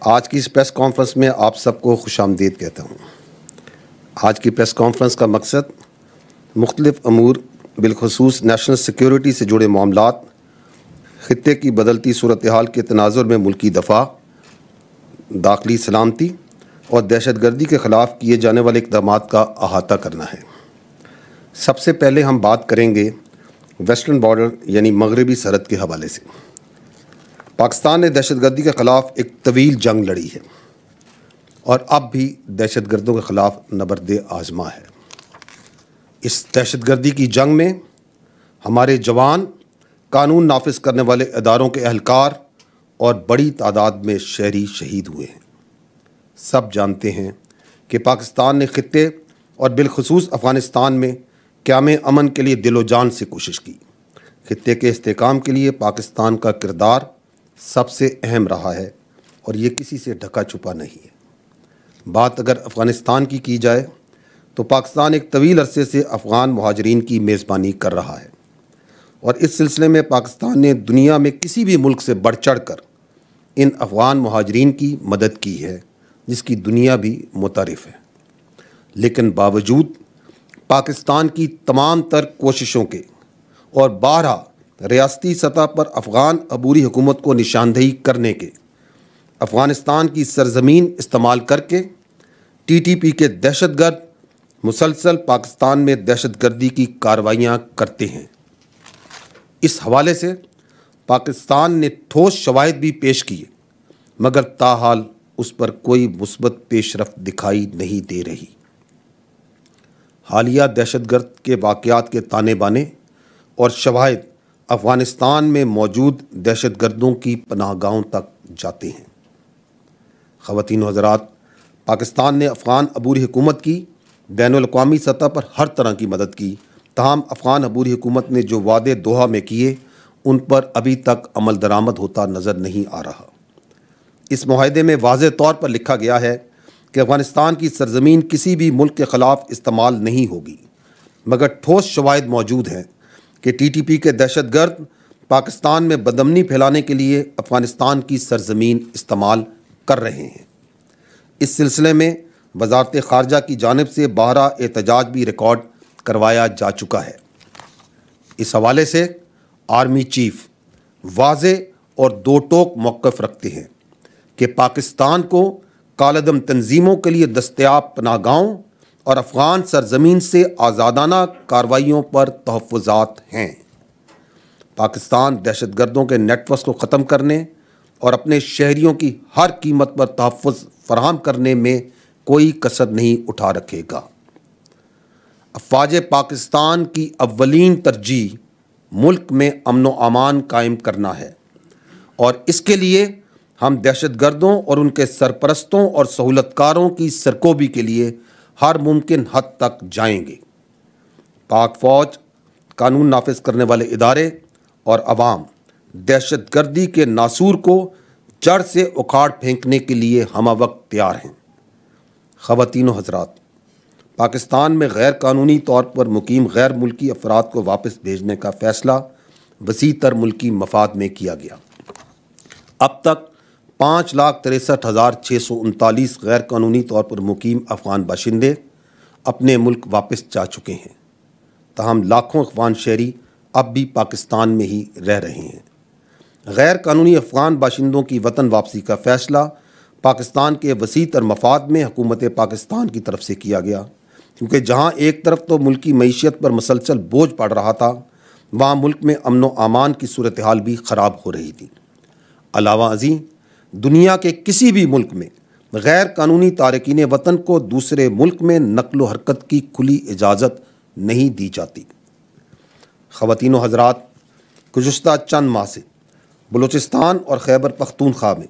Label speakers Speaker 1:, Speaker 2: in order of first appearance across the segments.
Speaker 1: آج کی اس press conference میں آپ سب کو خوش آمدید کہتا ہوں۔ آج کی پریس کانفرنس کا مقصد مختلف امور بالخصوص نیشنل سیکیورٹی سے جڑے معاملات، خطے کی بدلتی صورتحال کے تناظر میں ملکی دفاع، داخلی سلامتی اور دہشت گردی کے خلاف کیے جانے والے اقدامات کا احاطہ کرنا ہے۔ سب سے پہلے ہم بات کریں گے ویسٹرن بارڈر یعنی مغربی سرحد کے حوالے سے۔ پاکستان نے دہشت گردی کے خلاف ایک طویل جنگ لڑی ہے اور اب بھی دہشت گردوں کے خلاف نبرد آزما ہے۔ اس دہشت گردی کی جنگ میں ہمارے جوان، قانون نافذ کرنے والے اداروں کے اہلکار اور بڑی تعداد میں شہری شہید ہوئے ہیں۔ سب جانتے ہیں کہ پاکستان نے خطے اور بالخصوص افغانستان میں قیام امن کے لیے دل و جان سے کوشش کی۔ خطے کے استحکام کے لیے پاکستان کا کردار سب سے اہم رہا ہے اور یہ کسی سے ڈھکا چھپا نہیں ہے۔ بات اگر افغانستان کی جائے تو پاکستان ایک طویل عرصے سے افغان مہاجرین کی میزبانی کر رہا ہے اور اس سلسلے میں پاکستان نے دنیا میں کسی بھی ملک سے بڑھ چڑھ کر ان افغان مہاجرین کی مدد کی ہے، جس کی دنیا بھی متعارف ہے۔ لیکن باوجود پاکستان کی تمام تر کوششوں کے اور بارہا ریاستی سطح پر افغان عبوری حکومت کو نشاندہی کرنے کے، افغانستان کی سرزمین استعمال کر کے ٹی ٹی پی کے دہشت گرد مسلسل پاکستان میں دہشت گردی کی کارروائیاں کرتے ہیں۔ اس حوالے سے پاکستان نے ٹھوس شواہد بھی پیش کیے، مگر تاحال اس پر کوئی مثبت پیش رفت دکھائی نہیں دے رہی۔ حالیہ دہشت گرد کے واقعات کے تانے بانے اور شواہد افغانستان میں موجود دہشت گردوں کی پناہ گاہوں تک جاتے ہیں۔ خواتین و حضرات، پاکستان نے افغان عبوری حکومت کی بین الاقوامی سطح پر ہر طرح کی مدد کی، تاہم افغان عبوری حکومت نے جو وعدے دوحہ میں کیے ان پر ابھی تک عمل درآمد ہوتا نظر نہیں آ رہا۔ اس معاہدے میں واضح طور پر لکھا گیا ہے کہ افغانستان کی سرزمین کسی بھی ملک کے خلاف استعمال نہیں ہوگی، مگر ٹھوس شواہد موجود ہیں کہ ٹی ٹی پی کے دہشت گرد پاکستان میں بدامنی پھیلانے کے لیے افغانستان کی سرزمین استعمال کر رہے ہیں۔ اس سلسلے میں وزارت خارجہ کی جانب سے بارہا احتجاج بھی ریکارڈ کروایا جا چکا ہے۔ اس حوالے سے آرمی چیف واضح اور دو ٹوک موقف رکھتے ہیں کہ پاکستان کو کالعدم تنظیموں کے لیے دستیاب پناہ گاہوں اور افغان سرزمین سے آزادانہ کارروائیوں پر تحفظات ہیں۔ پاکستان دہشت گردوں کے نیٹ ورک کو ختم کرنے اور اپنے شہریوں کی ہر قیمت پر تحفظ فراہم کرنے میں کوئی کسر نہیں اٹھا رکھے گا۔ افواج پاکستان کی اولین ترجیح ملک میں امن و امان قائم کرنا ہے اور اس کے لیے ہم دہشت گردوں اور ان کے سرپرستوں اور سہولت کاروں کی سرکوبی کے لیے ہر ممکن حد تک جائیں گے۔ پاک فوج، قانون نافذ کرنے والے ادارے اور عوام دہشت گردی کے ناسور کو جڑ سے اکھاڑ پھینکنے کے لیے ہمہ وقت تیار ہیں۔ خواتین و حضرات، پاکستان میں غیر قانونی طور پر مقیم غیر ملکی افراد کو واپس بھیجنے کا فیصلہ وسیع تر ملکی مفاد میں کیا گیا۔ اب تک 5,63,639 غیر قانونی طور پر مقیم افغان باشندے اپنے ملک واپس جا چکے ہیں، تاہم لاکھوں افغان شہری اب بھی پاکستان میں ہی رہ رہے ہیں۔ غیر قانونی افغان باشندوں کی وطن واپسی کا فیصلہ پاکستان کے وسیع تر مفاد میں حکومت پاکستان کی طرف سے کیا گیا، کیونکہ جہاں ایک طرف تو ملکی معیشت پر مسلسل بوجھ پڑ رہا تھا، وہاں ملک میں امن و امان کی صورتحال بھی خراب ہو رہی تھی۔ علاوہ ازیں دنیا کے کسی بھی ملک میں غیر قانونی تارکین وطن کو دوسرے ملک میں نقل و حرکت کی کھلی اجازت نہیں دی جاتی۔ خواتین و حضرات، گزشتہ چند ماہ سے بلوچستان اور خیبر پختونخوا میں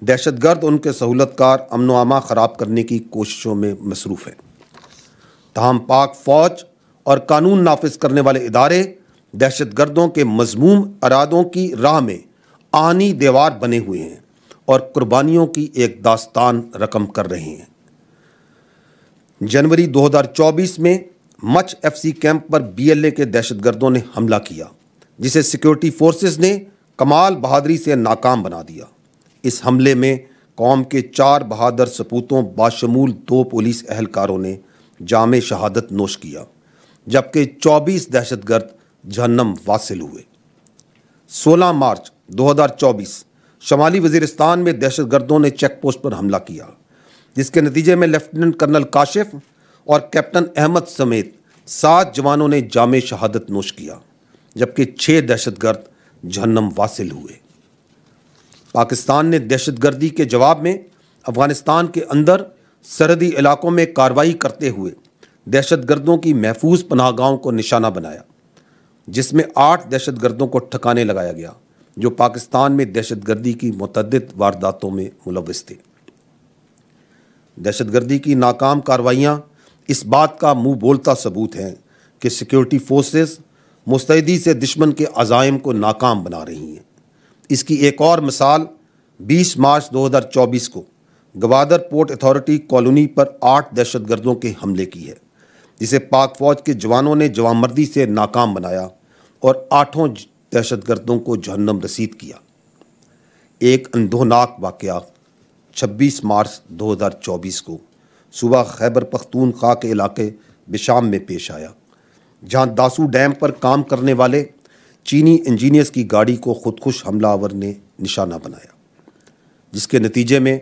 Speaker 1: دہشت گرد اور ان کے سہولت کار امن و امان خراب کرنے کی کوششوں میں مصروف ہیں، تاہم پاک فوج اور قانون نافذ کرنے والے ادارے دہشت گردوں کے مذموم ارادوں کی راہ میں آہنی دیوار بنے ہوئے ہیں اور قربانیوں کی ایک داستان رقم کر رہے ہیں۔ جنوری 2024 میں مچ ایف سی کیمپ پر بی ایل اے کے دہشت گردوں نے حملہ کیا، جسے سیکیورٹی فورسز نے کمال بہادری سے ناکام بنا دیا۔ اس حملے میں قوم کے 4 بہادر سپوتوں باشمول 2 پولیس اہلکاروں نے جام شہادت نوش کیا، جبکہ 24 دہشت گرد جہنم واصل ہوئے۔ 16 مارچ 2024 شمالی وزیرستان میں دہشت گردوں نے چیک پوسٹ پر حملہ کیا، جس کے نتیجے میں لیفٹیننٹ کرنل کاشف اور کیپٹن احمد سمیت 7 جوانوں نے جام شہادت نوش کیا، جبکہ 6 دہشت گرد جہنم واصل ہوئے۔ پاکستان نے دہشت گردی کے جواب میں افغانستان کے اندر سرحدی علاقوں میں کارروائی کرتے ہوئے دہشت گردوں کی محفوظ پناہ گاہوں کو نشانہ بنایا، جس میں 8 دہشت گردوں کو ٹھکانے لگایا گیا جو پاکستان میں دہشت گردی کی متعدد وارداتوں میں ملوث تھے۔ دہشت گردی کی ناکام کارروائیاں اس بات کا منہ بولتا ثبوت ہیں کہ سیکیورٹی فورسز مستعدی سے دشمن کے عزائم کو ناکام بنا رہی ہیں۔ اس کی ایک اور مثال 20 مارچ 2024 کو گوادر پورٹ اتھارٹی کالونی پر 8 دہشت گردوں کے حملے کی ہے، جسے پاک فوج کے جوانوں نے جوانمردی سے ناکام بنایا اور 8 دہشت گردوں کو جہنم رسید کیا۔ ایک اندوہناک واقعہ 26 مارچ 2024 کو صوبہ خیبر پختونخوا کے علاقے بشام میں پیش آیا، جہاں داسو ڈیم پر کام کرنے والے چینی انجینئرز کی گاڑی کو خودکش حملہ آور نے نشانہ بنایا، جس کے نتیجے میں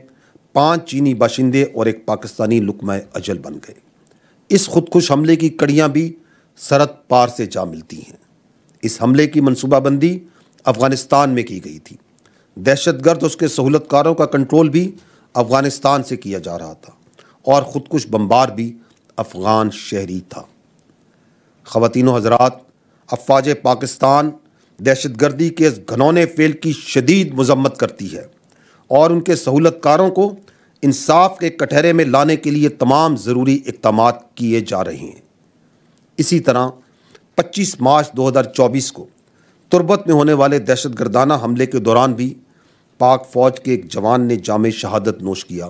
Speaker 1: 5 چینی باشندے اور ایک پاکستانی لقمہ اجل بن گئے۔ اس خودکش حملے کی کڑیاں بھی سرحد پار سے جا ملتی ہیں۔ اس حملے کی منصوبہ بندی افغانستان میں کی گئی تھی۔ دہشت گرد اس کے سہولت کاروں کا کنٹرول بھی افغانستان سے کیا جا رہا تھا اور خودکش بمبار بھی افغان شہری تھا۔ خواتین و حضرات، افواج پاکستان دہشت گردی کے اس گھنونے فعل کی شدید مذمت کرتی ہے اور ان کے سہولت کاروں کو انصاف کے کٹہرے میں لانے کے لیے تمام ضروری اقدامات کیے جا رہے ہیں۔ اسی طرح 25 مارچ 2024 کو تربت میں ہونے والے دہشت گردانہ حملے کے دوران بھی پاک فوج کے ایک جوان نے جام شہادت نوش کیا،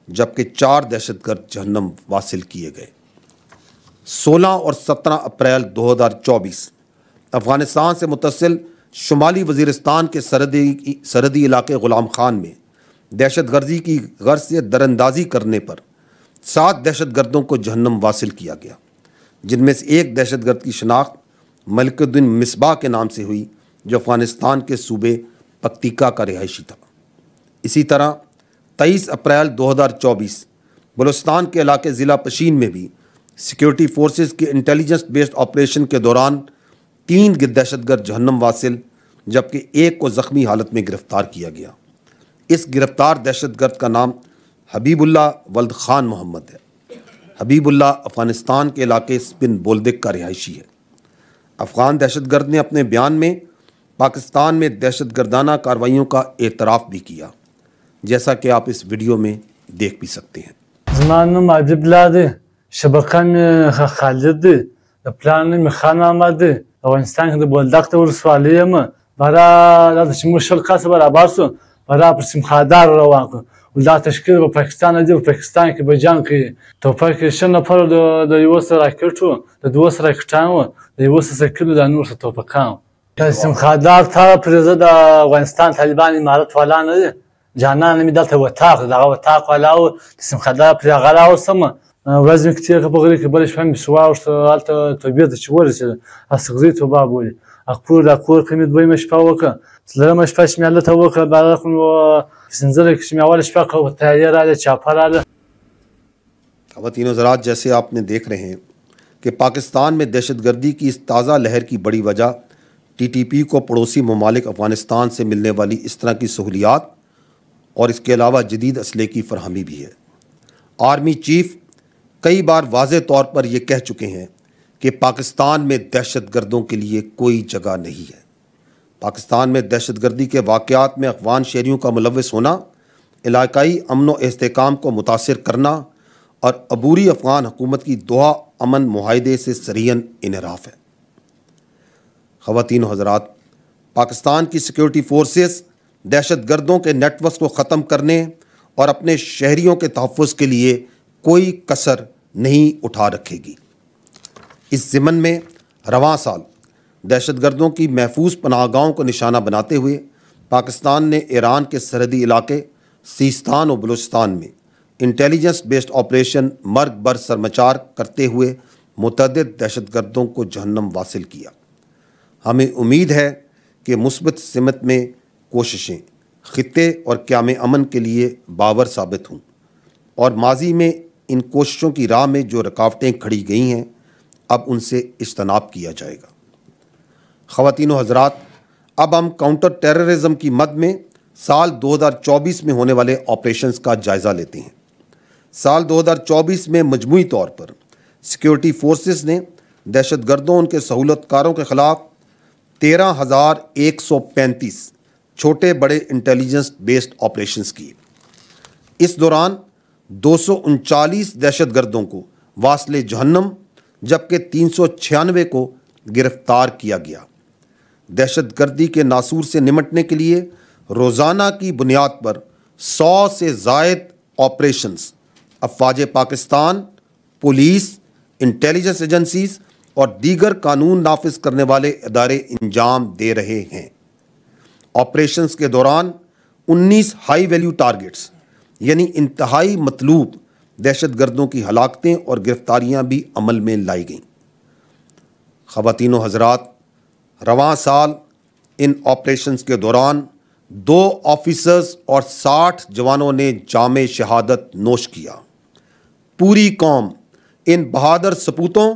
Speaker 1: جبکہ 4 دہشت گرد جہنم واصل کیے گئے۔ 16 اور 17 اپریل 2024 افغانستان سے متصل شمالی وزیرستان کے سرحدی علاقے غلام خان میں دہشت گردی کی غرض سے دراندازی کرنے پر 7 دہشت گردوں کو جہنم واصل کیا گیا، جن میں سے ایک دہشت گرد کی شناخت ملک الدین مصباح کے نام سے ہوئی، جو افغانستان کے صوبے پکتیکا کا رہائشی تھا۔ اسی طرح 23 اپریل 2024 بلوچستان کے علاقے ضلع پشین میں بھی سیکیورٹی فورسز کے انٹیلیجنس بیسڈ آپریشن کے دوران 3 دہشت گرد جہنم واصل، جبکہ ایک کو زخمی حالت میں گرفتار کیا گیا۔ اس گرفتار دہشت گرد کا نام حبیب اللہ ولد خان محمد ہے۔ حبیب اللہ افغانستان کے علاقے سپن بولدک کا رہائشی ہے۔ افغان دہشت گرد نے اپنے بیان میں پاکستان میں دہشت گردانہ کارروائیوں کا اعتراف بھی کیا، جیسا کہ آپ اس ویڈیو میں دیکھ بھی سکتے ہیں۔
Speaker 2: زمان نوم حبیب اللہ دی، شبکه می خالد دی، د پلان می خان محمد دی، افغانستان کې د بولدک د ولسوالۍ یم. برا دا چې موږ شل کسه برابر سو برا پر سیمخادار روان کړو. دا تشکیل په پاکستان دی، په پاکستان کې به جنګ کوي. ټوپک یې 6 نفر د یوه سره راکټ وو، د 2 سره راکټان وو، د یوه سره سایکل، د نور سره ټوپکان وو. سیمخادار ته پرېږده د افغانستان طالبان امارت والا نه دی. جانان مې دلته وطاق دی، دغه وطاق والا و، د سیمخادار پرې هغه راوستم. ورځ مې کې تېره کړه په غري کې، بله شپه مې پسې واوښته هلته توبې ته چې ورسېده اصغري توبه بولي. دا کور کې مې دویمه شپه وکړه، څلورمه شپه چې مې هلته وکړه، بعد پنځله کې چې مې اوله شپه کړه، تیارې راغله، چاپه راغله.
Speaker 1: خواتین و حضرات، جیسے آپ نے دیکھ رہے ہیں کہ پاکستان میں دہشت گردی کی اس تازہ لہر کی بڑی وجہ ٹی ٹی پی کو پڑوسی ممالک افغانستان سے ملنے والی اس طرح کی سہولیات اور اس کے علاوہ جدید اسلحے کی فراہمی بھی ہے۔ آرمی چیف کئی بار واضح طور پر یہ کہہ چکے ہیں کہ پاکستان میں دہشت گردوں کے لیے کوئی جگہ نہیں ہے۔ پاکستان میں دہشت گردی کے واقعات میں افغان شہریوں کا ملوث ہونا علاقائی امن و استحکام کو متاثر کرنا اور عبوری افغان حکومت کی دوحہ امن معاہدے سے صریحاً انحراف ہے۔ خواتین و حضرات، پاکستان کی سیکیورٹی فورسز دہشت گردوں کے نیٹ ورکس کو ختم کرنے اور اپنے شہریوں کے تحفظ کے لیے کوئی کسر نہیں اٹھا رکھے گی۔ اس ضمن میں رواں سال دہشت گردوں کی محفوظ پناہ گاہوں کو نشانہ بناتے ہوئے پاکستان نے ایران کے سرحدی علاقے سیستان و بلوچستان میں انٹیلیجنس بیسڈ آپریشن مرگ بر سرمچار کرتے ہوئے متعدد دہشت گردوں کو جہنم واصل کیا۔ ہمیں امید ہے کہ مثبت سمت میں کوششیں خطے اور قیام امن کے لیے باور ثابت ہوں، اور ماضی میں ان کوششوں کی راہ میں جو رکاوٹیں کھڑی گئی ہیں اب ان سے اجتناب کیا جائے گا۔ خواتین و حضرات، اب ہم کاؤنٹر ٹیررزم کی مد میں سال 2024 میں ہونے والے آپریشنز کا جائزہ لیتے ہیں۔ سال 2024 میں مجموعی طور پر سیکیورٹی فورسز نے دہشت گردوں ان کے سہولت کاروں کے خلاف 13,135 چھوٹے بڑے انٹیلیجنس بیسڈ آپریشنز کیے۔ اس دوران 239 دہشت گردوں کو واصل جہنم جبکہ 396 کو گرفتار کیا گیا۔ دہشت گردی کے ناسور سے نمٹنے کے لیے روزانہ کی بنیاد پر 100 سے زائد آپریشنز افواج پاکستان، پولیس، انٹیلیجنس ایجنسیز اور دیگر قانون نافذ کرنے والے ادارے انجام دے رہے ہیں۔ آپریشنز کے دوران 19 ہائی ویلیو ٹارگٹس یعنی انتہائی مطلوب دہشت گردوں کی ہلاکتیں اور گرفتاریاں بھی عمل میں لائی گئیں۔ خواتین و حضرات، رواں سال ان آپریشنز کے دوران 2 آفیسرز اور 60 جوانوں نے جام شہادت نوش کیا۔ پوری قوم ان بہادر سپوتوں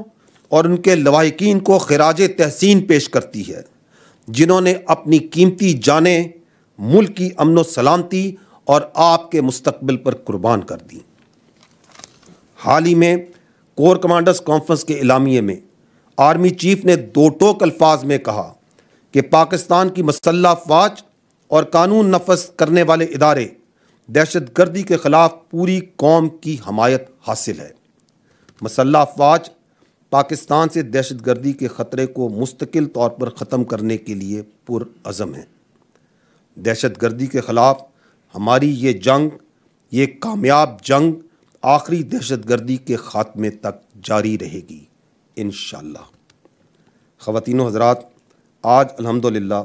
Speaker 1: اور ان کے لواحقین کو خراج تحسین پیش کرتی ہے جنہوں نے اپنی قیمتی جانیں ملک کی امن و سلامتی اور آپ کے مستقبل پر قربان کر دیں۔ حال ہی میں کور کمانڈرز کانفرنس کے اعلامیے میں آرمی چیف نے 2 ٹوک الفاظ میں کہا کہ پاکستان کی مسلح افواج اور قانون نافذ کرنے والے ادارے دہشت گردی کے خلاف پوری قوم کی حمایت حاصل ہے۔ مسلح افواج پاکستان سے دہشت گردی کے خطرے کو مستقل طور پر ختم کرنے کے لیے پرعزم ہیں۔ دہشت گردی کے خلاف ہماری یہ جنگ، یہ کامیاب جنگ آخری دہشت گردی کے خاتمے تک جاری رہے گی انشاءاللہ۔ خواتین و حضرات، آج الحمدللہ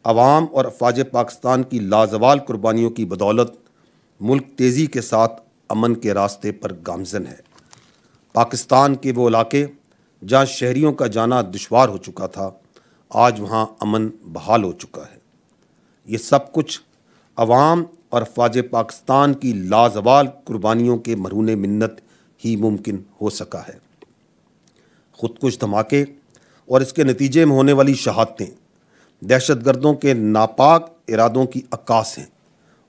Speaker 1: عوام اور افواج پاکستان کی لازوال قربانیوں کی بدولت ملک تیزی کے ساتھ امن کے راستے پر گامزن ہے۔ پاکستان کے وہ علاقے جہاں شہریوں کا جانا دشوار ہو چکا تھا، آج وہاں امن بحال ہو چکا ہے۔ یہ سب کچھ عوام اور افواج پاکستان کی لازوال قربانیوں کے مرہون منت ہی ممکن ہو سکا ہے۔ خودکش دھماکے اور اس کے نتیجے میں ہونے والی شہادتیں دہشت گردوں کے ناپاک ارادوں کی عکاس ہیں،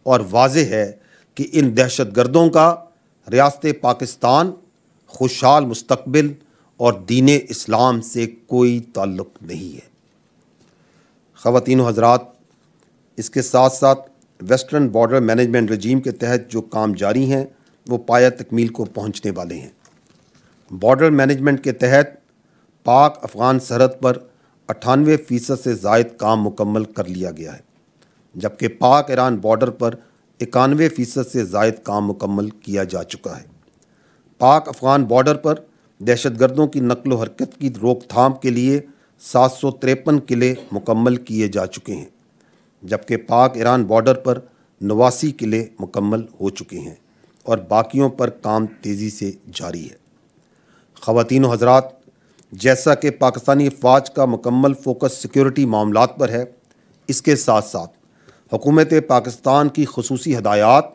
Speaker 1: اور واضح ہے کہ ان دہشت گردوں کا ریاست پاکستان، خوشحال مستقبل اور دین اسلام سے کوئی تعلق نہیں ہے۔ خواتین و حضرات، اس کے ساتھ ساتھ ویسٹرن بارڈر مینجمنٹ رجیم کے تحت جو کام جاری ہیں وہ پایہ تکمیل کو پہنچنے والے ہیں۔ بارڈر مینجمنٹ کے تحت پاک افغان سرحد پر 98% سے زائد کام مکمل کر لیا گیا ہے، جبکہ پاک ایران بارڈر پر 91% سے زائد کام مکمل کیا جا چکا ہے۔ پاک افغان بارڈر پر دہشت گردوں کی نقل و حرکت کی روک تھام کے لیے 753 قلعے مکمل کیے جا چکے ہیں، جبکہ پاک ایران بارڈر پر 89 قلعے مکمل ہو چکے ہیں اور باقیوں پر کام تیزی سے جاری ہے۔ خواتین و حضرات، جیسا کہ پاکستانی افواج کا مکمل فوکس سیکیورٹی معاملات پر ہے، اس کے ساتھ ساتھ حکومت پاکستان کی خصوصی ہدایات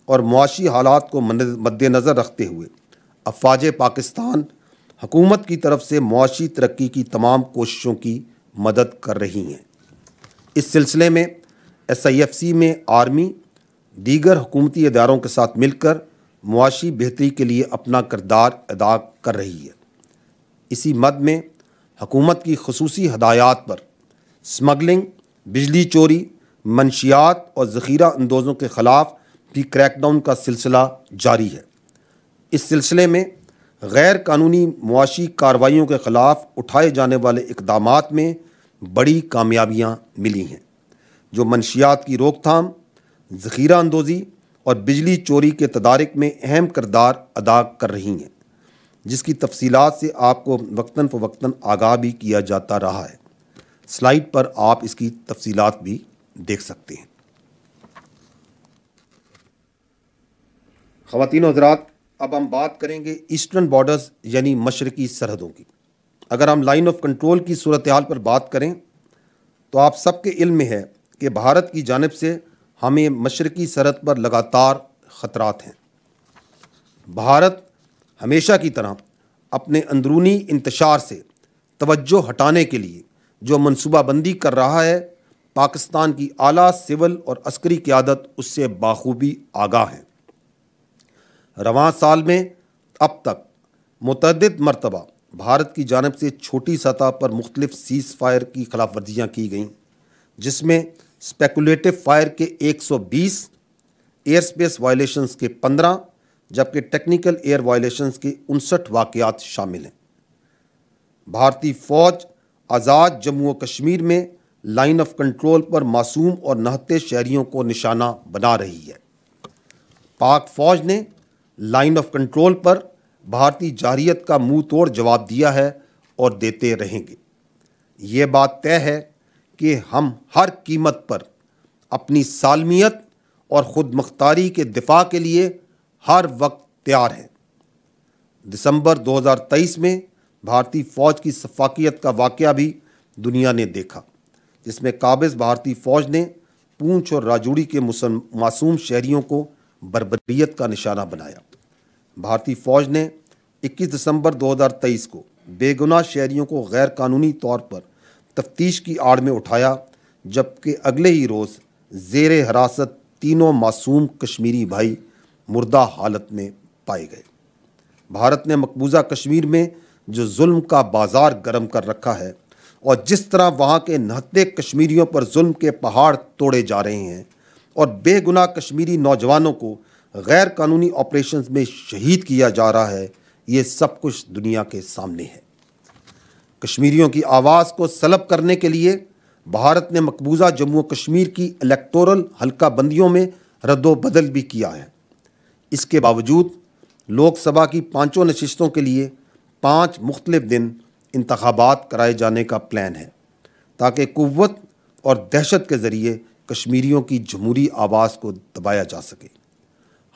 Speaker 1: اور معاشی حالات کو مد نظر رکھتے ہوئے افواج پاکستان حکومت کی طرف سے معاشی ترقی کی تمام کوششوں کی مدد کر رہی ہیں۔ اس سلسلے میں SIFC میں آرمی دیگر حکومتی اداروں کے ساتھ مل کر معاشی بہتری کے لیے اپنا کردار ادا کر رہی ہے۔ اسی مد میں حکومت کی خصوصی ہدایات پر سمگلنگ، بجلی چوری، منشیات اور ذخیرہ اندوزوں کے خلاف بھی کریک ڈاؤن کا سلسلہ جاری ہے۔ اس سلسلے میں غیر قانونی معاشی کارروائیوں کے خلاف اٹھائے جانے والے اقدامات میں بڑی کامیابیاں ملی ہیں، جو منشیات کی روک تھام، ذخیرہ اندوزی اور بجلی چوری کے تدارک میں اہم کردار ادا کر رہی ہیں، جس کی تفصیلات سے آپ کو وقتاً فوقتاً آگاہ بھی کیا جاتا رہا ہے۔ سلائیڈ پر آپ اس کی تفصیلات بھی دیکھ سکتے ہیں۔ خواتین و حضرات، اب ہم بات کریں گے ایسٹرن بارڈرز یعنی مشرقی سرحدوں کی۔ اگر ہم لائن آف کنٹرول کی صورتحال پر بات کریں تو آپ سب کے علم میں ہے کہ بھارت کی جانب سے ہمیں مشرقی سرحد پر لگاتار خطرات ہیں۔ بھارت ہمیشہ کی طرح اپنے اندرونی انتشار سے توجہ ہٹانے کے لیے جو منصوبہ بندی کر رہا ہے، پاکستان کی اعلیٰ سول اور عسکری قیادت اس سے بخوبی آگاہ ہے۔ رواں سال میں اب تک متعدد مرتبہ بھارت کی جانب سے چھوٹی سطح پر مختلف سیز فائر کی خلاف ورزیاں کی گئیں، جس میں اسپیکولیٹو فائر کے 120، ایئر سپیس وائلیشنز کے 15، جبکہ ٹیکنیکل ایئر وائلیشنز کے 59 واقعات شامل ہیں۔ بھارتی فوج آزاد جموں و کشمیر میں لائن آف کنٹرول پر معصوم اور نہتے شہریوں کو نشانہ بنا رہی ہے۔ پاک فوج نے لائن آف کنٹرول پر بھارتی جارحیت کا منہ توڑ جواب دیا ہے اور دیتے رہیں گے۔ یہ بات طے ہے کہ ہم ہر قیمت پر اپنی سالمیت اور خود مختاری کے دفاع کے لیے ہر وقت تیار ہیں۔ دسمبر 2023 میں بھارتی فوج کی سفاکیت کا واقعہ بھی دنیا نے دیکھا، جس میں قابض بھارتی فوج نے پونچھ اور راجوری کے معصوم شہریوں کو بربریت کا نشانہ بنایا۔ بھارتی فوج نے 21 دسمبر 2023 کو بے گناہ شہریوں کو غیر قانونی طور پر تفتیش کی آڑ میں اٹھایا، جبکہ اگلے ہی روز زیر حراست تینوں معصوم کشمیری بھائی مردہ حالت میں پائے گئے۔ بھارت نے مقبوضہ کشمیر میں جو ظلم کا بازار گرم کر رکھا ہے اور جس طرح وہاں کے نہتے کشمیریوں پر ظلم کے پہاڑ توڑے جا رہے ہیں اور بے گناہ کشمیری نوجوانوں کو غیر قانونی آپریشنز میں شہید کیا جا رہا ہے، یہ سب کچھ دنیا کے سامنے ہے۔ کشمیریوں کی آواز کو سلب کرنے کے لیے بھارت نے مقبوضہ جموں و کشمیر کی الیکٹورل حلقہ بندیوں میں رد و بدل بھی کیا ہے۔ اس کے باوجود لوک سبھا کی 5 نشستوں کے لیے 5 مختلف دن انتخابات کرائے جانے کا پلان ہے، تاکہ قوت اور دہشت کے ذریعے کشمیریوں کی جمہوری آواز کو دبایا جا سکے۔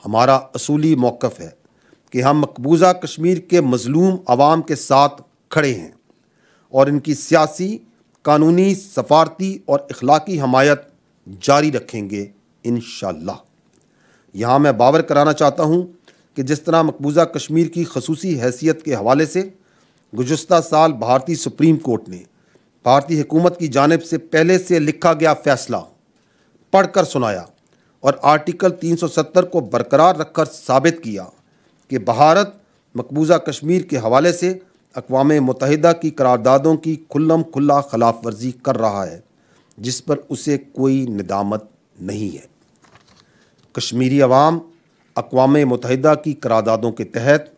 Speaker 1: ہمارا اصولی موقف ہے کہ ہم مقبوضہ کشمیر کے مظلوم عوام کے ساتھ کھڑے ہیں اور ان کی سیاسی، قانونی، سفارتی اور اخلاقی حمایت جاری رکھیں گے انشاءاللہ۔ یہاں میں باور کرانا چاہتا ہوں کہ جس طرح مقبوضہ کشمیر کی خصوصی حیثیت کے حوالے سے گزشتہ سال بھارتی سپریم کورٹ نے بھارتی حکومت کی جانب سے پہلے سے لکھا گیا فیصلہ پڑھ کر سنایا اور آرٹیکل 370 کو برقرار رکھ کر ثابت کیا کہ بھارت مقبوضہ کشمیر کے حوالے سے اقوام متحدہ کی قراردادوں کی کھلم کھلا خلاف ورزی کر رہا ہے، جس پر اسے کوئی ندامت نہیں ہے۔ کشمیری عوام اقوام متحدہ کی قراردادوں کے تحت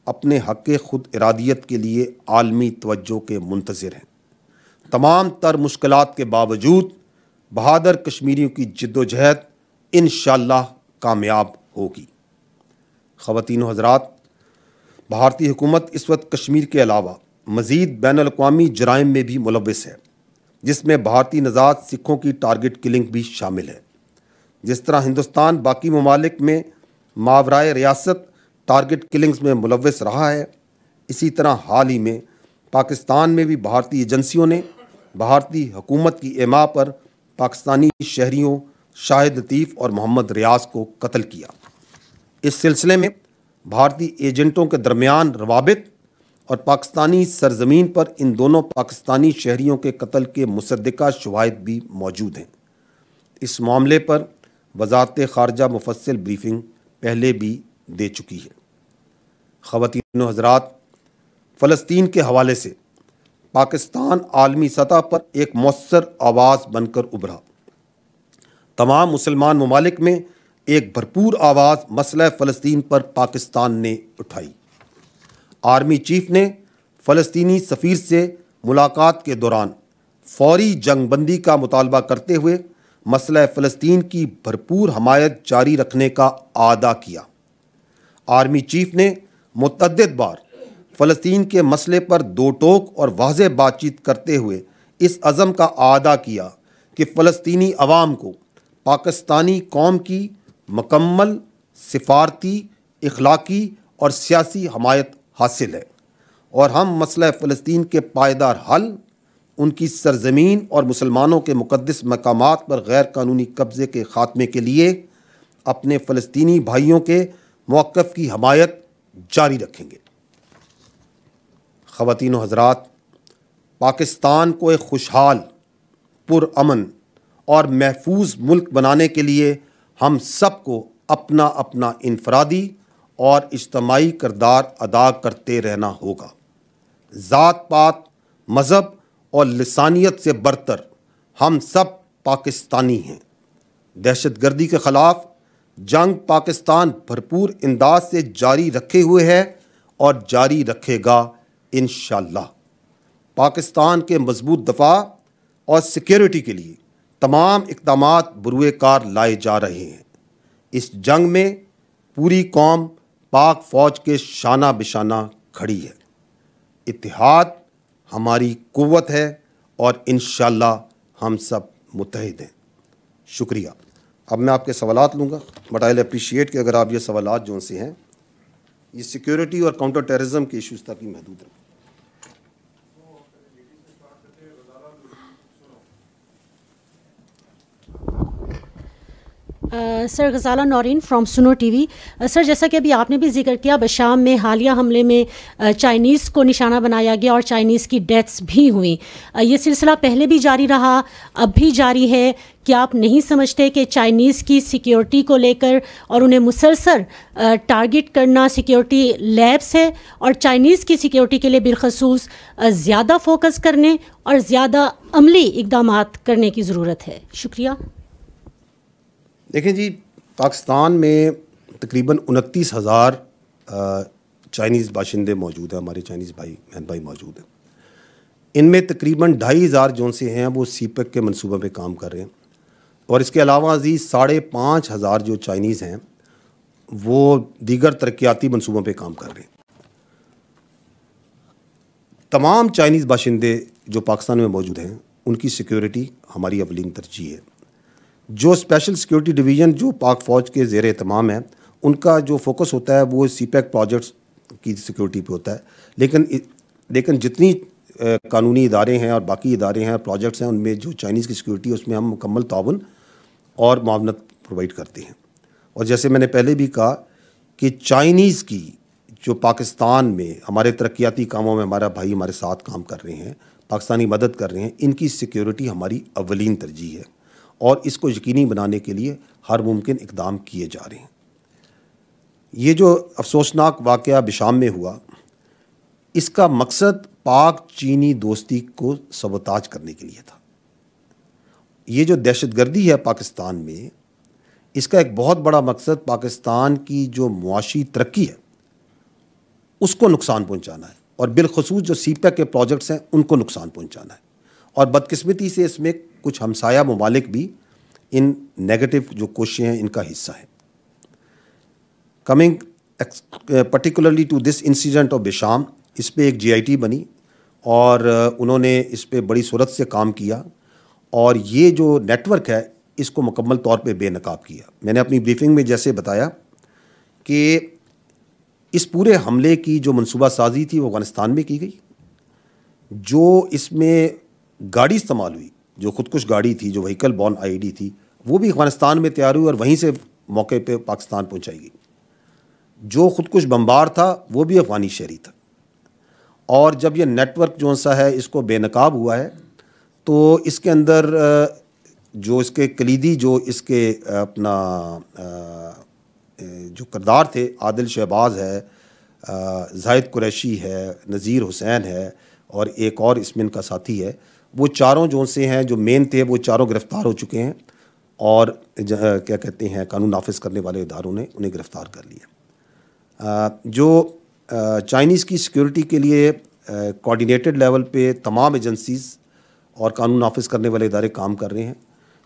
Speaker 1: اپنے حق خود ارادیت کے لیے عالمی توجہ کے منتظر ہیں۔ تمام تر مشکلات کے باوجود بہادر کشمیریوں کی جد و جہد انشاءاللہ کامیاب ہوگی۔ خواتین و حضرات، بھارتی حکومت اس وقت کشمیر کے علاوہ مزید بین الاقوامی جرائم میں بھی ملوث ہے، جس میں بھارتی نژاد سکھوں کی ٹارگٹ کلنگ بھی شامل ہے۔ جس طرح ہندوستان باقی ممالک میں ماورائے ریاست ٹارگٹ کلنگز میں ملوث رہا ہے، اسی طرح حال ہی میں پاکستان میں بھی بھارتی ایجنسیوں نے بھارتی حکومت کی اعماء پر پاکستانی شہریوں شاہد لطیف اور محمد ریاض کو قتل کیا۔ اس سلسلے میں بھارتی ایجنٹوں کے درمیان روابط اور پاکستانی سرزمین پر ان دونوں پاکستانی شہریوں کے قتل کے مصدقہ شواہد بھی موجود ہیں۔ اس معاملے پر وزارت خارجہ مفصل بریفنگ پہلے بھی دے چکی ہے۔ خواتین و حضرات، فلسطین کے حوالے سے پاکستان عالمی سطح پر ایک مؤثر آواز بن کر ابھرا۔ تمام مسلمان ممالک میں ایک بھرپور آواز مسئلہ فلسطین پر پاکستان نے اٹھائی۔ آرمی چیف نے فلسطینی سفیر سے ملاقات کے دوران فوری جنگ بندی کا مطالبہ کرتے ہوئے مسئلہ فلسطین کی بھرپور حمایت جاری رکھنے کا اعادہ کیا۔ آرمی چیف نے متعدد بار فلسطین کے مسئلے پر دو ٹوک اور واضح بات چیت کرتے ہوئے اس عزم کا اعادہ کیا کہ فلسطینی عوام کو پاکستانی قوم کی مکمل سفارتی، اخلاقی اور سیاسی حمایت حاصل ہے، اور ہم مسئلہ فلسطین کے پائیدار حل، ان کی سرزمین اور مسلمانوں کے مقدس مقامات پر غیر قانونی قبضے کے خاتمے کے لیے اپنے فلسطینی بھائیوں کے موقف کی حمایت جاری رکھیں گے۔ خواتین و حضرات، پاکستان کو ایک خوشحال، پرامن اور محفوظ ملک بنانے کے لیے ہم سب کو اپنا اپنا انفرادی اور اجتماعی کردار ادا کرتے رہنا ہوگا۔ ذات پات، مذہب اور لسانیت سے برتر ہم سب پاکستانی ہیں۔ دہشت گردی کے خلاف جنگ پاکستان بھرپور انداز سے جاری رکھے ہوئے ہے اور جاری رکھے گا انشاءاللہ۔ پاکستان کے مضبوط دفاع اور سیکیورٹی کے لیے تمام اقدامات بروئے کار لائے جا رہے ہیں۔ اس جنگ میں پوری قوم پاک فوج کے شانہ بشانہ کھڑی ہے۔ اتحاد ہماری قوت ہے اور انشاءاللہ ہم سب متحد ہیں۔ شکریہ۔ اب میں آپ کے سوالات لوں گا، بٹ آئی ول اپریشیٹ کہ اگر آپ یہ سوالات جو سے ہیں یہ سیکیورٹی اور کاؤنٹر ٹیررزم کے ایشوز تک ہی محدود رکھیں۔
Speaker 3: سر غزالہ نورین فرام سنو ٹی وی۔ سر جیسا کہ ابھی آپ نے بھی ذکر کیا، بشام میں حالیہ حملے میں چائنیز کو نشانہ بنایا گیا اور چائنیز کی ڈیتھس بھی ہوئیں۔ یہ سلسلہ پہلے بھی جاری رہا، اب بھی جاری ہے۔ کیا آپ نہیں سمجھتے کہ چائنیز کی سیکیورٹی کو لے کر اور انہیں مسلسل ٹارگٹ کرنا سیکیورٹی لیبس ہے، اور چائنیز کی سیکیورٹی کے لیے بالخصوص زیادہ فوکس کرنے اور زیادہ عملی اقدامات کرنے کی ضرورت ہے؟ شکریہ۔
Speaker 1: دیکھیں جی، پاکستان میں تقریباً 29,000 چائنیز باشندے موجود ہیں، ہمارے چائنیز بہن بھائی موجود ہیں۔ ان میں تقریباً 2,500 جو سے ہیں وہ سی پیک کے منصوبے پہ کام کر رہے ہیں، اور اس کے علاوہ عزیز 5,500 جو چائنیز ہیں وہ دیگر ترقیاتی منصوبوں پہ کام کر رہے ہیں۔ تمام چائنیز باشندے جو پاکستان میں موجود ہیں ان کی سیکیورٹی ہماری اولین ترجیح ہے۔ جو اسپیشل سیکیورٹی ڈویژن جو پاک فوج کے زیر اہتمام ہے، ان کا جو فوکس ہوتا ہے وہ سی پیک پروجیکٹس کی سیکیورٹی پہ ہوتا ہے، لیکن جتنی قانونی ادارے ہیں اور باقی ادارے ہیں اور پروجیکٹس ہیں، ان میں جو چائنیز کی سیکیورٹی ہے اس میں ہم مکمل تعاون اور معاونت پرووائڈ کرتے ہیں۔ اور جیسے میں نے پہلے بھی کہا کہ چائنیز کی جو پاکستان میں ہمارے ترقیاتی کاموں میں ہمارا بھائی ہمارے ساتھ کام کر رہے ہیں، پاکستانی مدد کر رہے ہیں، ان کی سیکیورٹی ہماری اولین ترجیح ہے، اور اس کو یقینی بنانے کے لیے ہر ممکن اقدام کیے جا رہے ہیں۔ یہ جو افسوسناک واقعہ بشام میں ہوا، اس کا مقصد پاک چینی دوستی کو سبوتاج کرنے کے لیے تھا۔ یہ جو دہشت گردی ہے پاکستان میں، اس کا ایک بہت بڑا مقصد پاکستان کی جو معاشی ترقی ہے اس کو نقصان پہنچانا ہے، اور بالخصوص جو سی پیک کے پروجیکٹس ہیں ان کو نقصان پہنچانا ہے۔ اور بدقسمتی سے اس میں کچھ ہمسایہ ممالک بھی ان نیگیٹو جو کوششیں ہیں ان کا حصہ ہیں۔ Coming particularly to this incident of Besham, اس پہ ایک GIT بنی اور انہوں نے اس پہ بڑی صورت سے کام کیا، اور یہ جو نیٹ ورک ہے اس کو مکمل طور پہ بے نقاب کیا۔ میں نے اپنی بریفنگ میں جیسے بتایا کہ اس پورے حملے کی جو منصوبہ سازی تھی وہ افغانستان میں کی گئی، جو اس میں گاڑی استعمال ہوئی، جو خودکش گاڑی تھی، جو وہیکل بورن IED تھی، وہ بھی افغانستان میں تیار ہوئی اور وہیں سے موقع پہ پاکستان پہنچائی گئی۔ جو خودکش بمبار تھا وہ بھی افغانی شہری تھا۔ اور جب یہ نیٹ ورک جو سا ہے اس کو بے نقاب ہوا ہے، تو اس کے اندر جو اس کے کلیدی جو اس کے اپنا جو کردار تھے، عادل شہباز ہے، زاہد قریشی ہے، نذیر حسین ہے، اور ایک اور اس میں ان کا ساتھی ہے، وہ چاروں جو سے ہیں جو مین تھے وہ چاروں گرفتار ہو چکے ہیں، اور کیا کہتے ہیں قانون نافذ کرنے والے اداروں نے انہیں گرفتار کر لیا۔ جو چائنیز کی سیکیورٹی کے لیے کوآرڈینیٹڈ لیول پہ تمام ایجنسیز اور قانون نافذ کرنے والے ادارے کام کر رہے ہیں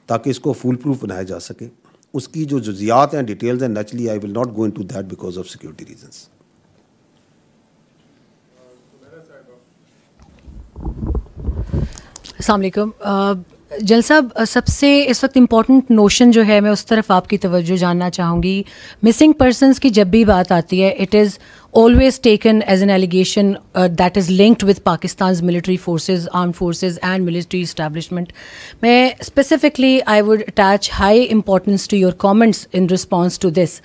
Speaker 1: تاکہ اس کو فول پروف بنایا جا سکے۔ اس کی جو جزیات ہیں، ڈیٹیلز ہیں، naturally I will not go into that because of security reasons.
Speaker 4: السلام علیکم۔ جل صاحب سب سے اس وقت امپورٹنٹ نوشن جو ہے میں اس طرف آپ کی توجہ جاننا چاہوں گی. مسنگ پرسنس کی جب بھی بات آتی ہے it is always taken as an allegation that is linked with Pakistan's military forces, armed forces and military establishment. میں specifically I would attach high importance to your comments in response to this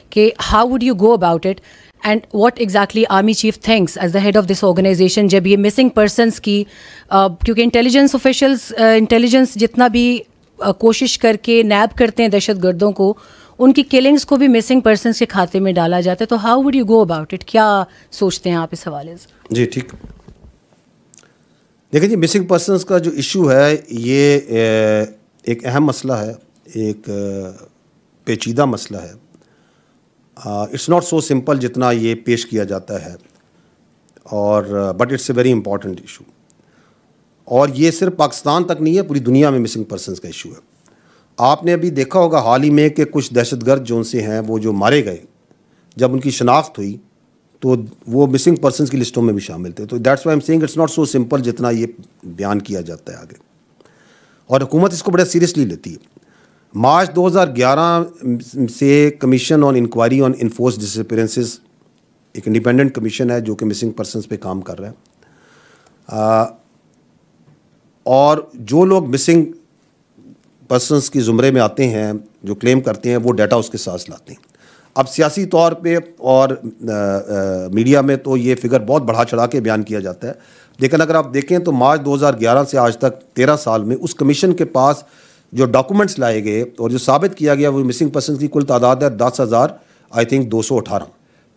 Speaker 4: کہ how would you go about it and what exactly Army Chief thinks as the head of this organization جب یہ missing persons کی کیونکہ intelligence officials intelligence جتنا بھی کوشش کر کے نیب کرتے ہیں دہشت گردوں کو, ان کی کلنگس کو بھی مسنگ پرسنس کے کھاتے میں ڈالا جاتا ہے. تو how would you go about it, کیا سوچتے ہیں آپ اس حوالے سے؟
Speaker 1: جی ٹھیک, دیکھیں جی مسنگ پرسنس کا جو ایشو ہے یہ ایک اہم مسئلہ ہے, ایک پیچیدہ مسئلہ ہے. اٹس ناٹ سو سمپل جتنا یہ پیش کیا جاتا ہے, اور but it's a very important issue. اور یہ صرف پاکستان تک نہیں ہے, پوری دنیا میں مسنگ پرسنس کا ایشو ہے. آپ نے ابھی دیکھا ہوگا حال ہی میں کہ کچھ دہشت گرد جو ان سے ہیں وہ جو مارے گئے, جب ان کی شناخت ہوئی تو وہ مسنگ پرسنس کی لسٹوں میں بھی شامل تھے. تو that's why am seeing it's not so simple جتنا یہ بیان کیا جاتا ہے آگے, اور حکومت اس کو بڑا سیریسلی لیتی ہے. مارچ 2011 سے کمیشن آن انکوائری آن انفورس ڈسپیرنسز ایک انڈیپینڈنٹ کمیشن ہے جو کہ مسنگ پرسنس پہ کام کر رہا ہے, اور جو لوگ مسنگ پرسنس کی زمرے میں آتے ہیں جو کلیم کرتے ہیں وہ ڈیٹا اس کے ساتھ لاتے ہیں. اب سیاسی طور پہ اور میڈیا میں تو یہ فگر بہت بڑھا چڑھا کے بیان کیا جاتا ہے, لیکن اگر آپ دیکھیں تو مارچ 2011 سے آج تک 13 سال میں اس کمیشن کے پاس جو ڈاکومنٹس لائے گئے اور جو ثابت کیا گیا وہ مسنگ پرسنس کی کل تعداد ہے 10,000 I think 218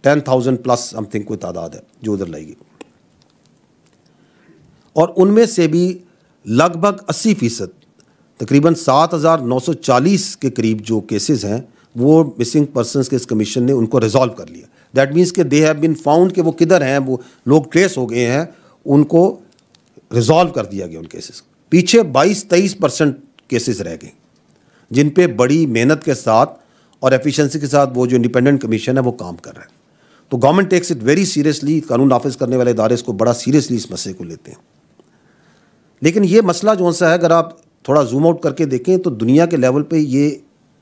Speaker 1: 10,000 plus some thing کوئی تعداد ہے جو ادھر لائی گئی, اور ان میں سے بھی لگ بھگ 80% تقریباً 7,940 کے قریب جو کیسز ہیں وہ مسنگ پرسنس کے اس کمیشن نے ان کو ریزالو کر لیا. دیٹ مینس کہ دے ہیو بین فاؤنڈ کہ وہ کدھر ہیں, وہ لوگ ٹریس ہو گئے ہیں, ان کو ریزالو کر دیا گیا ان کیسز. پیچھے 22-23% کیسز رہ گئے جن پہ بڑی محنت کے ساتھ اور ایفیشنسی کے ساتھ وہ جو انڈیپینڈنٹ کمیشن ہے وہ کام کر رہا ہے. تو government takes it very seriously, قانون نافذ کرنے والے ادارے اس کو بڑا سیریسلی اس مسئلے کو لیتے ہیں. لیکن یہ مسئلہ جو سا ہے اگر آپ تھوڑا زوم آؤٹ کر کے دیکھیں تو دنیا کے لیول پہ یہ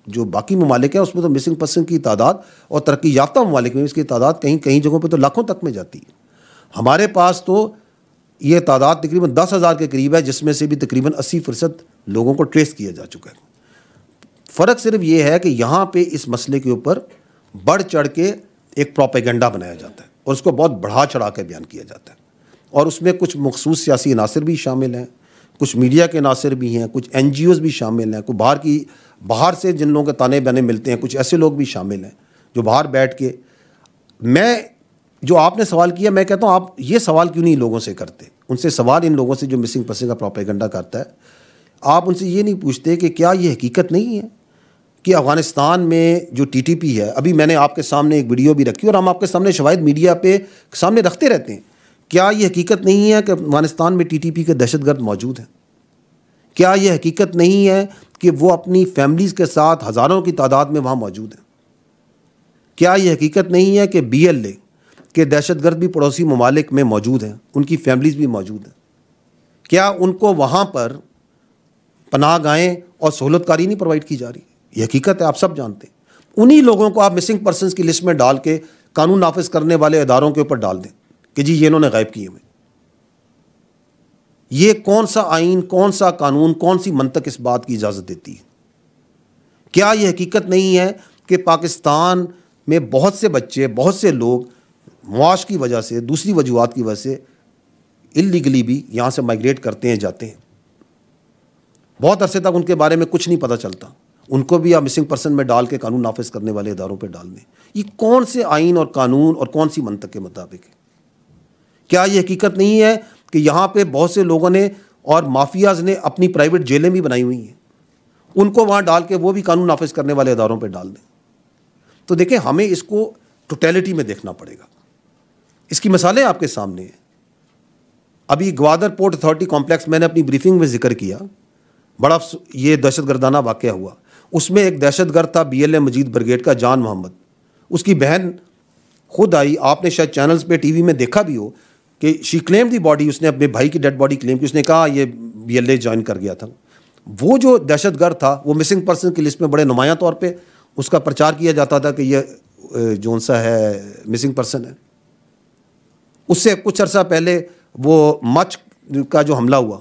Speaker 1: جو باقی ممالک ہیں اس میں تو مسنگ پرسن کی تعداد, اور ترقی یافتہ ممالک میں اس کی تعداد کہیں جگہوں پہ تو لاکھوں تک میں جاتی ہے. ہمارے پاس تو یہ تعداد تقریباً 10,000 کے قریب ہے, جس میں سے بھی تقریباً 80% لوگوں کو ٹریس کیا جا چکا ہے. فرق صرف یہ ہے کہ یہاں پہ اس مسئلے کے اوپر بڑھ چڑھ کے ایک پروپیگنڈا بنایا جاتا ہے اور اس کو بہت بڑھا چڑھا کے بیان کیا جاتا ہے, اور اس میں کچھ مخصوص سیاسی عناصر بھی شامل ہیں, کچھ میڈیا کے عناصر بھی ہیں, کچھ NGOs بھی شامل ہیں, کوئی باہر سے جن لوگوں کے تانے بانے ملتے ہیں, کچھ ایسے لوگ بھی شامل ہیں جو باہر بیٹھ کے. میں جو آپ نے سوال کیا, میں کہتا ہوں آپ یہ سوال کیوں نہیں لوگوں سے کرتے, ان سے سوال ان لوگوں سے جو مسنگ پرسن کا پروپیگنڈا کرتا ہے, آپ ان سے یہ نہیں پوچھتے کہ کیا یہ حقیقت نہیں ہے کہ افغانستان میں جو TTP ہے, ابھی میں نے آپ کے سامنے ایک ویڈیو بھی رکھی اور ہم آپ کے سامنے شواہد میڈیا پہ سامنے رکھتے رہتے ہیں, کیا یہ حقیقت نہیں ہے کہ افغانستان میں TTP کے دہشت گرد موجود ہیں؟ کیا یہ حقیقت نہیں ہے کہ وہ اپنی فیملیز کے ساتھ ہزاروں کی تعداد میں وہاں موجود ہیں؟ کیا یہ حقیقت نہیں ہے کہ BLA کے دہشت گرد بھی پڑوسی ممالک میں موجود ہیں, ان کی فیملیز بھی موجود ہیں؟ کیا ان کو وہاں پر پناہ گاہیں اور سہولت کاری نہیں پرووائڈ کی جا رہی؟ یہ حقیقت ہے, آپ سب جانتے ہیں. انہی لوگوں کو آپ مسنگ پرسنس کی لسٹ میں ڈال کے قانون نافذ کرنے والے اداروں کے اوپر ڈال دیں کہ جی یہ انہوں نے غائب کیے ہوئے. یہ کون سا آئین, کون سا قانون, کون سی منطق اس بات کی اجازت دیتی ہے؟ کیا یہ حقیقت نہیں ہے کہ پاکستان میں بہت سے بچے, بہت سے لوگ معاش کی وجہ سے, دوسری وجوہات کی وجہ سے اللیگلی بھی یہاں سے مائگریٹ کرتے ہیں, جاتے ہیں, بہت عرصے تک ان کے بارے میں کچھ نہیں پتہ چلتا, ان کو بھی آپ مسنگ پرسن میں ڈال کے قانون نافذ کرنے والے اداروں پہ ڈال دیں. یہ کون سے آئین اور قانون اور کون سی منطق کے مطابق ہے؟ کیا یہ حقیقت نہیں ہے کہ یہاں پہ بہت سے لوگوں نے اور مافیاز نے اپنی پرائیویٹ جیلیں بھی بنائی ہوئی ہیں, ان کو وہاں ڈال کے وہ بھی قانون نافذ کرنے والے اداروں پہ ڈال دیں؟ تو دیکھیں ہمیں اس کو ٹوٹیلٹی میں دیکھنا پڑے گا. اس کی مثالیں آپ کے سامنے ہیں. ابھی گوادر پورٹ اتھارٹی کمپلیکس میں نے اپنی بریفنگ میں ذکر کیا, بڑا یہ دہشت گردانہ واقعہ ہوا. اس میں ایک دہشت گرد تھا BLA مجید بریگیڈ کا, جان محمد. اس کی بہن خود آئی, آپ نے شاید چینلز پہ TV میں دیکھا بھی ہو کہ شی کلیم دی باڈی, اس نے اپنے بھائی کی ڈیڈ باڈی کلیم کی, اس نے کہا یہ BLA جوائن کر گیا تھا. وہ جو دہشت گرد تھا وہ مسنگ پرسن کی لسٹ میں بڑے نمایاں طور پہ اس کا پرچار کیا جاتا تھا کہ یہ جو سا ہے مسنگ پرسن ہے. اس سے کچھ عرصہ پہلے وہ مچ کا جو حملہ ہوا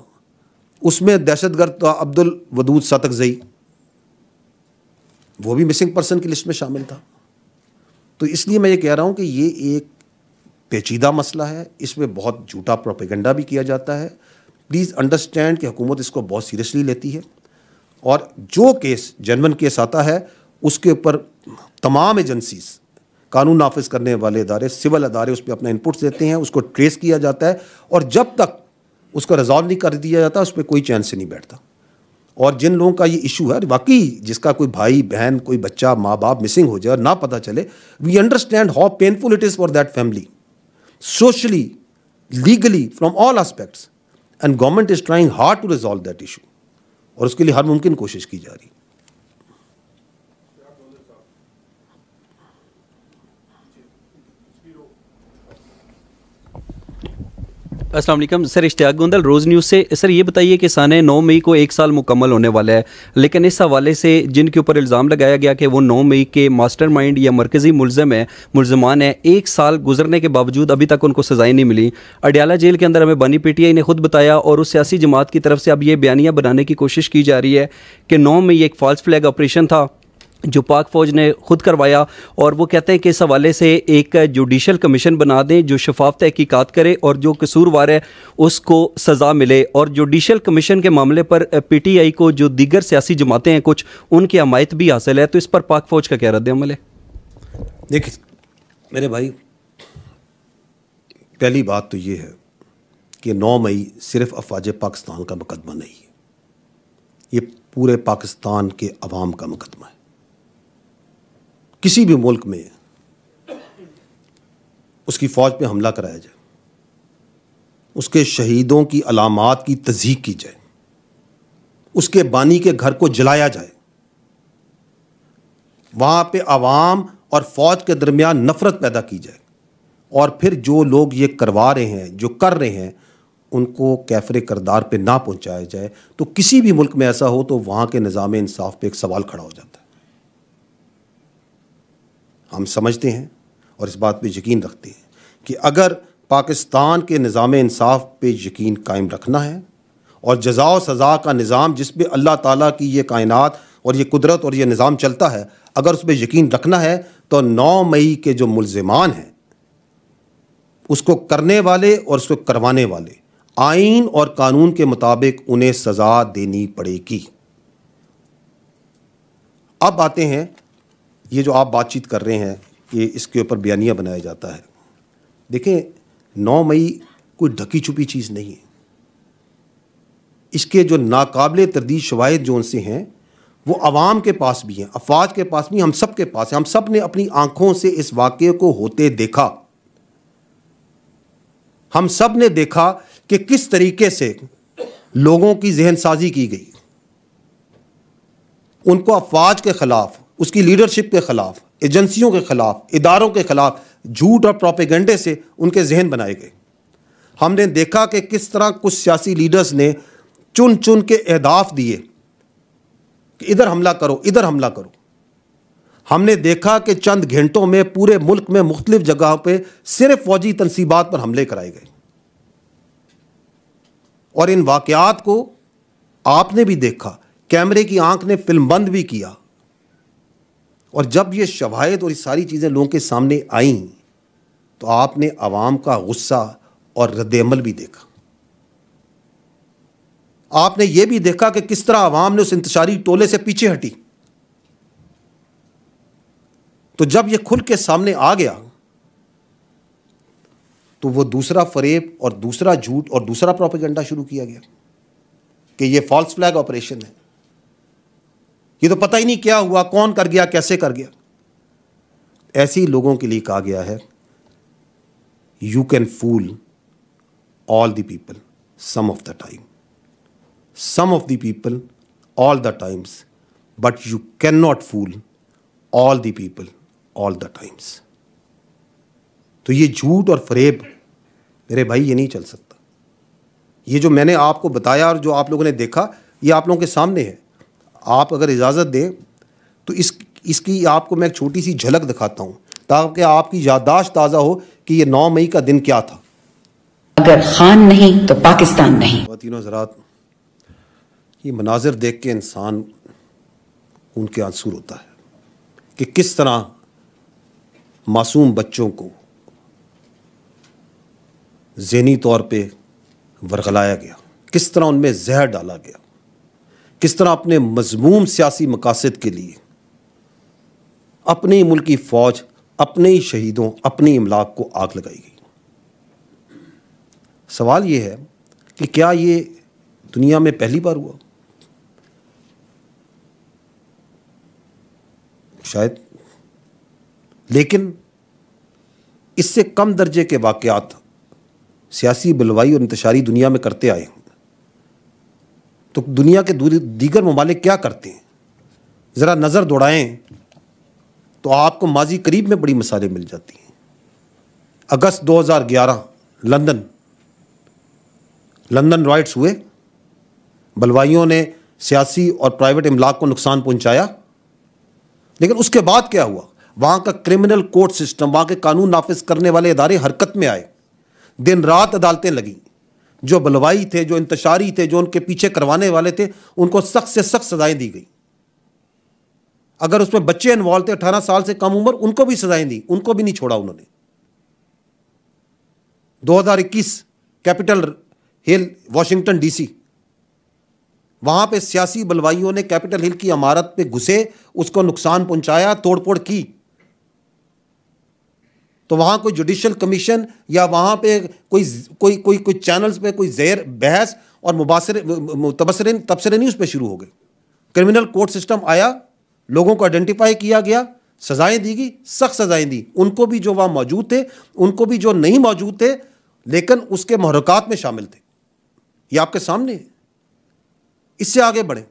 Speaker 1: اس میں دہشت گرد تھا عبد الودود ساتکزئی, وہ بھی مسنگ پرسن کی لسٹ میں شامل تھا. تو اس لیے میں یہ کہہ رہا ہوں کہ یہ ایک پیچیدہ مسئلہ ہے, اس میں بہت جھوٹا پروپیگنڈا بھی کیا جاتا ہے. پلیز انڈرسٹینڈ کہ حکومت اس کو بہت سیریسلی لیتی ہے, اور جو کیس جینون کیس آتا ہے اس کے اوپر تمام ایجنسیز, قانون نافذ کرنے والے ادارے, سول ادارے اس پہ اپنا انپٹس دیتے ہیں, اس کو ٹریس کیا جاتا ہے, اور جب تک اس کو ریزالو نہیں کر دیا جاتا اس پہ کوئی چین سے نہیں بیٹھتا. اور جن لوگوں کا یہ ایشو ہے واقعی, جس کا کوئی بھائی بہن کوئی بچہ ماں باپ مسنگ ہو جائے اور نہ پتہ چلے, we understand how painful it is for that family, socially, legally, from all aspects, and government is trying hard to resolve that issue, اور اس کے لیے ہر ممکن کوشش کی جا رہی ہے.
Speaker 5: السلام علیکم سر, اشتیاق گوندل, روز نیوز سے. سر یہ بتائیے کہ سانحہ 9 مئی کو 1 سال مکمل ہونے والا ہے, لیکن اس حوالے سے جن کے اوپر الزام لگایا گیا کہ وہ 9 مئی کے ماسٹر مائنڈ یا مرکزی ملزمان ہیں, 1 سال گزرنے کے باوجود ابھی تک ان کو سزائیں نہیں ملی. اڈیالہ جیل کے اندر ہمیں بانی پی ٹی آئی نے خود بتایا, اور اس سیاسی جماعت کی طرف سے اب یہ بیانیہ بنانے کی کوشش کی جا رہی ہے کہ 9 مئی ایک فالس فلیگ آپریشن تھا جو پاک فوج نے خود کروایا, اور وہ کہتے ہیں کہ اس حوالے سے ایک جوڈیشل کمیشن بنا دیں جو شفاف تحقیقات کرے اور جو قصوروار ہے اس کو سزا ملے. اور جوڈیشل کمیشن کے معاملے پر پی ٹی آئی کو جو دیگر سیاسی جماعتیں ہیں کچھ, ان کی حمایت بھی حاصل ہے, تو اس پر پاک فوج کا کیا رد عمل ہے؟
Speaker 1: دیکھیں میرے بھائی, پہلی بات تو یہ ہے کہ 9 مئی صرف افواج پاکستان کا مقدمہ نہیں ہے, یہ پورے پاکستان کے عوام کا مقدمہ ہے. کسی بھی ملک میں اس کی فوج پہ حملہ کرایا جائے, اس کے شہیدوں کی علامات کی تصدیق کی جائے, اس کے بانی کے گھر کو جلایا جائے, وہاں پہ عوام اور فوج کے درمیان نفرت پیدا کی جائے, اور پھر جو لوگ یہ کروا رہے ہیں, جو کر رہے ہیں, ان کو کیفر کردار پہ نہ پہنچایا جائے, تو کسی بھی ملک میں ایسا ہو تو وہاں کے نظام انصاف پہ ایک سوال کھڑا ہو جاتا ہے. ہم سمجھتے ہیں اور اس بات پہ یقین رکھتے ہیں کہ اگر پاکستان کے نظام انصاف پہ یقین قائم رکھنا ہے, اور جزا و سزا کا نظام جس پہ اللہ تعالیٰ کی یہ کائنات اور یہ قدرت اور یہ نظام چلتا ہے, اگر اس پہ یقین رکھنا ہے تو 9 مئی کے جو ملزمان ہیں اس کو کرنے والے اور اس کو کروانے والے آئین اور قانون کے مطابق انہیں سزا دینی پڑے گی. اب آتے ہیں, یہ جو آپ بات چیت کر رہے ہیں یہ اس کے اوپر بیانیہ بنایا جاتا ہے. دیکھیں 9 مئی کوئی ڈھکی چھپی چیز نہیں ہے, اس کے جو ناقابل تردید شواہد جو ان سے ہیں وہ عوام کے پاس بھی ہیں, افواج کے پاس بھی, ہم سب کے پاس ہیں. ہم سب نے اپنی آنکھوں سے اس واقعے کو ہوتے دیکھا, ہم سب نے دیکھا کہ کس طریقے سے لوگوں کی ذہن سازی کی گئی, ان کو افواج کے خلاف, اس کی لیڈرشپ کے خلاف, ایجنسیوں کے خلاف, اداروں کے خلاف جھوٹ اور پروپیگنڈے سے ان کے ذہن بنائے گئے. ہم نے دیکھا کہ کس طرح کچھ سیاسی لیڈرز نے چن چن کے اہداف دیے کہ ادھر حملہ کرو, ادھر حملہ کرو. ہم نے دیکھا کہ چند گھنٹوں میں پورے ملک میں مختلف جگہوں پہ صرف فوجی تنصیبات پر حملے کرائے گئے, اور ان واقعات کو آپ نے بھی دیکھا, کیمرے کی آنکھ نے فلم بند بھی کیا. اور جب یہ شواہد اور یہ ساری چیزیں لوگوں کے سامنے آئیں تو آپ نے عوام کا غصہ اور رد عمل بھی دیکھا. آپ نے یہ بھی دیکھا کہ کس طرح عوام نے اس انتشاری ٹولے سے پیچھے ہٹی. تو جب یہ کھل کے سامنے آ گیا تو وہ دوسرا فریب اور دوسرا جھوٹ اور دوسرا پروپیگنڈا شروع کیا گیا کہ یہ فالس فلیگ آپریشن ہے, یہ تو پتہ ہی نہیں کیا ہوا, کون کر گیا, کیسے کر گیا. ایسی لوگوں کے لیے کہا گیا ہے you can fool all the people some of the time, some of the people all the times, but you can not fool all the people all the times. تو یہ جھوٹ اور فریب میرے بھائی یہ نہیں چل سکتا. یہ جو میں نے آپ کو بتایا اور جو آپ لوگوں نے دیکھا یہ آپ لوگوں کے سامنے ہے. آپ اگر اجازت دیں تو اس کی آپ کو میں ایک چھوٹی سی جھلک دکھاتا ہوں تاکہ آپ کی یادداشت تازہ ہو کہ یہ 9 مئی کا دن کیا تھا.
Speaker 6: اگر خان نہیں تو پاکستان نہیں.
Speaker 1: خواتین و حضرات، یہ مناظر دیکھ کے انسان ان کے آنسو ہوتا ہے کہ کس طرح معصوم بچوں کو ذہنی طور پہ ورغلایا گیا، کس طرح ان میں زہر ڈالا گیا، کس طرح اپنے مذموم سیاسی مقاصد کے لیے اپنی ملکی فوج، اپنے ہی شہیدوں، اپنی املاک کو آگ لگائی گئی. سوال یہ ہے کہ کیا یہ دنیا میں پہلی بار ہوا؟ شاید، لیکن اس سے کم درجے کے واقعات سیاسی بلوائی اور انتشاری دنیا میں کرتے آئے ہیں. تو دنیا کے دیگر ممالک کیا کرتے ہیں؟ ذرا نظر دوڑائیں تو آپ کو ماضی قریب میں بڑی مثالیں مل جاتی ہیں. اگست 2011 لندن رائٹس ہوئے، بلوائیوں نے سیاسی اور پرائیویٹ املاک کو نقصان پہنچایا، لیکن اس کے بعد کیا ہوا؟ وہاں کا کرمنل کورٹ سسٹم، وہاں کے قانون نافذ کرنے والے ادارے حرکت میں آئے، دن رات عدالتیں لگیں. جو بلوائی تھے، جو انتشاری تھے، جو ان کے پیچھے کروانے والے تھے، ان کو سخت سے سخت سزائیں دی گئی. اگر اس میں بچے انوالو تھے 18 سال سے کم عمر، ان کو بھی سزائیں دی، ان کو بھی نہیں چھوڑا انہوں نے. 2021 کیپٹل ہل واشنگٹن ڈی سی، وہاں پہ سیاسی بلوائیوں نے کیپٹل ہل کی عمارت پہ گھسے، اس کو نقصان پہنچایا، توڑ پھوڑ کی. تو وہاں کوئی جوڈیشل کمیشن یا وہاں پہ کوئی چینلز پہ کوئی زیر بحث اور تبصرے نہیں اس پہ شروع ہو گئے. کرمنل کورٹ سسٹم آیا، لوگوں کو آئیڈینٹیفائی کیا گیا، سزائیں دی گئی، سخت سزائیں دی. ان کو بھی جو وہاں موجود تھے، ان کو بھی جو نہیں موجود تھے لیکن اس کے محرکات میں شامل تھے. یہ آپ کے سامنے ہے. اس سے آگے بڑھیں.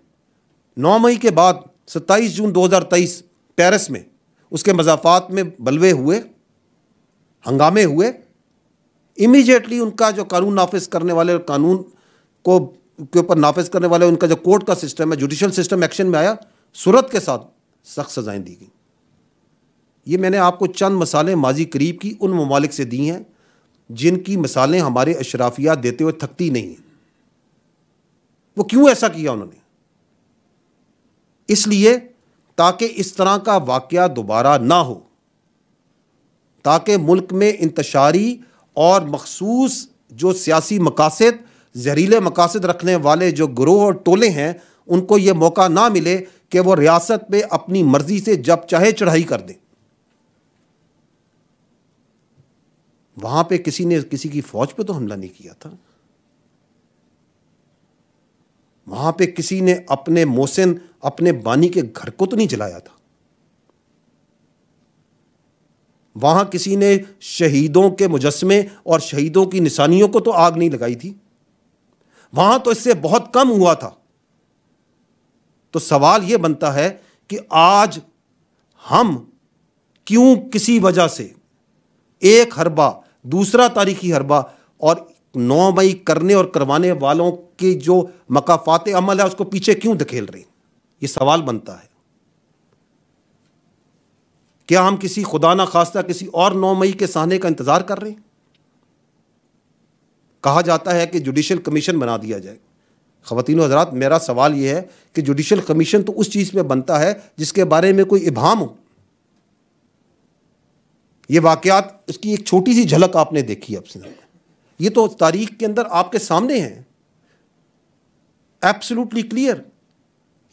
Speaker 1: 9 مئی کے بعد 27 جون 2023 پیرس میں اس کے مضافات میں بلوے ہوئے، ہنگامے ہوئے. امیجیٹلی ان کا جو قانون نافذ کرنے والے، قانون کو کے اوپر نافذ کرنے والے، ان کا جو کورٹ کا سسٹم ہے، جوڈیشل سسٹم ایکشن میں آیا، صورت کے ساتھ سخت سزائیں دی گئیں. یہ میں نے آپ کو چند مثالیں ماضی قریب کی ان ممالک سے دی ہیں جن کی مثالیں ہمارے اشرافیات دیتے ہوئے تھکتی نہیں ہیں. وہ کیوں ایسا کیا انہوں نے؟ اس لیے تاکہ اس طرح کا واقعہ دوبارہ نہ ہو، تاکہ ملک میں انتشاری اور مخصوص جو سیاسی مقاصد، زہریلے مقاصد رکھنے والے جو گروہ اور ٹولے ہیں، ان کو یہ موقع نہ ملے کہ وہ ریاست پہ اپنی مرضی سے جب چاہے چڑھائی کر دیں. وہاں پہ کسی نے کسی کی فوج پہ تو حملہ نہیں کیا تھا. وہاں پہ کسی نے اپنے محسن، اپنے بانی کے گھر کو تو نہیں جلایا تھا. وہاں کسی نے شہیدوں کے مجسمے اور شہیدوں کی نشانیوں کو تو آگ نہیں لگائی تھی. وہاں تو اس سے بہت کم ہوا تھا. تو سوال یہ بنتا ہے کہ آج ہم کیوں کسی وجہ سے ایک حربہ، دوسرا تاریخی حربہ، اور 9 مئی کرنے اور کروانے والوں کی جو مقافات عمل ہے اس کو پیچھے کیوں دھکیل رہے ہیں؟ یہ سوال بنتا ہے. کیا ہم کسی خدا نہ خواستہ کسی اور 9 مئی کے سہنے کا انتظار کر رہے ہیں؟ کہا جاتا ہے کہ جوڈیشل کمیشن بنا دیا جائے. خواتین و حضرات، میرا سوال یہ ہے کہ جوڈیشل کمیشن تو اس چیز میں بنتا ہے جس کے بارے میں کوئی ابہام ہو. یہ واقعات، اس کی ایک چھوٹی سی جھلک آپ نے دیکھی اب سے، یہ تو تاریخ کے اندر آپ کے سامنے ہیں، ایبسولوٹلی کلیئر.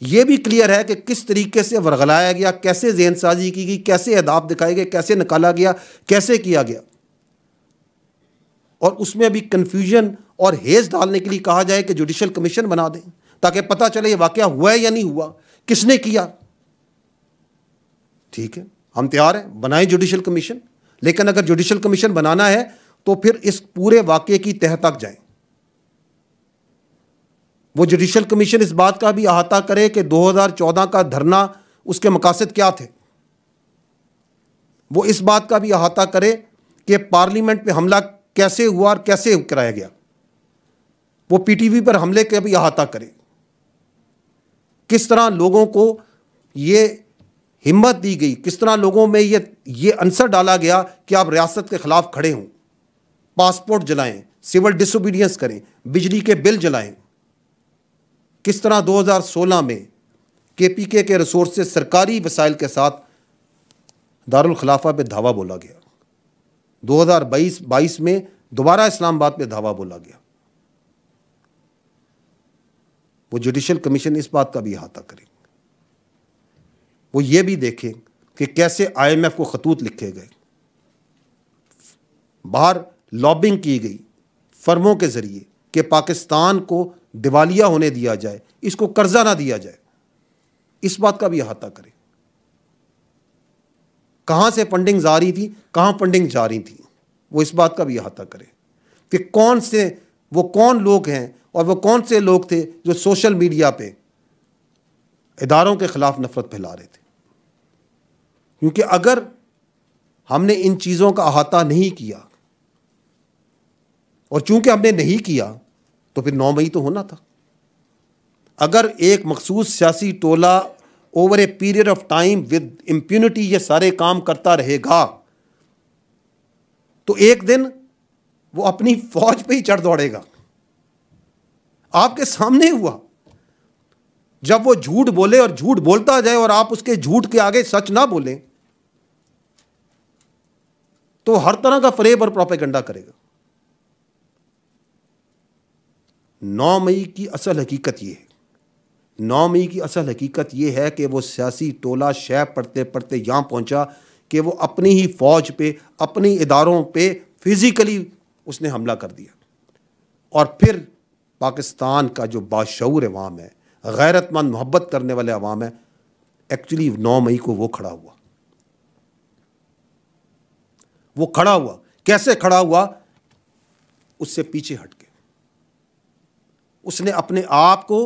Speaker 1: یہ بھی کلیئر ہے کہ کس طریقے سے ورغلایا گیا، کیسے ذہن سازی کی گئی، کیسے اہداف دکھائے گئے، کیسے نکالا گیا، کیسے کیا گیا. اور اس میں بھی کنفیوژن اور ہیز ڈالنے کے لیے کہا جائے کہ جوڈیشل کمیشن بنا دیں تاکہ پتہ چلے یہ واقعہ ہوا ہے یا نہیں ہوا، کس نے کیا. ٹھیک ہے، ہم تیار ہیں، بنائیں جوڈیشل کمیشن، لیکن اگر جوڈیشل کمیشن بنانا ہے تو پھر اس پورے واقعے کی تہہ تک جائیں. وہ جوڈیشل کمیشن اس بات کا بھی احاطہ کرے کہ 2014 کا دھرنا، اس کے مقاصد کیا تھے. وہ اس بات کا بھی احاطہ کرے کہ پارلیمنٹ پہ حملہ کیسے ہوا اور کیسے کرایا گیا. وہ پی ٹی وی پر حملے کا بھی احاطہ کرے. کس طرح لوگوں کو یہ ہمت دی گئی, کس طرح لوگوں میں یہ عنصر ڈالا گیا کہ آپ ریاست کے خلاف کھڑے ہوں, پاسپورٹ جلائیں, سول ڈس اوبیڈینس کریں, بجلی کے بل جلائیں. کس طرح 2016 میں کے پی کے ریسورسز سرکاری وسائل کے ساتھ دارالخلافہ پہ دھاوا بولا گیا, 2022 میں دوبارہ اسلام آباد پہ دھاوا بولا گیا. وہ جوڈیشل کمیشن اس بات کا بھی احاطہ کرے, وہ یہ بھی دیکھیں کہ کیسے آئی ایم ایف کو خطوط لکھے گئے, باہر لابنگ کی گئی فرموں کے ذریعے کہ پاکستان کو دیوالیہ ہونے دیا جائے, اس کو قرضہ نہ دیا جائے. اس بات کا بھی احاطہ کرے, کہاں سے فنڈنگ آ رہی تھی, کہاں فنڈنگ جا رہی تھی, وہ اس بات کا بھی احاطہ کرے کہ کون لوگ ہیں اور وہ کون سے لوگ تھے جو سوشل میڈیا پہ اداروں کے خلاف نفرت پھیلا رہے تھے. کیونکہ اگر ہم نے ان چیزوں کا احاطہ نہیں کیا, اور چونکہ ہم نے نہیں کیا, تو پھر 9 مئی تو ہونا تھا. اگر ایک مخصوص سیاسی ٹولہ over a period of time with impunity یہ سارے کام کرتا رہے گا, تو ایک دن وہ اپنی فوج پہ ہی چڑھ دوڑے گا. آپ کے سامنے ہوا, جب وہ جھوٹ بولے اور جھوٹ بولتا جائے اور آپ اس کے جھوٹ کے آگے سچ نہ بولیں, تو ہر طرح کا فریب اور پروپیگنڈا کرے گا. 9 مئی کی اصل حقیقت یہ ہے, 9 مئی کی اصل حقیقت یہ ہے کہ وہ سیاسی ٹولہ شہ پڑھتے پڑھتے یہاں پہنچا کہ وہ اپنی ہی فوج پہ, اپنی اداروں پہ فزیکلی اس نے حملہ کر دیا. اور پھر پاکستان کا جو باشعور عوام ہے, غیرت مند محبت کرنے والے عوام ہے, ایکچولی 9 مئی کو وہ کھڑا ہوا. وہ کھڑا ہوا, کیسے کھڑا ہوا؟ اس سے پیچھے ہٹ کے اس نے اپنے آپ کو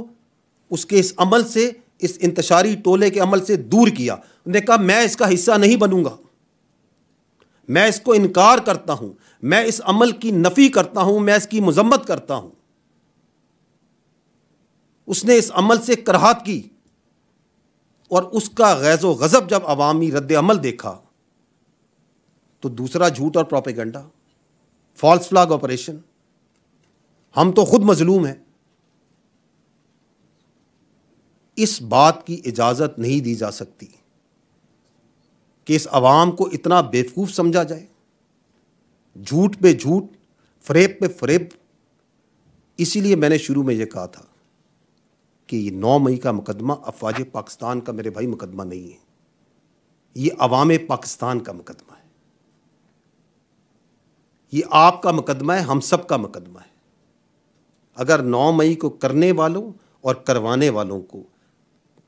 Speaker 1: اس کے اس عمل سے, اس انتشاری ٹولے کے عمل سے دور کیا. انہوں نے کہا میں اس کا حصہ نہیں بنوں گا, میں اس کو انکار کرتا ہوں, میں اس عمل کی نفی کرتا ہوں, میں اس کی مذمت کرتا ہوں. اس نے اس عمل سے کراہت کی, اور اس کا غیظ و غضب جب عوامی رد عمل دیکھا تو دوسرا جھوٹ اور پروپیگنڈا, فالس فلیگ آپریشن, ہم تو خود مظلوم ہیں. اس بات کی اجازت نہیں دی جا سکتی کہ اس عوام کو اتنا بیوقوف سمجھا جائے, جھوٹ پہ جھوٹ, فریب پہ فریب. اسی لیے میں نے شروع میں یہ کہا تھا کہ یہ 9 مئی کا مقدمہ افواج پاکستان کا میرے بھائی مقدمہ نہیں ہے, یہ عوام پاکستان کا مقدمہ ہے, یہ آپ کا مقدمہ ہے, ہم سب کا مقدمہ ہے. اگر 9 مئی کو کرنے والوں اور کروانے والوں کو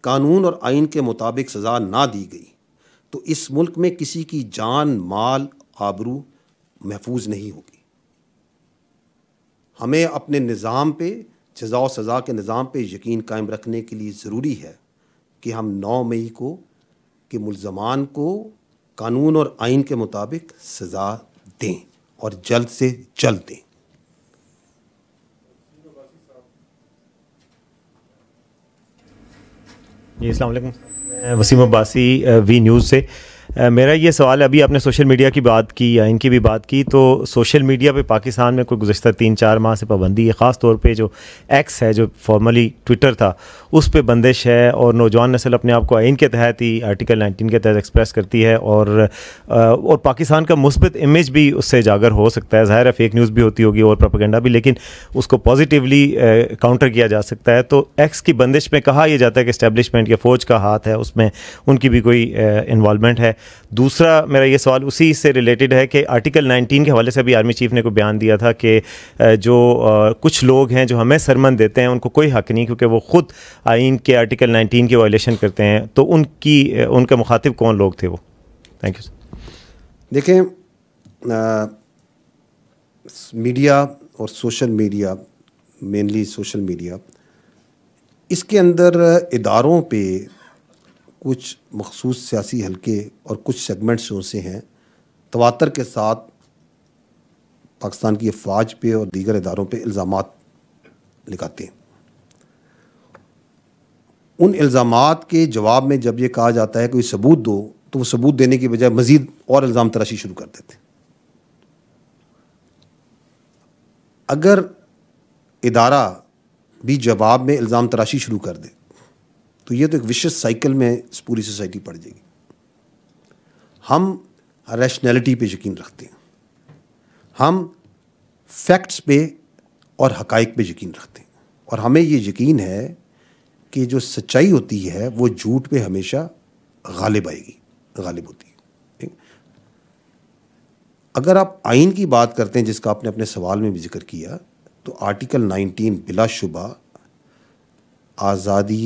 Speaker 1: قانون اور آئین کے مطابق سزا نہ دی گئی تو اس ملک میں کسی کی جان, مال, آبرو محفوظ نہیں ہوگی. ہمیں اپنے نظام پہ, جزا و سزا کے نظام پہ یقین قائم رکھنے کے لیے ضروری ہے کہ ہم 9 مئی کو کہ ملزمان کو قانون اور آئین کے مطابق سزا دیں اور جلد سے جلد دیں.
Speaker 7: جی السلام علیکم, وسیم عباسی وی نیوز سے. میرا یہ سوال ہے, ابھی آپ نے سوشل میڈیا کی بات کی یا ان کی بھی بات کی, تو سوشل میڈیا پہ پاکستان میں کوئی گزشتہ 3-4 ماہ سے پابندی ہے, خاص طور پہ جو ایکس ہے جو فارملی ٹویٹر تھا اس پہ بندش ہے, اور نوجوان نسل اپنے آپ کو آئین کے تحت ہی آرٹیکل 19 کے تحت ایکسپریس کرتی ہے, اور پاکستان کا مثبت امیج بھی اس سے اجاگر ہو سکتا ہے. ظاہر ہے فیک نیوز بھی ہوتی ہوگی اور پروپیگنڈا بھی, لیکن اس کو پازیٹیولی کاؤنٹر کیا جا سکتا ہے. تو ایکس کی بندش میں کہا یہ جاتا ہے کہ اسٹیبلشمنٹ یا فوج کا ہاتھ ہے, اس میں ان کی بھی کوئی انوالومنٹ ہے. دوسرا میرا یہ سوال اسی سے ریلیٹڈ ہے کہ آرٹیکل 19 کے حوالے سے بھی آرمی چیف نے کوئی بیان دیا تھا کہ جو کچھ لوگ ہیں جو ہمیں سرمن دیتے ہیں ان کو کوئی حق نہیں, کیونکہ وہ خود آئین کے آرٹیکل 19 کی وائلیشن کرتے ہیں. تو ان کا مخاطب کون لوگ تھے وہ؟ Thank you sir.
Speaker 1: دیکھیں, میڈیا اور social media, mainly social media, اس کے اندر اداروں پہ کچھ مخصوص سیاسی حلقے اور کچھ سیگمنٹس جو سے ہیں تواتر کے ساتھ پاکستان کی افواج پہ اور دیگر اداروں پہ الزامات لگاتے ہیں. ان الزامات کے جواب میں جب یہ کہا جاتا ہے کوئی ثبوت دو تو وہ ثبوت دینے کی بجائے مزید اور الزام تراشی شروع کر دیتے. اگر ادارہ بھی جواب میں الزام تراشی شروع کر دے تو یہ تو ایک وشس سائیکل میں پوری سوسائٹی پڑ جائے گی. ہم ریشنلٹی پہ یقین رکھتے ہیں, ہم فیکٹس پہ اور حقائق پہ یقین رکھتے ہیں, اور ہمیں یہ یقین ہے کہ جو سچائی ہوتی ہے وہ جھوٹ پہ ہمیشہ غالب آئے گی, غالب ہوتی ہے. اگر آپ آئین کی بات کرتے ہیں جس کا آپ نے اپنے سوال میں بھی ذکر کیا, تو آرٹیکل 19 بلا شبہ آزادی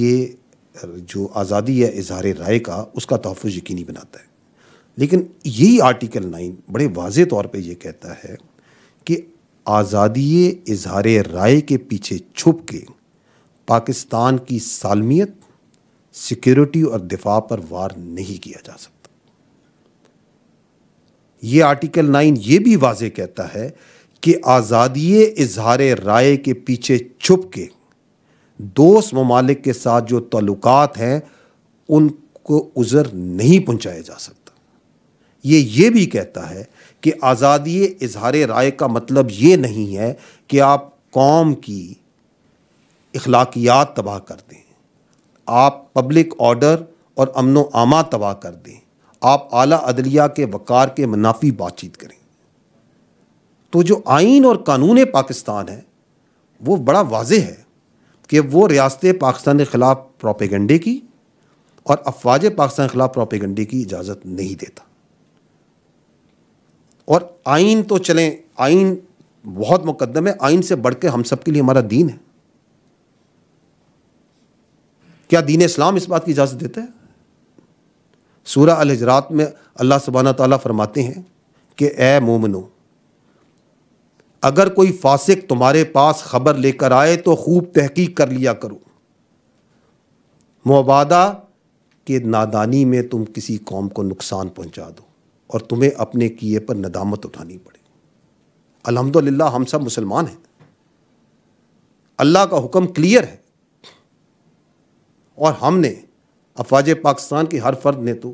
Speaker 1: ہے اظہار رائے کا, اس کا تحفظ یقینی بناتا ہے. لیکن یہی آرٹیکل 9 بڑے واضح طور پہ یہ کہتا ہے کہ آزادی اظہار رائے کے پیچھے چھپ کے پاکستان کی سالمیت, سیکیورٹی اور دفاع پر وار نہیں کیا جا سکتا. یہ آرٹیکل 9 یہ بھی واضح کہتا ہے کہ آزادی اظہار رائے کے پیچھے چھپ کے دوست ممالک کے ساتھ جو تعلقات ہیں ان کو عذر نہیں پہنچایا جا سکتا. یہ بھی کہتا ہے کہ آزادی اظہار رائے کا مطلب یہ نہیں ہے کہ آپ قوم کی اخلاقیات تباہ کر دیں, آپ پبلک آرڈر اور امن و امان تباہ کر دیں, آپ اعلیٰ عدلیہ کے وقار کے منافی بات چیت کریں. تو جو آئین اور قانون پاکستان ہے وہ بڑا واضح ہے کہ وہ ریاست پاکستان کے خلاف پروپیگنڈے کی اور افواج پاکستان کے خلاف پروپیگنڈے کی اجازت نہیں دیتا. اور آئین تو چلیں, آئین بہت مقدم ہے, آئین سے بڑھ کے ہم سب کے لیے ہمارا دین ہے. کیا دین اسلام اس بات کی اجازت دیتا ہے؟ سورہ الحجرات میں اللہ سبحانہ تعالیٰ فرماتے ہیں کہ اے مومنو, اگر کوئی فاسق تمہارے پاس خبر لے کر آئے تو خوب تحقیق کر لیا کرو, مبادا کہ نادانی میں تم کسی قوم کو نقصان پہنچا دو اور تمہیں اپنے کیے پر ندامت اٹھانی پڑے. الحمدللہ ہم سب مسلمان ہیں, اللہ کا حکم کلیئر ہے, اور ہم نے افواج پاکستان کے ہر فرد نے تو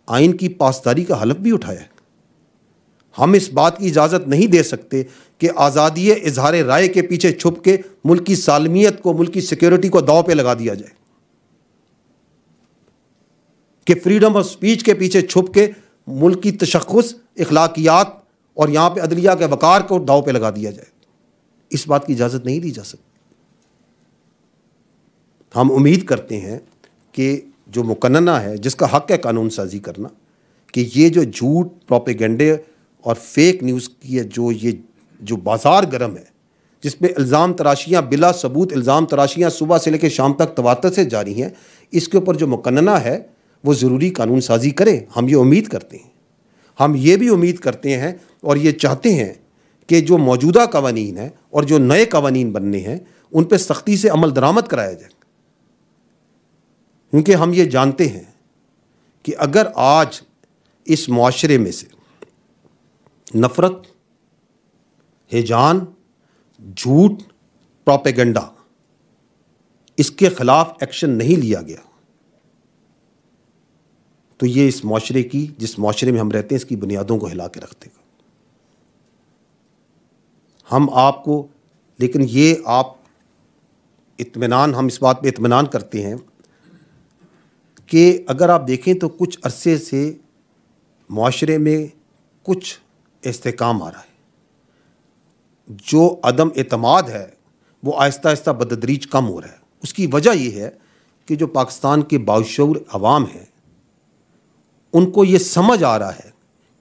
Speaker 1: آئین کی پاسداری کا حلف بھی اٹھایا ہے. ہم اس بات کی اجازت نہیں دے سکتے کہ آزادی اظہار رائے کے پیچھے چھپ کے ملک کی سالمیت کو, ملک کی سیکیورٹی کو داؤ پہ لگا دیا جائے, کہ فریڈم آف سپیچ کے پیچھے چھپ کے ملک کی تشخص, اخلاقیات اور یہاں پہ عدلیہ کے وقار کو داؤ پہ لگا دیا جائے. اس بات کی اجازت نہیں دی جا سکتی. ہم امید کرتے ہیں کہ جو مقننہ ہے, جس کا حق ہے قانون سازی کرنا, کہ یہ جو جھوٹ, پروپیگنڈے اور فیک نیوز کی ہے جو بازار گرم ہے, جس پہ الزام تراشیاں بلا ثبوت الزام تراشیاں صبح سے لے کے شام تک تواتر سے جاری ہیں, اس کے اوپر جو مقننہ ہے وہ ضروری قانون سازی کرے. ہم یہ امید کرتے ہیں. ہم یہ بھی امید کرتے ہیں اور یہ چاہتے ہیں کہ جو موجودہ قوانین ہیں اور جو نئے قوانین بننے ہیں ان پہ سختی سے عمل درآمد کرایا جائے, کیونکہ ہم یہ جانتے ہیں کہ اگر آج اس معاشرے میں سے نفرت, ہیجان, جھوٹ, پروپیگنڈا, اس کے خلاف ایکشن نہیں لیا گیا تو یہ اس معاشرے کی, جس معاشرے میں ہم رہتے ہیں, اس کی بنیادوں کو ہلا کے رکھ دے گا. ہم آپ کو, لیکن یہ آپ اطمینان, ہم اس بات پہ اطمینان کرتے ہیں کہ اگر آپ دیکھیں تو کچھ عرصے سے معاشرے میں کچھ استحکام آ رہا ہے. جو عدم اعتماد ہے وہ آہستہ آہستہ بتدریج کم ہو رہا ہے. اس کی وجہ یہ ہے کہ جو پاکستان کے باشعور عوام ہیں ان کو یہ سمجھ آ رہا ہے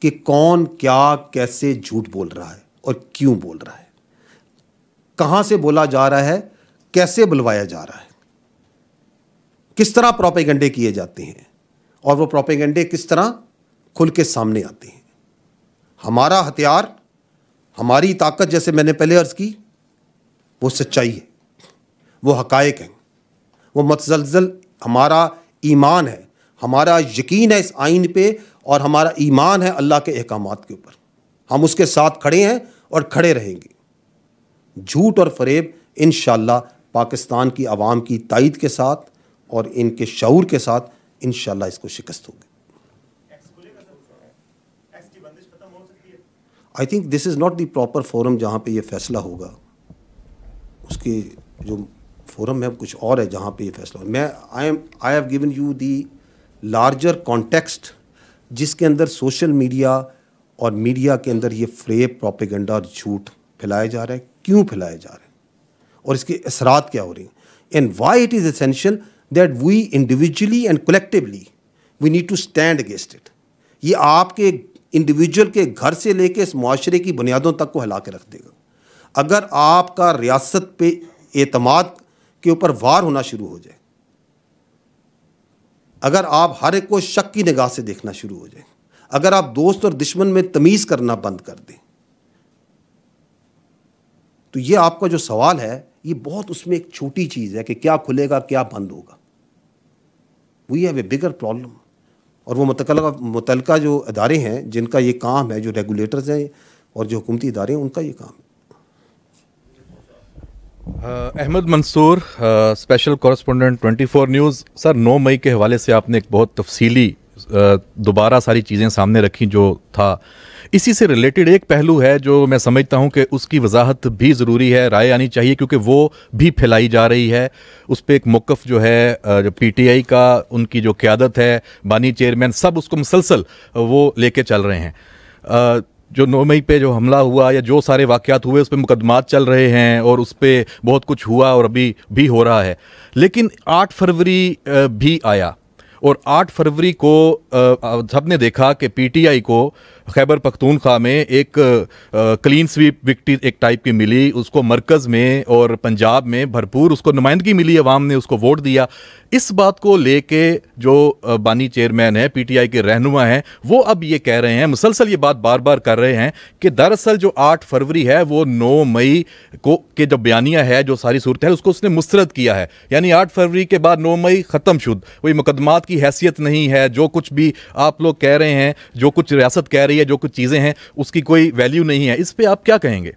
Speaker 1: کہ کون کیا کیسے جھوٹ بول رہا ہے اور کیوں بول رہا ہے, کہاں سے بولا جا رہا ہے, کیسے بلوایا جا رہا ہے, کس طرح پروپیگنڈے کیے جاتے ہیں اور وہ پروپیگنڈے کس طرح کھل کے سامنے آتے ہیں. ہمارا ہتھیار, ہماری طاقت, جیسے میں نے پہلے عرض کی, وہ سچائی ہے, وہ حقائق ہیں, وہ متزلزل ہمارا ایمان ہے, ہمارا یقین ہے اس آئین پہ, اور ہمارا ایمان ہے اللہ کے احکامات کے اوپر. ہم اس کے ساتھ کھڑے ہیں اور کھڑے رہیں گے. جھوٹ اور فریب انشاءاللہ پاکستان کی عوام کی تائید کے ساتھ اور ان کے شعور کے ساتھ انشاءاللہ اس کو شکست ہوگی. I think this is not the proper forum جہاں پہ یہ فیصلہ ہوگا. اس کے جو فورم ہے کچھ اور ہے جہاں پہ یہ فیصلہ ہوگا. میں I have given you the larger context جس کے اندر سوشل میڈیا اور میڈیا کے اندر یہ فریب پروپیگنڈا اور جھوٹ پھیلایا جا رہا ہے, کیوں پھیلایا جا رہا ہے اور اس کے اثرات کیا ہو رہے ہیں, and why it is essential that we individually and collectively we need to stand against it. یہ آپ کے انڈیویجول کے گھر سے لے کے اس معاشرے کی بنیادوں تک کو ہلا کے رکھ دے گا. اگر آپ کا ریاست پہ اعتماد کے اوپر وار ہونا شروع ہو جائے, اگر آپ ہر ایک کو شک کی نگاہ سے دیکھنا شروع ہو جائیں, اگر آپ دوست اور دشمن میں تمیز کرنا بند کر دیں, تو یہ آپ کا جو سوال ہے یہ بہت اس میں ایک چھوٹی چیز ہے کہ کیا کھلے گا کیا بند ہوگا. We have a bigger problem. اور وہ متعلقہ جو ادارے ہیں جن کا یہ کام ہے, جو ریگولیٹرز ہیں اور جو حکومتی ادارے ہیں, ان کا یہ کام ہے.
Speaker 8: احمد منصور, اسپیشل کورسپونڈنٹ 24 نیوز. سر 9 مئی کے حوالے سے آپ نے ایک بہت تفصیلی دوبارہ ساری چیزیں سامنے رکھی جو تھا. اسی سے ریلیٹڈ ایک پہلو ہے جو میں سمجھتا ہوں کہ اس کی وضاحت بھی ضروری ہے, رائے آنی چاہیے, کیونکہ وہ بھی پھیلائی جا رہی ہے. اس پہ ایک موقف جو ہے جو پی ٹی آئی کا, ان کی جو قیادت ہے, بانی چیئرمین, سب اس کو مسلسل وہ لے کے چل رہے ہیں. جو 9 مئی پہ جو حملہ ہوا یا جو سارے واقعات ہوئے اس پہ مقدمات چل رہے ہیں اور اس پہ بہت کچھ ہوا اور ابھی بھی ہو رہا ہے. لیکن 8 فروری بھی آیا اور 8 فروری کو سب نے دیکھا کہ پی ٹی آئی کو خیبر پختونخوا میں ایک کلین سویپ وکٹری ایک ٹائپ کی ملی. اس کو مرکز میں اور پنجاب میں بھرپور اس کو نمائندگی ملی, عوام نے اس کو ووٹ دیا. اس بات کو لے کے جو بانی چیئرمین ہے, پی ٹی آئی کے رہنما ہیں, وہ اب یہ کہہ رہے ہیں, مسلسل یہ بات بار بار کر رہے ہیں کہ دراصل جو 8 فروری ہے وہ 9 مئی کو کے جو بیانیہ ہے, جو ساری صورت ہے اس کو اس نے مسترد کیا ہے. یعنی 8 فروری کے بعد 9 مئی ختم شد, وہی مقدمات کی حیثیت نہیں ہے. جو کچھ بھی آپ لوگ کہہ رہے ہیں, جو کچھ ریاست کہہ رہی ہے, جو کچھ چیزیں ہیں, اس کی کوئی ویلیو نہیں ہے. اس پہ آپ کیا کہیں گے؟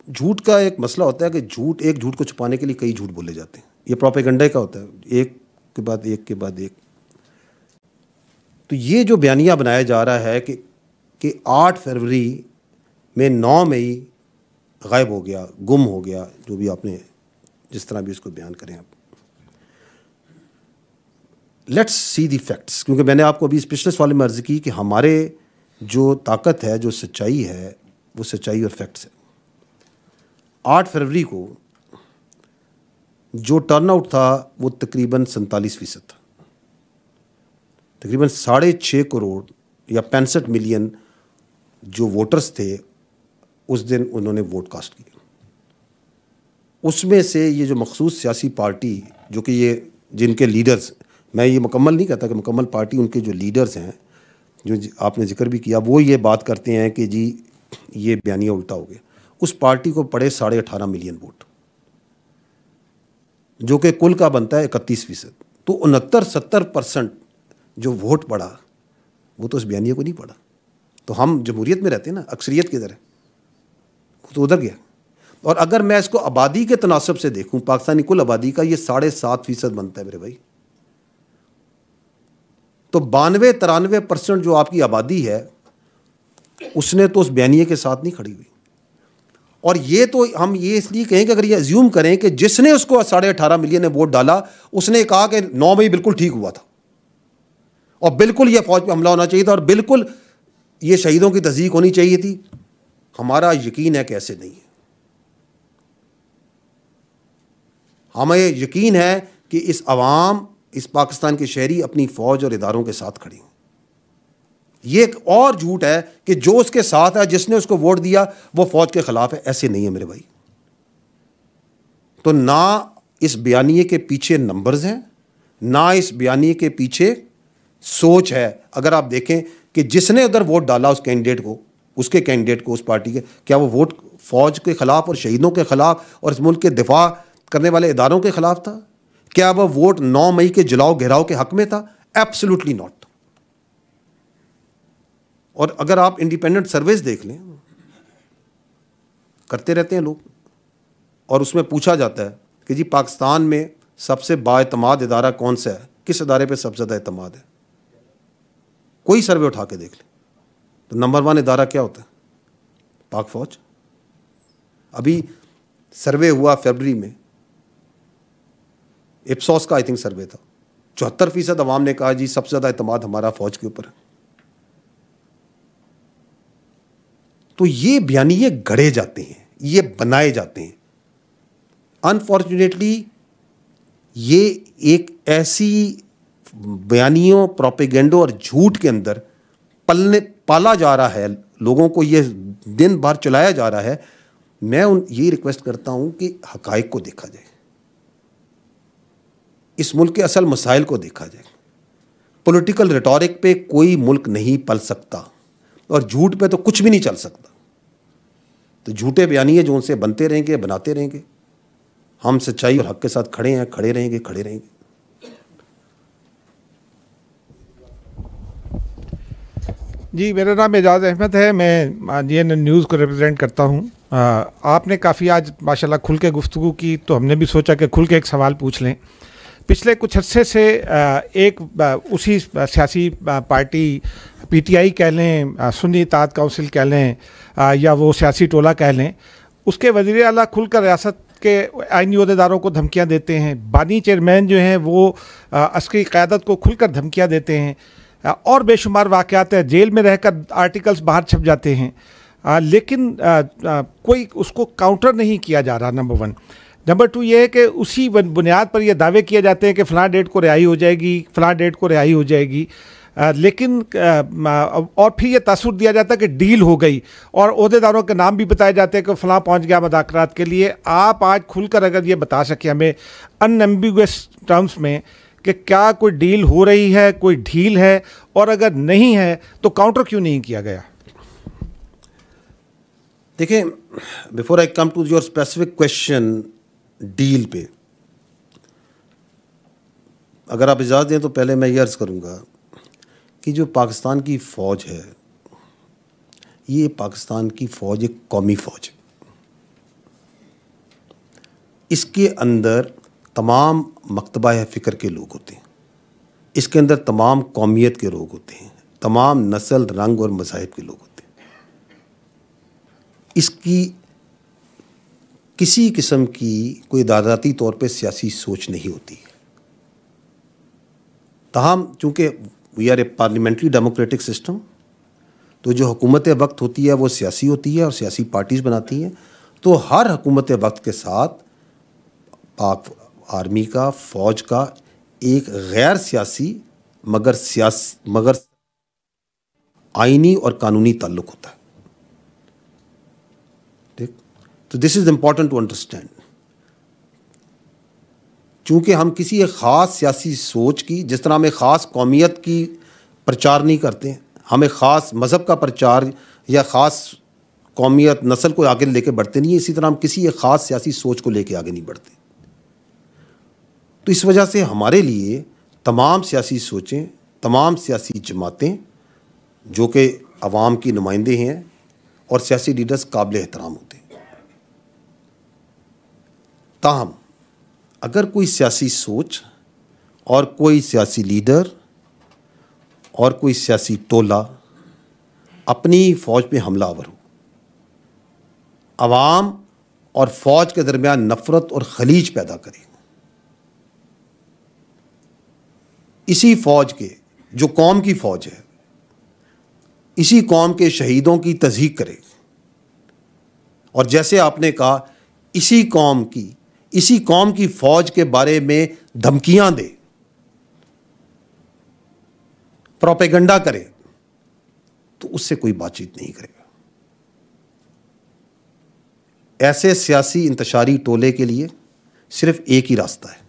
Speaker 1: جھوٹ کا ایک مسئلہ ہوتا ہے کہ ایک جھوٹ کو چھپانے کے لیے کئی جھوٹ بولے جاتے ہیں. یہ پروپیگنڈے کا ہوتا ہے, ایک کے بعد ایک کے بعد ایک. تو یہ جو بیانیہ بنایا جا رہا ہے کہ 8 فروری میں 9 مئی غائب ہو گیا, گم ہو گیا, جو بھی آپ نے جس طرح بھی اس کو بیان کریں آپ. لیٹس سی دی فیکٹس, کیونکہ میں نے آپ کو ابھی اس پچھلے سوال میں عرض کی کہ ہمارے جو طاقت ہے, جو سچائی ہے, وہ سچائی اور فیکٹس ہے. 8 فروری کو جو ٹرن آؤٹ تھا وہ تقریباً 47% تھا. تقریباً 6.5 کروڑ یا 65 ملین جو ووٹرز تھے اس دن انہوں نے ووٹ کاسٹ کیا. اس میں سے یہ جو مخصوص سیاسی پارٹی, جو کہ یہ جن کے لیڈرز, میں یہ مکمل نہیں کہتا کہ مکمل پارٹی, ان کے جو لیڈرز ہیں جو آپ نے ذکر بھی کیا, وہ یہ بات کرتے ہیں کہ جی یہ بیانیہ الٹا ہو گیا. اس پارٹی کو پڑے 18.5 ملین ووٹ, جو کہ کل کا بنتا ہے 31%. تو 69-70% جو ووٹ پڑا وہ تو اس بیانیہ کو نہیں پڑا. تو ہم جمہوریت میں رہتے ہیں نا, اکثریت کدھر ہے, وہ تو ادھر گیا. اور اگر میں اس کو آبادی کے تناسب سے دیکھوں, پاکستانی کل آبادی کا یہ 7.5% بنتا ہے میرے بھائی. تو 92-93% جو آپ کی آبادی ہے اس نے تو اس بیانیے کے ساتھ نہیں کھڑی ہوئی. اور یہ تو ہم یہ اس لیے کہیں کہ اگر یہ ایزیوم کریں کہ جس نے اس کو 18.5 ملین نے ووٹ ڈالا, اس نے کہا کہ 9 مئی بالکل ٹھیک ہوا تھا اور بالکل یہ فوج پہ حملہ ہونا چاہیے تھا اور بالکل یہ شہیدوں کی تصدیق ہونی چاہیے تھی. ہمارا یقین ہے کہ ایسے نہیں ہے. ہمیں یقین ہے کہ اس عوام, اس پاکستان کے شہری اپنی فوج اور اداروں کے ساتھ کھڑے ہیں. یہ ایک اور جھوٹ ہے کہ جو اس کے ساتھ ہے, جس نے اس کو ووٹ دیا, وہ فوج کے خلاف ہے. ایسے نہیں ہے میرے بھائی. تو نہ اس بیانیے کے پیچھے نمبرز ہیں, نہ اس بیانیے کے پیچھے سوچ ہے. اگر آپ دیکھیں کہ جس نے ادھر ووٹ ڈالا اس کینڈیڈیٹ کو, اس کے کینڈیڈیٹ کو, اس پارٹی کے, کیا وہ ووٹ فوج کے خلاف اور شہیدوں کے خلاف اور اس ملک کے دفاع کرنے والے اداروں کے خلاف تھا؟ کیا وہ ووٹ 9 مئی کے جلاؤ گھیراؤ کے حق میں تھا؟ Absolutely not. اور اگر آپ انڈیپینڈنٹ سرویز دیکھ لیں, کرتے رہتے ہیں لوگ, اور اس میں پوچھا جاتا ہے کہ جی پاکستان میں سب سے بااعتماد ادارہ کون سا ہے, کس ادارے پہ سب سے زیادہ اعتماد ہے, کوئی سروے اٹھا کے دیکھ لیں تو نمبر 1 ادارہ کیا ہوتا ہے؟ پاک فوج. ابھی سروے ہوا فیبرری میں, اپسوس کا آئی تھنک سروے تھا, 74% عوام نے کہا جی سب سے زیادہ اعتماد ہمارا فوج کے اوپر ہے. تو یہ بیانیے گھڑے جاتے ہیں, یہ بنائے جاتے ہیں. انفارچونیٹلی یہ ایک ایسی بیانیوں, پروپیگنڈوں اور جھوٹ کے اندر پالا جا رہا ہے, لوگوں کو یہ دن بھر چلایا جا رہا ہے. میں یہی ریکویسٹ کرتا ہوں کہ حقائق کو دیکھا جائے, اس ملک کے اصل مسائل کو دیکھا جائے. پولیٹیکل ریٹورک پہ کوئی ملک نہیں پل سکتا اور جھوٹ پہ تو کچھ بھی نہیں چل سکتا. تو جھوٹے بیانیے جو ان سے بنتے رہیں گے, بناتے رہیں گے. ہم سچائی اور حق کے ساتھ کھڑے ہیں, کھڑے رہیں گے, کھڑے رہیں گے.
Speaker 9: جی, میرا نام اعجاز احمد ہے, میں GNN نیوز کو ریپرزینٹ کرتا ہوں. آپ نے کافی آج ماشاءاللہ کھل کے گفتگو کی, تو ہم نے بھی سوچا کہ کھل کے ایک سوال پوچھ لیں. پچھلے کچھ عرصے سے ایک اسی سیاسی پارٹی PTI کہہ لیں, سنی اتحاد کونسل کہہ لیں, یا وہ سیاسی ٹولہ کہہ لیں, اس کے وزیر اعلیٰ کھل کر ریاست کے آئینی عہدیداروں کو دھمکیاں دیتے ہیں. بانی چیئرمین جو ہیں وہ عسکری قیادت کو کھل کر دھمکیاں دیتے ہیں, اور بے شمار واقعات ہیں. جیل میں رہ کر آرٹیکلز باہر چھپ جاتے ہیں, لیکن کوئی اس کو کاؤنٹر نہیں کیا جا رہا. نمبر 1. نمبر 2 یہ ہے کہ اسی بنیاد پر یہ دعوے کیے جاتے ہیں کہ فلاں ڈیٹ کو رہائی ہو جائے گی, فلاں ڈیٹ کو رہائی ہو جائے گی, لیکن اور پھر یہ تاثر دیا جاتا ہے کہ ڈیل ہو گئی, اور عہدیداروں کے نام بھی بتائے جاتے ہیں کہ فلاں پہنچ گیا مذاکرات کے لیے. آپ آج کھل کر اگر یہ بتا سکیں ہمیں ان ایمبیگوس ٹرمز میں کہ کیا کوئی ڈیل ہو رہی ہے, کوئی ڈھیل ہے, اور اگر نہیں ہے تو کاؤنٹر کیوں نہیں کیا گیا؟
Speaker 1: دیکھیں, before I come to your specific question deal پہ, اگر آپ اجازت دیں تو پہلے میں یہ عرض کروں گا کہ جو پاکستان کی فوج ہے, یہ پاکستان کی فوج ایک قومی فوج ہے. اس کے اندر تمام مکتبہ فکر کے لوگ ہوتے ہیں, اس کے اندر تمام قومیت کے لوگ ہوتے ہیں, تمام نسل, رنگ اور مذاہب کے لوگ ہوتے ہیں. اس کی کسی قسم کی کوئی ادارتی طور پہ سیاسی سوچ نہیں ہوتی ہے. تاہم چونکہ we are a parliamentary democratic system, تو جو حکومت وقت ہوتی ہے وہ سیاسی ہوتی ہے اور سیاسی پارٹیز بناتی ہیں. تو ہر حکومت وقت کے ساتھ پاک آرمی کا, فوج کا ایک غیر سیاسی مگر آئینی اور قانونی تعلق ہوتا ہے. ٹھیک, تو دس از امپورٹنٹ ٹو انڈرسٹینڈ. چونکہ ہم کسی ایک خاص سیاسی سوچ کی, جس طرح ہم ایک خاص قومیت کی پرچار نہیں کرتے, ہم ایک خاص مذہب کا پرچار یا خاص قومیت نسل کو آگے لے کے بڑھتے نہیں ہیں, اسی طرح ہم کسی ایک خاص سیاسی سوچ کو لے کے آگے نہیں بڑھتے. تو اس وجہ سے ہمارے لیے تمام سیاسی سوچیں, تمام سیاسی جماعتیں جو کہ عوام کی نمائندے ہیں اور سیاسی لیڈرز قابل احترام ہوتے ہیں. تاہم اگر کوئی سیاسی سوچ اور کوئی سیاسی لیڈر اور کوئی سیاسی ٹولہ اپنی فوج پہ حملہ آور ہو, عوام اور فوج کے درمیان نفرت اور خلیج پیدا کرے, اسی فوج کے, جو قوم کی فوج ہے, اسی قوم کے شہیدوں کی تضحیق کرے, اور جیسے آپ نے کہا اسی قوم کی فوج کے بارے میں دھمکیاں دے, پروپیگنڈا کرے, تو اس سے کوئی بات چیت نہیں کرے گا. ایسے سیاسی انتشاری ٹولے کے لیے صرف ایک ہی راستہ ہے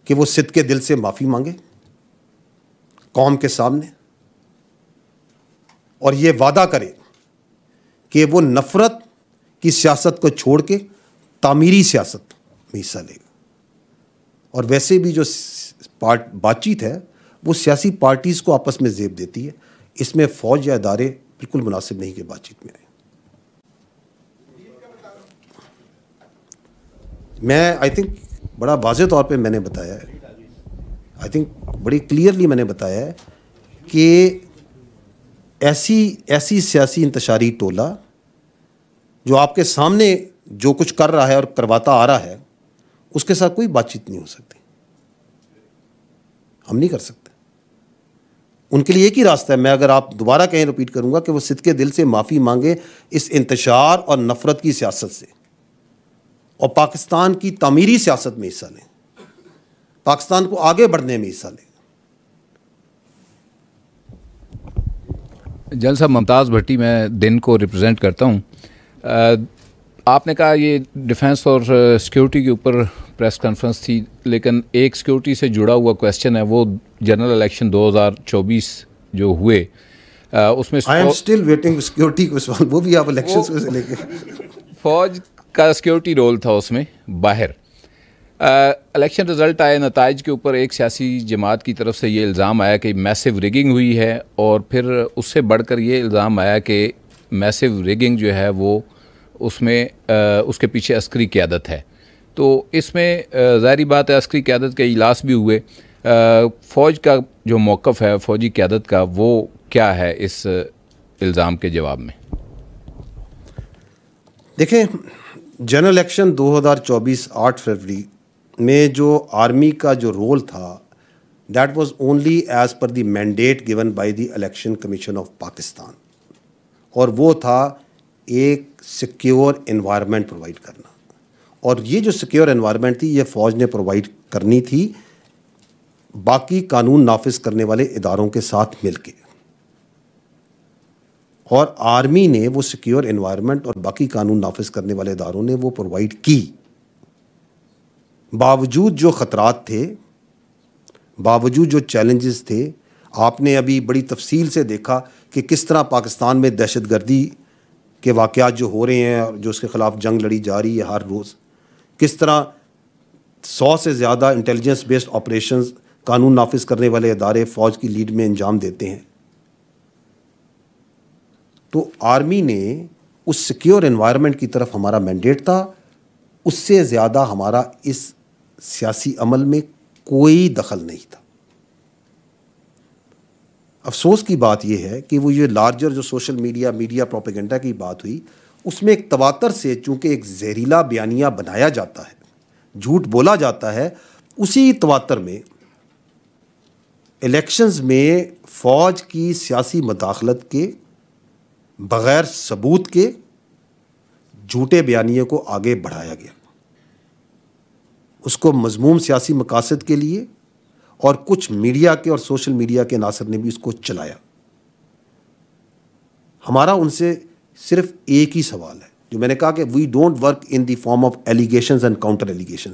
Speaker 1: کہ وہ صدق کے دل سے معافی مانگے قوم کے سامنے, اور یہ وعدہ کرے کہ وہ نفرت کی سیاست کو چھوڑ کے تعمیری سیاست میں حصہ لے گا. اور ویسے بھی جو بات چیت ہے وہ سیاسی پارٹیز کو آپس میں زیب دیتی ہے, اس میں فوج یا ادارے بالکل مناسب نہیں کہ بات چیت میں آئے. میں آئی تھنک بڑا واضح طور پہ میں نے بتایا ہے, آئی تھنک بڑی کلیئرلی میں نے بتایا ہے کہ ایسی سیاسی انتشاری ٹولہ جو آپ کے سامنے جو کچھ کر رہا ہے اور کرواتا آ رہا ہے, اس کے ساتھ کوئی بات چیت نہیں ہو سکتی, ہم نہیں کر سکتے. ان کے لیے ایک ہی راستہ ہے, میں اگر آپ دوبارہ کہیں رپیٹ کروں گا, کہ وہ صدقے دل سے معافی مانگے اس انتشار اور نفرت کی سیاست سے, اور پاکستان کی تعمیری سیاست میں حصہ لیں, پاکستان کو آگے بڑھنے میں حصہ لیں.
Speaker 10: جنرل صاحب, ممتاز بھٹی میں دن کو ریپرزینٹ کرتا ہوں. آپ نے کہا یہ ڈیفنس اور سیکیورٹی کے اوپر پریس کانفرنس تھی, لیکن ایک سیکیورٹی سے جڑا ہوا کویسچن ہے, وہ جنرل الیکشن 2024 جو ہوئے اس میں
Speaker 1: I am still waiting security کو سوال, وہ بھی آپ الیکشن سے لے کے
Speaker 10: فوج کا سیکیورٹی رول تھا اس میں باہر. الیکشن رزلٹ آئے, نتائج کے اوپر ایک سیاسی جماعت کی طرف سے یہ الزام آیا کہ میسو ریگنگ ہوئی ہے, اور پھر اس سے بڑھ کر یہ الزام آیا کہ میسو ریگنگ جو ہے وہ اس میں اس کے پیچھے عسکری قیادت ہے. تو اس میں ظاہری بات ہے عسکری قیادت کے اجلاس بھی ہوئے, فوج کا جو موقف ہے فوجی قیادت کا وہ کیا ہے اس الزام کے جواب میں؟
Speaker 1: دیکھیں, جنرل الیکشن 2024 8 فروری میں جو آرمی کا جو رول تھا, that was only as per the mandate given by the election commission of Pakistan, اور وہ تھا ایک سیکیور انوائرمنٹ پرووائڈ کرنا. اور یہ جو سیکیور انوائرمنٹ تھی یہ فوج نے پرووائڈ کرنی تھی باقی قانون نافذ کرنے والے اداروں کے ساتھ مل کے, اور آرمی نے وہ سیکیور انوائرمنٹ اور باقی قانون نافذ کرنے والے اداروں نے وہ پرووائڈ کی. باوجود جو خطرات تھے, باوجود جو چیلنجز تھے, آپ نے ابھی بڑی تفصیل سے دیکھا کہ کس طرح پاکستان میں دہشت گردی کے واقعات جو ہو رہے ہیں اور جو اس کے خلاف جنگ لڑی جا رہی ہے ہر روز, کس طرح 100 سے زیادہ انٹیلیجنس بیسڈ آپریشنز قانون نافذ کرنے والے ادارے فوج کی لیڈ میں انجام دیتے ہیں. تو آرمی نے اس سیکیور انوائرمنٹ کی طرف ہمارا مینڈیٹ تھا, اس سے زیادہ ہمارا اس سیاسی عمل میں کوئی دخل نہیں تھا. افسوس کی بات یہ ہے کہ وہ یہ لارجر جو سوشل میڈیا پروپیگنڈا کی بات ہوئی, اس میں ایک تواتر سے چونکہ ایک زہریلا بیانیہ بنایا جاتا ہے, جھوٹ بولا جاتا ہے, اسی تواتر میں الیکشنز میں فوج کی سیاسی مداخلت کے بغیر ثبوت کے جھوٹے بیانیے کو آگے بڑھایا گیا, اس کو مذموم سیاسی مقاصد کے لیے, اور کچھ میڈیا کے اور سوشل میڈیا کے عناصر نے بھی اس کو چلایا. ہمارا ان سے صرف ایک ہی سوال ہے, جو میں نے کہا کہ we don't work in the form of allegations and counter allegation.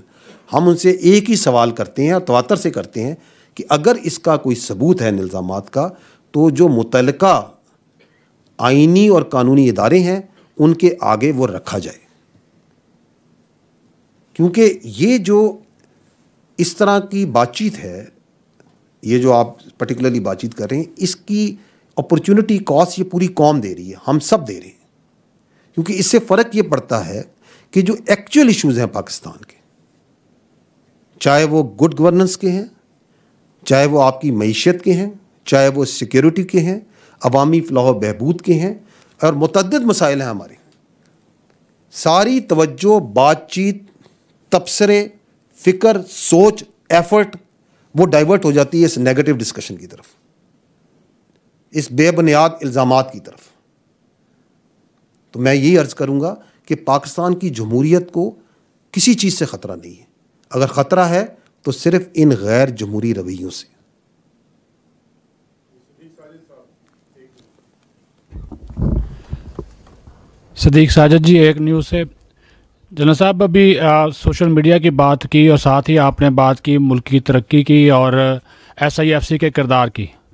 Speaker 1: ہم ان سے ایک ہی سوال کرتے ہیں اور تواتر سے کرتے ہیں کہ اگر اس کا کوئی ثبوت ہے ان الزامات کا, تو جو متعلقہ آئینی اور قانونی ادارے ہیں ان کے آگے وہ رکھا جائے. کیونکہ یہ جو اس طرح کی بات چیت ہے, یہ جو آپ پرٹیکولرلی بات چیت کر رہے ہیں, اس کی اپرچونٹی کاسٹ یہ پوری قوم دے رہی ہے, ہم سب دے رہے ہیں. کیونکہ اس سے فرق یہ پڑتا ہے کہ جو ایکچوئل ایشوز ہیں پاکستان کے, چاہے وہ گڈ گورننس کے ہیں, چاہے وہ آپ کی معیشت کے ہیں, چاہے وہ سیکیورٹی کے ہیں, عوامی فلاح و بہبود کے ہیں, اور متعدد مسائل ہیں ہمارے, ساری توجہ, بات چیت, تبصرے, فکر, سوچ, ایفرٹ وہ ڈائیورٹ ہو جاتی ہے اس نیگیٹو ڈسکشن کی طرف, اس بے بنیاد الزامات کی طرف. تو میں یہی عرض کروں گا کہ پاکستان کی جمہوریت کو کسی چیز سے خطرہ نہیں ہے. اگر خطرہ ہے تو صرف ان غیر جمہوری رویوں سے.
Speaker 11: صدیق ساجد جی, ایک نیوز سے. جنرل صاحب, ابھی سوشل میڈیا کی بات کی اور ساتھ ہی آپ نے بات کی ملک کی ترقی کی اور SIFC کے کردار کی.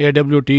Speaker 11: AWT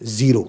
Speaker 1: 0,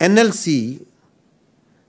Speaker 1: NLC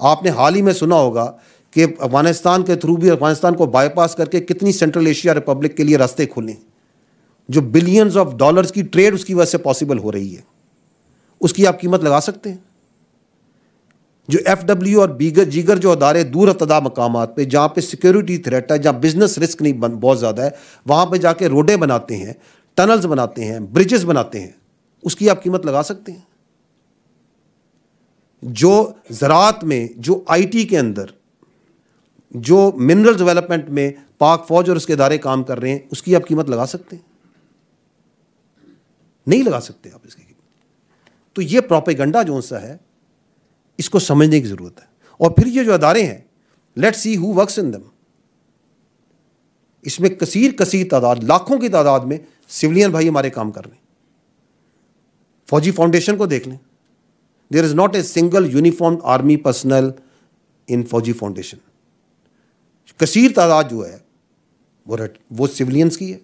Speaker 1: آپ نے حال ہی میں سنا ہوگا کہ افغانستان کے تھرو بھی افغانستان کو بائی پاس کر کے کتنی سینٹرل ایشیا ریپبلک کے لیے راستے کھولیں, جو بلینز آف ڈالرز کی ٹریڈ اس کی وجہ سے پاسبل ہو رہی ہے. اس کی آپ قیمت لگا سکتے ہیں؟ جو ایف ڈبلیو اور دیگر جو ادارے دور افتادہ مقامات پہ جہاں پہ سیکیورٹی تھریٹ ہے, جہاں بزنس رسک نہیں بہت زیادہ ہے, وہاں پہ جا کے روڈیں بناتے ہیں, ٹنلز بناتے ہیں, برجز بناتے ہیں, اس کی آپ قیمت لگا سکتے ہیں؟ جو زراعت میں, جو آئی ٹی کے اندر, جو منرل ڈیولپمنٹ میں پاک فوج اور اس کے ادارے کام کر رہے ہیں, اس کی آپ قیمت لگا سکتے ہیں؟ نہیں لگا سکتے آپ اس کی قیمت. تو یہ پروپیگنڈا جو سا ہے, اس کو سمجھنے کی ضرورت ہے. اور پھر یہ جو ادارے ہیں, let see who works in دم, اس میں کثیر تعداد, لاکھوں کی تعداد میں سولین بھائی ہمارے کام کر رہے ہیں. فوجی فاؤنڈیشن کو دیکھ لیں, there is not a single uniform army personnel in Fauji foundation. کثیر تعداد جو ہے وہ سولینز کی ہے,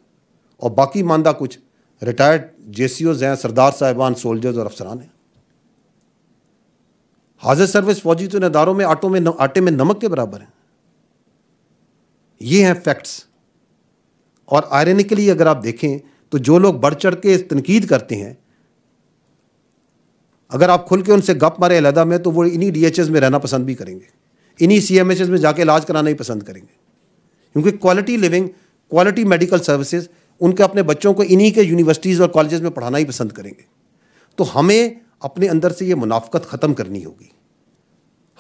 Speaker 1: اور باقی ماندہ کچھ ریٹائرڈ جے سی اوز ہیں, سردار صاحبان, سولجرز اور افسران ہیں. حاضر سروس فوجی تو ان اداروں میں آٹے میں نمک کے برابر ہیں. یہ ہیں فیکٹس. اور آئرنیکلی اگر آپ دیکھیں تو جو لوگ بڑھ چڑھ کے تنقید کرتے ہیں, اگر آپ کھل کے ان سے گپ مارے علیحدہ میں, تو وہ انہی ڈی ایچ ایز میں رہنا پسند بھی کریں گے, انہی سی ایم ایچ ایز میں جا کے علاج کرانا ہی پسند کریں گے, کیونکہ quality living, quality medical services ان کے اپنے بچوں کو انہی کے یونیورسٹیز اور کالجز میں پڑھانا ہی پسند کریں گے. تو ہمیں اپنے اندر سے یہ منافقت ختم کرنی ہوگی.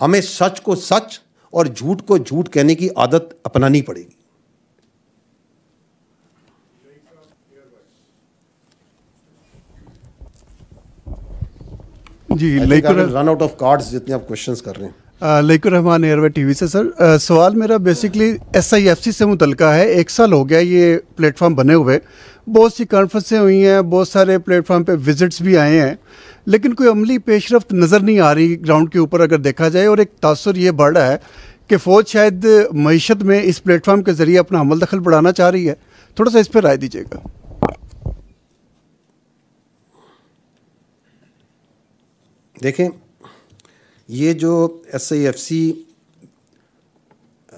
Speaker 1: ہمیں سچ کو سچ اور جھوٹ کو جھوٹ کہنے کی عادت اپنانی پڑے گی.
Speaker 12: جی,
Speaker 1: رن آؤٹ آف کارڈز جتنے آپ کوشچنس کر رہے ہیں.
Speaker 12: لیکن رحمان ایئر وے ٹی وی سے. سر, سوال میرا basically S I F C سے متعلقہ ہے. 1 سال ہو گیا یہ پلیٹ فارم بنے ہوئے, بہت سی کانفرنسیں ہوئی ہیں, بہت سارے پلیٹ فارم پہ وزٹس بھی آئے ہیں, لیکن کوئی عملی پیش رفت نظر نہیں آ رہی گراؤنڈ کے اوپر اگر دیکھا جائے. اور ایک تاثر یہ بڑھ رہا ہے کہ فوج شاید معیشت میں اس پلیٹ فارم کے ذریعے اپنا عمل دخل بڑھانا چاہ رہی ہے. تھوڑا سا اس پہ رائے دیجیے گا.
Speaker 1: دیکھیں, یہ جو ایس آئی ایف سی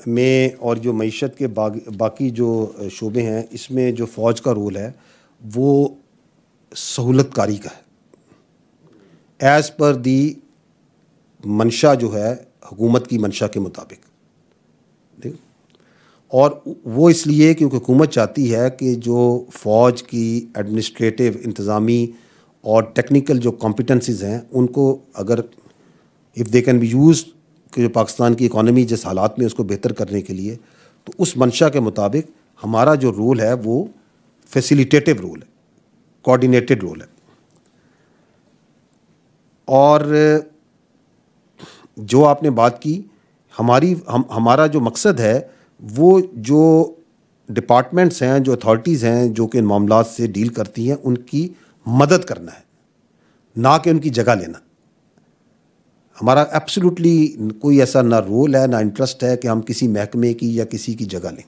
Speaker 1: میں اور جو معیشت کے باقی جو شعبے ہیں, اس میں جو فوج کا رول ہے وہ سہولت کاری کا ہے, ایز پر دی منشا جو ہے حکومت کی منشا کے مطابق. اور وہ اس لیے کیونکہ حکومت چاہتی ہے کہ جو فوج کی ایڈمنسٹریٹو, انتظامی اور ٹیکنیکل جو کمپیٹنسیز ہیں, ان کو اگر if they can be used کہ جو پاکستان کی اکانومی جس حالات میں اس کو بہتر کرنے کے لیے, تو اس منشا کے مطابق ہمارا جو رول ہے وہ فیسیلیٹیٹو رول ہے, کوآرڈینیٹڈ رول ہے. اور جو آپ نے بات کی, ہمارا جو مقصد ہے وہ جو ڈپارٹمنٹس ہیں, جو اتھارٹیز ہیں جو کہ ان معاملات سے ڈیل کرتی ہیں, ان کی مدد کرنا ہے, نہ کہ ان کی جگہ لینا. ہمارا ایبسولوٹلی کوئی ایسا نہ رول ہے نہ انٹرسٹ ہے کہ ہم کسی محکمے کی یا کسی کی جگہ لیں.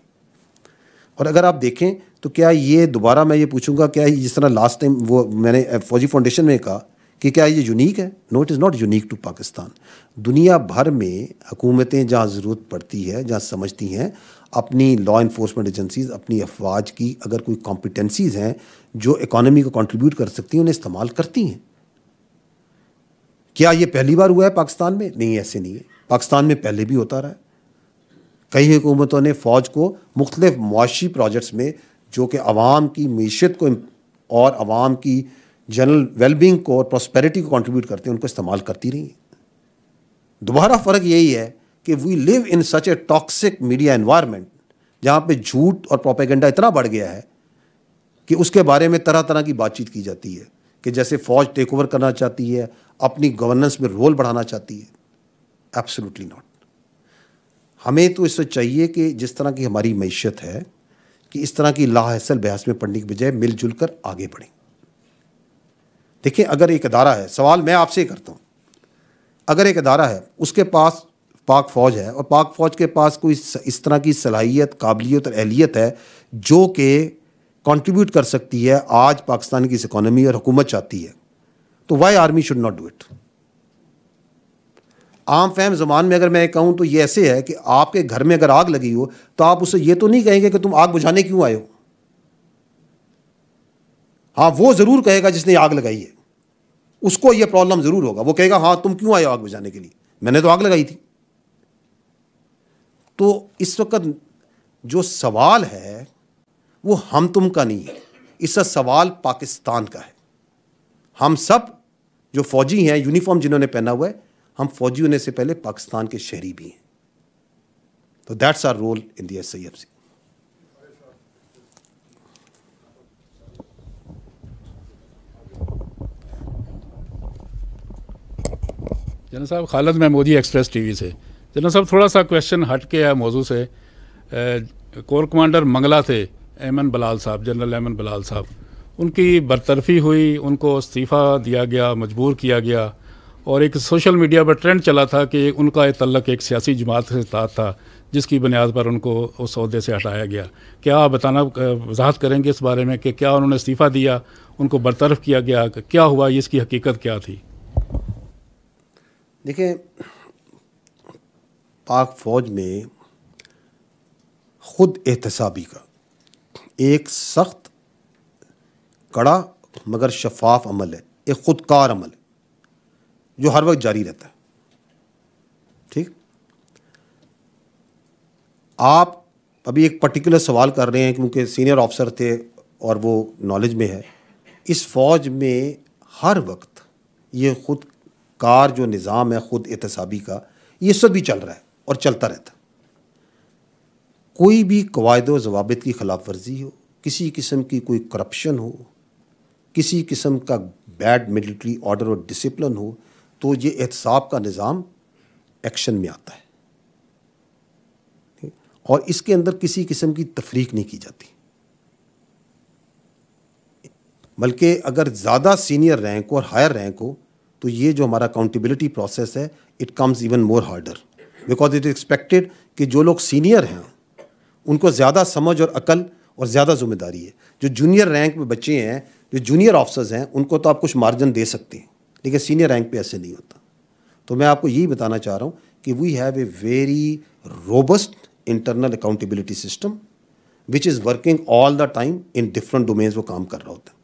Speaker 1: اور اگر آپ دیکھیں تو کیا یہ دوبارہ میں یہ پوچھوں گا, کیا جس طرح لاسٹ ٹائم وہ میں نے فوجی فاؤنڈیشن میں کہا کہ کیا یہ یونیک ہے؟ No, it is not unique to Pakistan. دنیا بھر میں حکومتیں جہاں ضرورت پڑتی ہے, جہاں سمجھتی ہیں, اپنی لا انفورسمنٹ ایجنسیز, اپنی افواج کی اگر کوئی کمپیٹنسیز ہیں جو اکانومی کو کنٹریبیوٹ کر سکتی ہیں, انہیں استعمال کرتی ہیں. کیا یہ پہلی بار ہوا ہے پاکستان میں؟ نہیں, ایسے نہیں ہے. پاکستان میں پہلے بھی ہوتا رہا ہے. کئی حکومتوں نے فوج کو مختلف معاشی پروجیکٹس میں جو کہ عوام کی معیشت کو اور عوام کی جنرل ویل بینگ کو اور پراسپیرٹی کو کنٹریبیوٹ کرتے ہیں, ان کو استعمال کرتی رہی ہیں. دوبارہ فرق یہی ہے کہ وی لیو ان سچ اے ٹاکسک میڈیا انوائرمنٹ جہاں پہ جھوٹ اور پروپیگنڈا اتنا بڑھ گیا ہے کہ اس کے بارے میں طرح طرح کی بات چیت کی جاتی ہے کہ جیسے فوج ٹیک اوور کرنا چاہتی ہے, اپنی گورننس میں رول بڑھانا چاہتی ہے. Absolutely not. ہمیں تو اس سے چاہیے کہ جس طرح کی ہماری معیشت ہے کہ اس طرح کی لاحصل بحث میں پڑھنے کی بجائے مل جل کر آگے بڑھیں. دیکھیں, اگر ایک ادارہ ہے, سوال میں آپ سے کرتا ہوں, اگر ایک ادارہ ہے, اس کے پاس پاک فوج ہے اور پاک فوج کے پاس کوئی اس طرح کی صلاحیت, قابلیت اور اہلیت ہے جو کہ کنٹریبیوٹ کر سکتی ہے آج پاکستان کی اس اکانومی, اور حکومت چاہتی ہے, تو why army should not do it. عام فہم زبان میں اگر میں کہوں تو یہ ایسے ہے کہ آپ کے گھر میں اگر آگ لگی ہو تو آپ اسے یہ تو نہیں کہیں گے کہ تم آگ بجھانے کیوں آئے ہو. ہاں وہ ضرور کہے گا جس نے آگ لگائی ہے, اس کو یہ پرابلم ضرور ہوگا, وہ کہے گا ہاں تم کیوں آئے ہو آگ بجھانے کے لیے, میں نے تو آگ لگائی تھی. تو اس وقت جو سوال ہے وہ ہم تم کا نہیں ہے, اس کا سوال پاکستان کا ہے. ہم سب جو فوجی ہیں, یونیفارم جنہوں نے پہنا ہوا ہے, ہم فوجی ہونے سے پہلے پاکستان کے شہری بھی ہیں. تو that's our role in the SIFC.
Speaker 11: General صاحب, خالد محمودی ایکسپریس ٹی وی سے. جنرل صاحب تھوڑا سا کویشچن ہٹ کے ہے موضوع سے. کور کمانڈر منگلا تھے ایمن بلال صاحب, جنرل ایمن بلال صاحب, ان کی برطرفی ہوئی, ان کو استعفیٰ دیا گیا, مجبور کیا گیا, اور ایک سوشل میڈیا پر ٹرینڈ چلا تھا کہ ان کا تعلق ایک سیاسی جماعت کے ساتھ تھا جس کی بنیاد پر ان کو اس عہدے سے ہٹایا گیا. کیا آپ بتانا وضاحت کریں گے اس بارے میں کہ کیا انہوں نے استعفیٰ دیا, ان کو برطرف کیا گیا, کیا ہوا, اس کی حقیقت کیا تھی؟
Speaker 1: دیکھیں, پاک فوج میں خود احتسابی کا ایک سخت, کڑا مگر شفاف عمل ہے, ایک خودکار عمل ہے جو ہر وقت جاری رہتا ہے. ٹھیک, آپ ابھی ایک پرٹیکولر سوال کر رہے ہیں کیونکہ سینئر آفیسر تھے اور وہ نالج میں ہے. اس فوج میں ہر وقت یہ خود کار جو نظام ہے خود احتسابی کا, یہ سب بھی چل رہا ہے اور چلتا رہتا ہے. کوئی بھی قواعد و ضوابط کی خلاف ورزی ہو, کسی قسم کی کوئی کرپشن ہو, کسی قسم کا بیڈ ملٹری آرڈر اور ڈسپلن ہو, تو یہ احتساب کا نظام ایکشن میں آتا ہے, اور اس کے اندر کسی قسم کی تفریق نہیں کی جاتی. بلکہ اگر زیادہ سینئر رینک ہو اور ہائر رینک ہو تو یہ جو ہمارا اکاؤنٹیبلٹی پروسیس ہے it comes even more harder, because it is expected کہ جو لوگ سینئر ہیں ان کو زیادہ سمجھ اور عقل اور زیادہ ذمہ داری ہے. جو جونیئر رینک میں بچے ہیں, جو جونیئر آفسرز ہیں, ان کو تو آپ کچھ مارجن دے سکتے ہیں, لیکن سینئر رینک پہ ایسے نہیں ہوتا. تو میں آپ کو یہی بتانا چاہ رہا ہوں کہ we have a very robust internal accountability system which is working all the time in different domains, وہ کام کر رہا ہوتا ہے.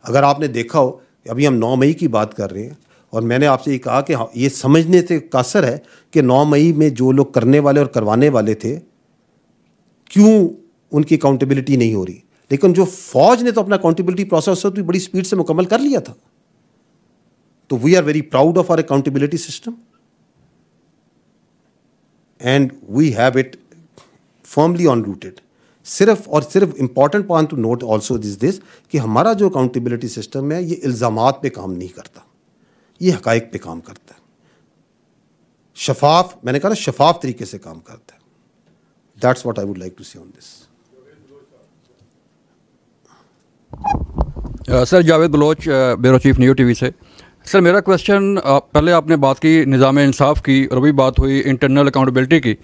Speaker 1: اگر آپ نے دیکھا ہو, ابھی ہم 9 مئی کی بات کر رہے ہیں, اور میں نے آپ سے یہ کہا کہ یہ سمجھنے سے قاصر ہے کہ 9 مئی میں جو لوگ کرنے والے اور کروانے والے تھے کیوں ان کی اکاؤنٹیبلٹی نہیں ہو رہی, لیکن جو فوج نے تو اپنا اکاؤنٹیبلٹی پروسیس تو بڑی سپیڈ سے مکمل کر لیا تھا. تو we are very proud of our accountability system and we have it firmly on rooted. صرف اور صرف important point to note also this کہ ہمارا جو اکاؤنٹیبلٹی سسٹم ہے یہ الزامات پہ کام نہیں کرتا, یہ حقائق پہ کام کرتا ہے, شفاف, میں نے کہا نا شفاف طریقے سے کام کرتا ہے. That's what I would like to see on this.
Speaker 13: Sir Javed Baloch, bureau chief neo T V سے. سر میرا کویشچن, پہلے آپ نے بات کی نظام انصاف کی اور ابھی بات ہوئی انٹرنل اکاؤنٹیبلٹی کی.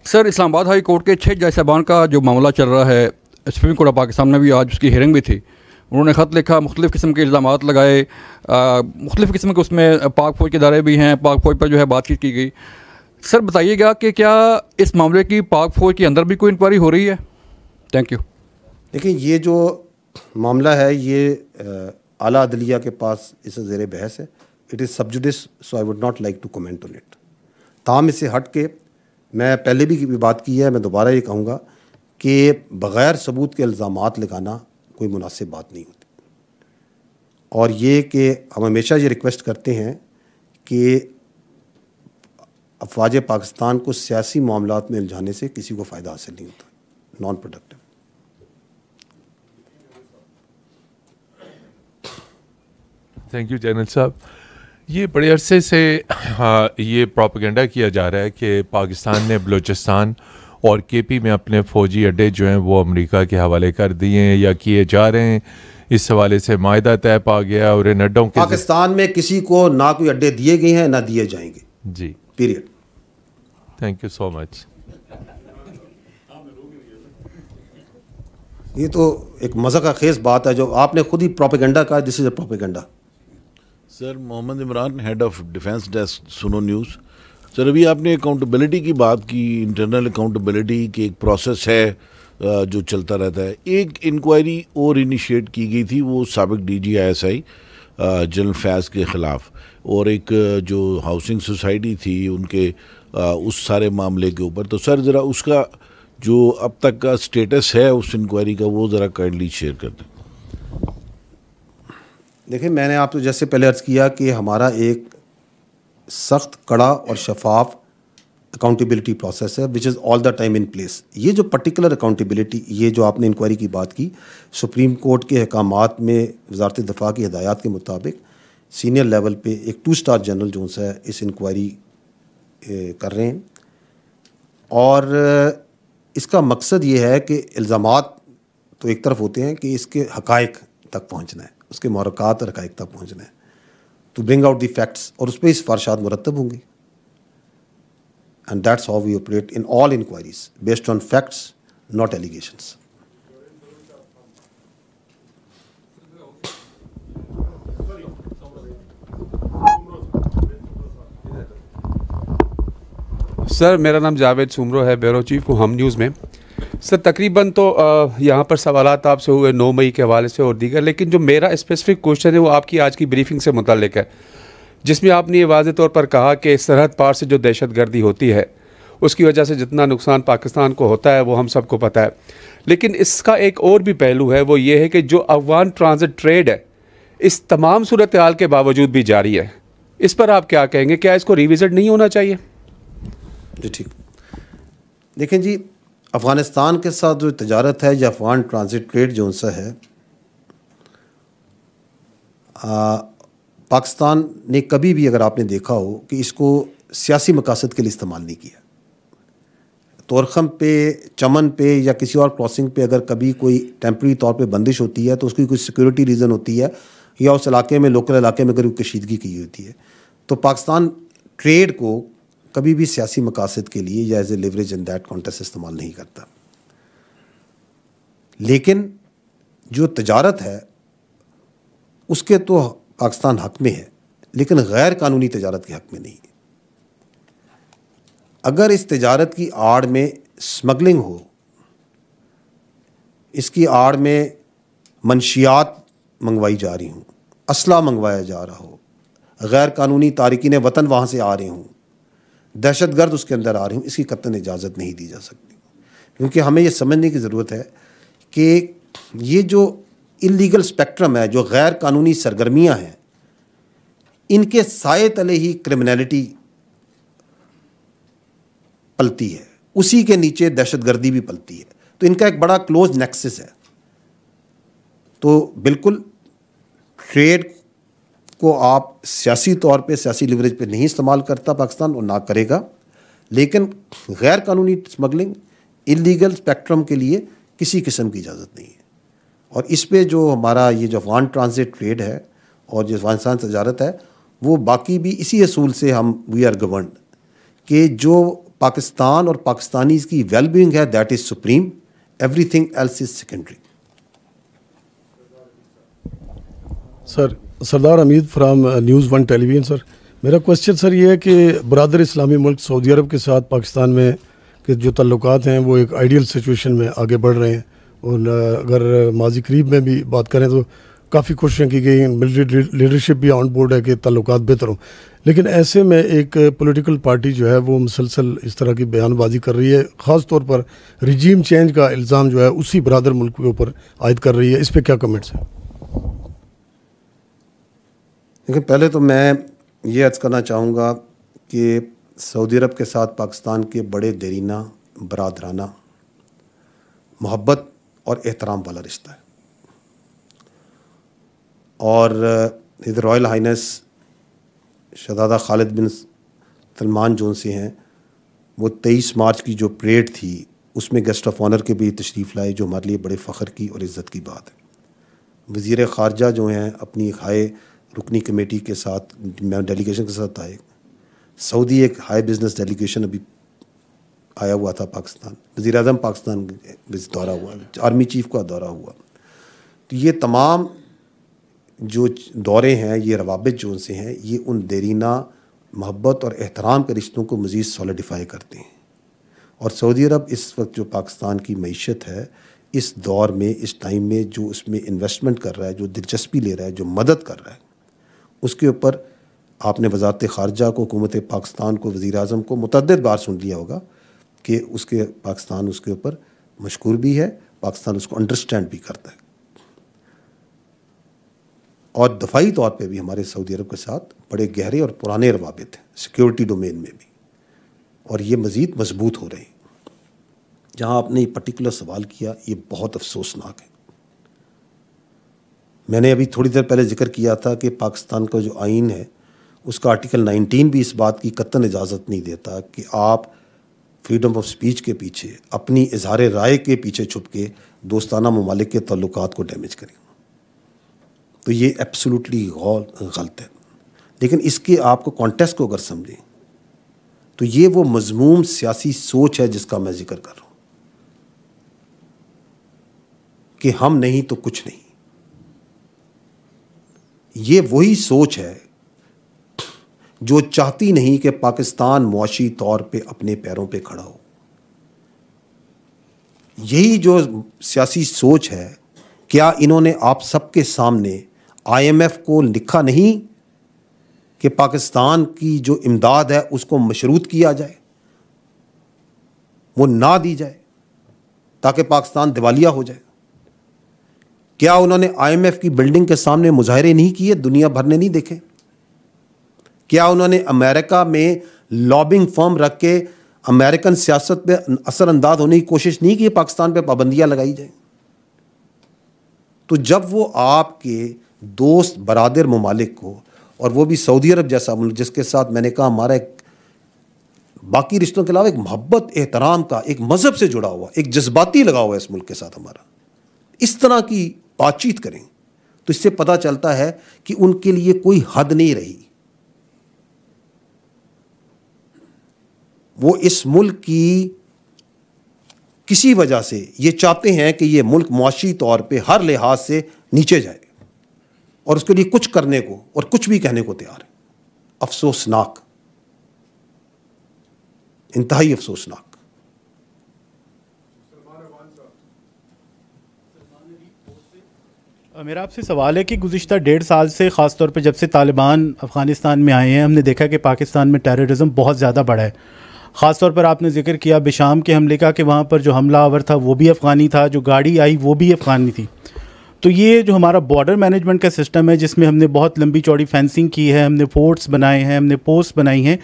Speaker 13: سر اسلام آباد ہائی کورٹ کے 6 جج صاحبان کا جو معاملہ چل رہا ہے, سپریم کورٹ آف پاکستان میں بھی آج اس کی ہیئرنگ بھی تھی, انہوں نے خط لکھا, مختلف قسم کے الزامات لگائے, مختلف قسم کے اس میں پاک فوج کے ادارے بھی ہیں, پاک فوج پر جو ہے بات چیت کی گئی. سر بتائیے گا کہ کیا اس معاملے کی پاک فوج کے اندر بھی کوئی انکوائری ہو رہی ہے؟ Thank you.
Speaker 1: دیکھیں, یہ جو معاملہ ہے یہ اعلیٰ عدلیہ کے پاس اس سے زیر بحث ہے. It is sub judice, so I would not like to comment on it. تاہم اس سے ہٹ کے میں پہلے بھی بات کی ہے, میں دوبارہ یہ کہوں گا کہ بغیر ثبوت کے الزامات لگانا کوئی مناسب بات نہیں ہوتی. اور یہ کہ ہم ہمیشہ یہ ریکویسٹ کرتے ہیں کہ افواج پاکستان کو سیاسی معاملات میں الجھانے سے کسی کو فائدہ حاصل نہیں ہوتا, non productive.
Speaker 14: Thank you general صاحب. یہ بڑے عرصے سے یہ پروپیگنڈا کیا جا رہا ہے کہ پاکستان نے بلوچستان اور کے پی میں اپنے فوجی اڈے جو ہیں وہ امریکہ کے حوالے کر دیے ہیں یا کیے جا رہے ہیں. اس حوالے سے معاہدہ طے پا گیا اور ان اڈوں کے
Speaker 1: پاکستان میں کسی کو نہ کوئی اڈے دیے گئے ہیں نہ دیے جائیں گے.
Speaker 14: جی,
Speaker 1: پیریڈ.
Speaker 14: تھینک یو سو مچ.
Speaker 1: یہ تو ایک مذاق خیز بات ہے جو آپ نے خود ہی پروپیگنڈا کہا. This is a propaganda.
Speaker 15: Sir Muhammad Imran, head of defence desk Suno news. Sir ابھی آپ نے اکاؤنٹیبلٹی کی بات کی، انٹرنل اکاؤنٹیبلٹی کی ایک پروسیس ہے جو چلتا رہتا ہے. ایک انکوائری اور انیشیٹ کی گئی تھی، وہ سابق D G I S I general Faiz کے خلاف، اور ایک جو ہاؤسنگ سوسائٹی تھی ان کے اس سارے معاملے کے اوپر. تو سر ذرا اس کا جو اب تک کا سٹیٹس ہے اس انکوائری کا، وہ ذرا کائنڈلی شیئر کر دیں.
Speaker 1: دیکھیں، میں نے آپ کو جیسے پہلے عرض کیا کہ ہمارا ایک سخت، کڑا اور شفاف اکاؤنٹیبلٹی پروسیس ہے وچ از آل دا ٹائم ان پلیس. یہ جو پرٹیکولر اکاؤنٹیبلٹی، یہ جو آپ نے انکوائری کی بات کی، سپریم کورٹ کے احکامات میں وزارت دفاع کی ہدایات کے مطابق سینئر لیول پہ ایک 2 اسٹار جنرل جو ہے اس انکوائری کر رہے ہیں. اور اس کا مقصد یہ ہے کہ الزامات تو ایک طرف ہوتے ہیں کہ اس کے حقائق تک پہنچنا ہے، اس کے محرکات اور حقائق تک پہنچنا ہے، to bring out the facts, اور اس پہ سفارشات مرتب ہوں گی. And that's how we operate in all inquiries, based on facts not allegations.
Speaker 16: Sir میرا نام جاوید سومرو ہے، بیورو چیف ہوں ہم نیوز میں. سر تقریباً تو یہاں پر سوالات آپ سے ہوئے 9 مئی کے حوالے سے اور دیگر، لیکن جو میرا اسپیسیفک کوشچن ہے وہ آپ کی آج کی بریفنگ سے متعلق ہے، جس میں آپ نے یہ واضح طور پر کہا کہ سرحد پار سے جو دہشت گردی ہوتی ہے اس کی وجہ سے جتنا نقصان پاکستان کو ہوتا ہے وہ ہم سب کو پتہ ہے. لیکن اس کا ایک اور بھی پہلو ہے، وہ یہ ہے کہ جو افغان ٹرانزٹ ٹریڈ ہے اس تمام صورتحال کے باوجود بھی جاری ہے. اس پر آپ کیا کہیں گے؟ کیا اس کو ریوزٹ نہیں ہونا چاہیے؟
Speaker 1: جی ٹھیک. دیکھیں جی، افغانستان کے ساتھ جو تجارت ہے یا افغان ٹرانزٹ ٹریڈ جو ان سے ہے، پاکستان نے کبھی بھی، اگر آپ نے دیکھا ہو، کہ اس کو سیاسی مقاصد کے لیے استعمال نہیں کیا. تورخم پہ، چمن پہ یا کسی اور کراسنگ پہ اگر کبھی کوئی ٹیمپرری طور پہ بندش ہوتی ہے تو اس کی کوئی سیکورٹی ریزن ہوتی ہے، یا اس علاقے میں، لوکل علاقے میں اگر کوئی کشیدگی کی ہوتی ہے، تو پاکستان ٹریڈ کو کبھی بھی سیاسی مقاصد کے لیے یا as a leverage in that context استعمال نہیں کرتا. لیکن جو تجارت ہے اس کے تو پاکستان حق میں ہے، لیکن غیر قانونی تجارت کے حق میں نہیں ہے. اگر اس تجارت کی آڑ میں سمگلنگ ہو، اس کی آڑ میں منشیات منگوائی جا رہی ہوں، اسلحہ منگوایا جا رہا ہو، غیر قانونی تارکین وطن وہاں سے آ رہے ہوں، دہشت گرد اس کے اندر آ رہے ہوں، اس کی قطعاً اجازت نہیں دی جا سکتی. کیونکہ ہمیں یہ سمجھنے کی ضرورت ہے کہ یہ جو اللیگل اسپیکٹرم ہے، جو غیر قانونی سرگرمیاں ہیں، ان کے سائے تلے ہی کرمنالٹی پلتی ہے، اسی کے نیچے دہشت گردی بھی پلتی ہے. تو ان کا ایک بڑا کلوز نیکسس ہے. تو بالکل ٹریڈ کو آپ سیاسی طور پہ، سیاسی لیوریج پہ نہیں استعمال کرتا پاکستان، اور نہ کرے گا. لیکن غیر قانونی اسمگلنگ، اللیگل اسپیکٹرم کے لیے کسی قسم کی اجازت نہیں ہے. اور اس پہ جو ہمارا یہ جو افغان ٹرانزٹ ٹریڈ ہے اور جو افغانستان تجارت ہے، وہ باقی بھی اسی اصول سے ہم وی آر گورنڈ کہ جو پاکستان اور پاکستانیز کی ویل بینگ ہے، that is supreme, everything else is secondary.
Speaker 17: Sir Sardar Hamid from news 1 television. Sir میرا کوشچن سر یہ ہے کہ برادر اسلامی ملک سعودی عرب کے ساتھ پاکستان میں کے جو تعلقات ہیں وہ ایک آئیڈیل سچویشن میں آگے بڑھ رہے ہیں، اور اگر ماضی قریب میں بھی بات کریں تو کافی کوششیں کی گئی ہیں، ملٹری لیڈرشپ بھی آن بورڈ ہے کہ تعلقات بہتر ہوں. لیکن ایسے میں ایک پولیٹیکل پارٹی جو ہے وہ مسلسل اس طرح کی بیان بازی کر رہی ہے، خاص طور پر رجیم چینج کا الزام جو ہے اسی برادر ملک کے اوپر عائد کر رہی ہے. اس پہ کیا کمنٹس ہیں؟
Speaker 1: لیکن پہلے تو میں یہ عرض کرنا چاہوں گا کہ سعودی عرب کے ساتھ پاکستان کے بڑے دیرینہ، برادرانہ، محبت اور احترام والا رشتہ ہے. اور رائل ہائنس شہزادہ خالد بن سلمان جو ان سے ہیں، وہ 23 مارچ کی جو پریڈ تھی اس میں گیسٹ آف آنر کے بھی تشریف لائے، جو ہمارے لیے بڑے فخر کی اور عزت کی بات ہے. وزیر خارجہ جو ہیں اپنی ایک ہائی رکنی کمیٹی کے ساتھ، ڈیلیگیشن کے ساتھ آئے. سعودی ایک ہائی بزنس ڈیلیگیشن ابھی آیا ہوا تھا پاکستان، وزیر اعظم پاکستان دورہ ہوا، آرمی چیف کا دورہ ہوا. تو یہ تمام جو دورے ہیں، یہ روابط جو ان سے ہیں، یہ ان دیرینہ محبت اور احترام کے رشتوں کو مزید سولیڈیفائی کرتے ہیں. اور سعودی عرب اس وقت جو پاکستان کی معیشت ہے، اس دور میں، اس ٹائم میں جو اس میں انویسٹمنٹ کر رہا ہے، جو دلچسپی لے رہا ہے، جو مدد کر رہا ہے، اس کے اوپر آپ نے وزارت خارجہ کو، حکومت پاکستان کو، وزیر اعظم کو متعدد بار سن لیا ہوگا کہ پاکستان اس کے اوپر مشکور بھی ہے، پاکستان اس کو انڈرسٹینڈ بھی کرتا ہے. اور دفاعی طور پہ بھی ہمارے سعودی عرب کے ساتھ بڑے گہرے اور پرانے روابط ہیں سیکیورٹی ڈومین میں بھی، اور یہ مزید مضبوط ہو رہے ہیں. جہاں آپ نے یہ پرٹیکولر سوال کیا، یہ بہت افسوسناک ہے. میں نے ابھی تھوڑی دیر پہلے ذکر کیا تھا کہ پاکستان کا جو آئین ہے، اس کا آرٹیکل 19 بھی اس بات کی قطعاً اجازت نہیں دیتا کہ آپ فریڈم آف سپیچ کے پیچھے، اپنی اظہار رائے کے پیچھے چھپ کے دوستانہ ممالک کے تعلقات کو ڈیمیج کریں. تو یہ ایبسولوٹلی غلط ہے. لیکن اس کے آپ کو کانٹیکسٹ کو اگر سمجھیں تو یہ وہ مذموم سیاسی سوچ ہے جس کا میں ذکر کر رہا ہوں کہ ہم نہیں تو کچھ نہیں. یہ وہی سوچ ہے جو چاہتی نہیں کہ پاکستان معاشی طور پہ اپنے پیروں پہ کھڑا ہو. یہی جو سیاسی سوچ ہے، کیا انہوں نے آپ سب کے سامنے IMF کو لکھا نہیں کہ پاکستان کی جو امداد ہے اس کو مشروط کیا جائے، وہ نہ دی جائے تاکہ پاکستان دیوالیہ ہو جائے؟ کیا انہوں نے IMF کی بلڈنگ کے سامنے مظاہرے نہیں کیے، دنیا بھر نے نہیں دیکھے؟ کیا انہوں نے امریکہ میں لابنگ فرم رکھ کے امریکن سیاست پہ اثر انداز ہونے کی کوشش نہیں کی پاکستان پہ پابندیاں لگائی جائیں؟ تو جب وہ آپ کے دوست برادر ممالک کو، اور وہ بھی سعودی عرب جیسا ملک جس کے ساتھ میں نے کہا ہمارا ایک باقی رشتوں کے علاوہ ایک محبت احترام کا، ایک مذہب سے جڑا ہوا، ایک جذباتی لگا ہوا ہے اس ملک کے ساتھ ہمارا، اس طرح کی بات چیت کریں تو اس سے پتہ چلتا ہے کہ ان کے لیے کوئی حد نہیں رہی. وہ اس ملک کی کسی وجہ سے یہ چاہتے ہیں کہ یہ ملک معاشی طور پہ ہر لحاظ سے نیچے جائے، اور اس کے لیے کچھ کرنے کو اور کچھ بھی کہنے کو تیار ہے. افسوسناک، انتہائی افسوسناک.
Speaker 18: میرا آپ سے سوال ہے کہ گزشتہ 1.5 سال سے، خاص طور پہ جب سے طالبان افغانستان میں آئے ہیں، ہم نے دیکھا کہ پاکستان میں ٹیررزم بہت زیادہ بڑھا ہے. خاص طور پر آپ نے ذکر کیا بشام کے حملے کا کہ وہاں پر جو حملہ آور تھا وہ بھی افغانی تھا، جو گاڑی آئی وہ بھی افغانی تھی. تو یہ جو ہمارا بارڈر مینجمنٹ کا سسٹم ہے، جس میں ہم نے بہت لمبی چوڑی فینسنگ کی ہے، ہم نے فورٹس بنائے ہیں، ہم نے پوسٹ بنائی ہیں،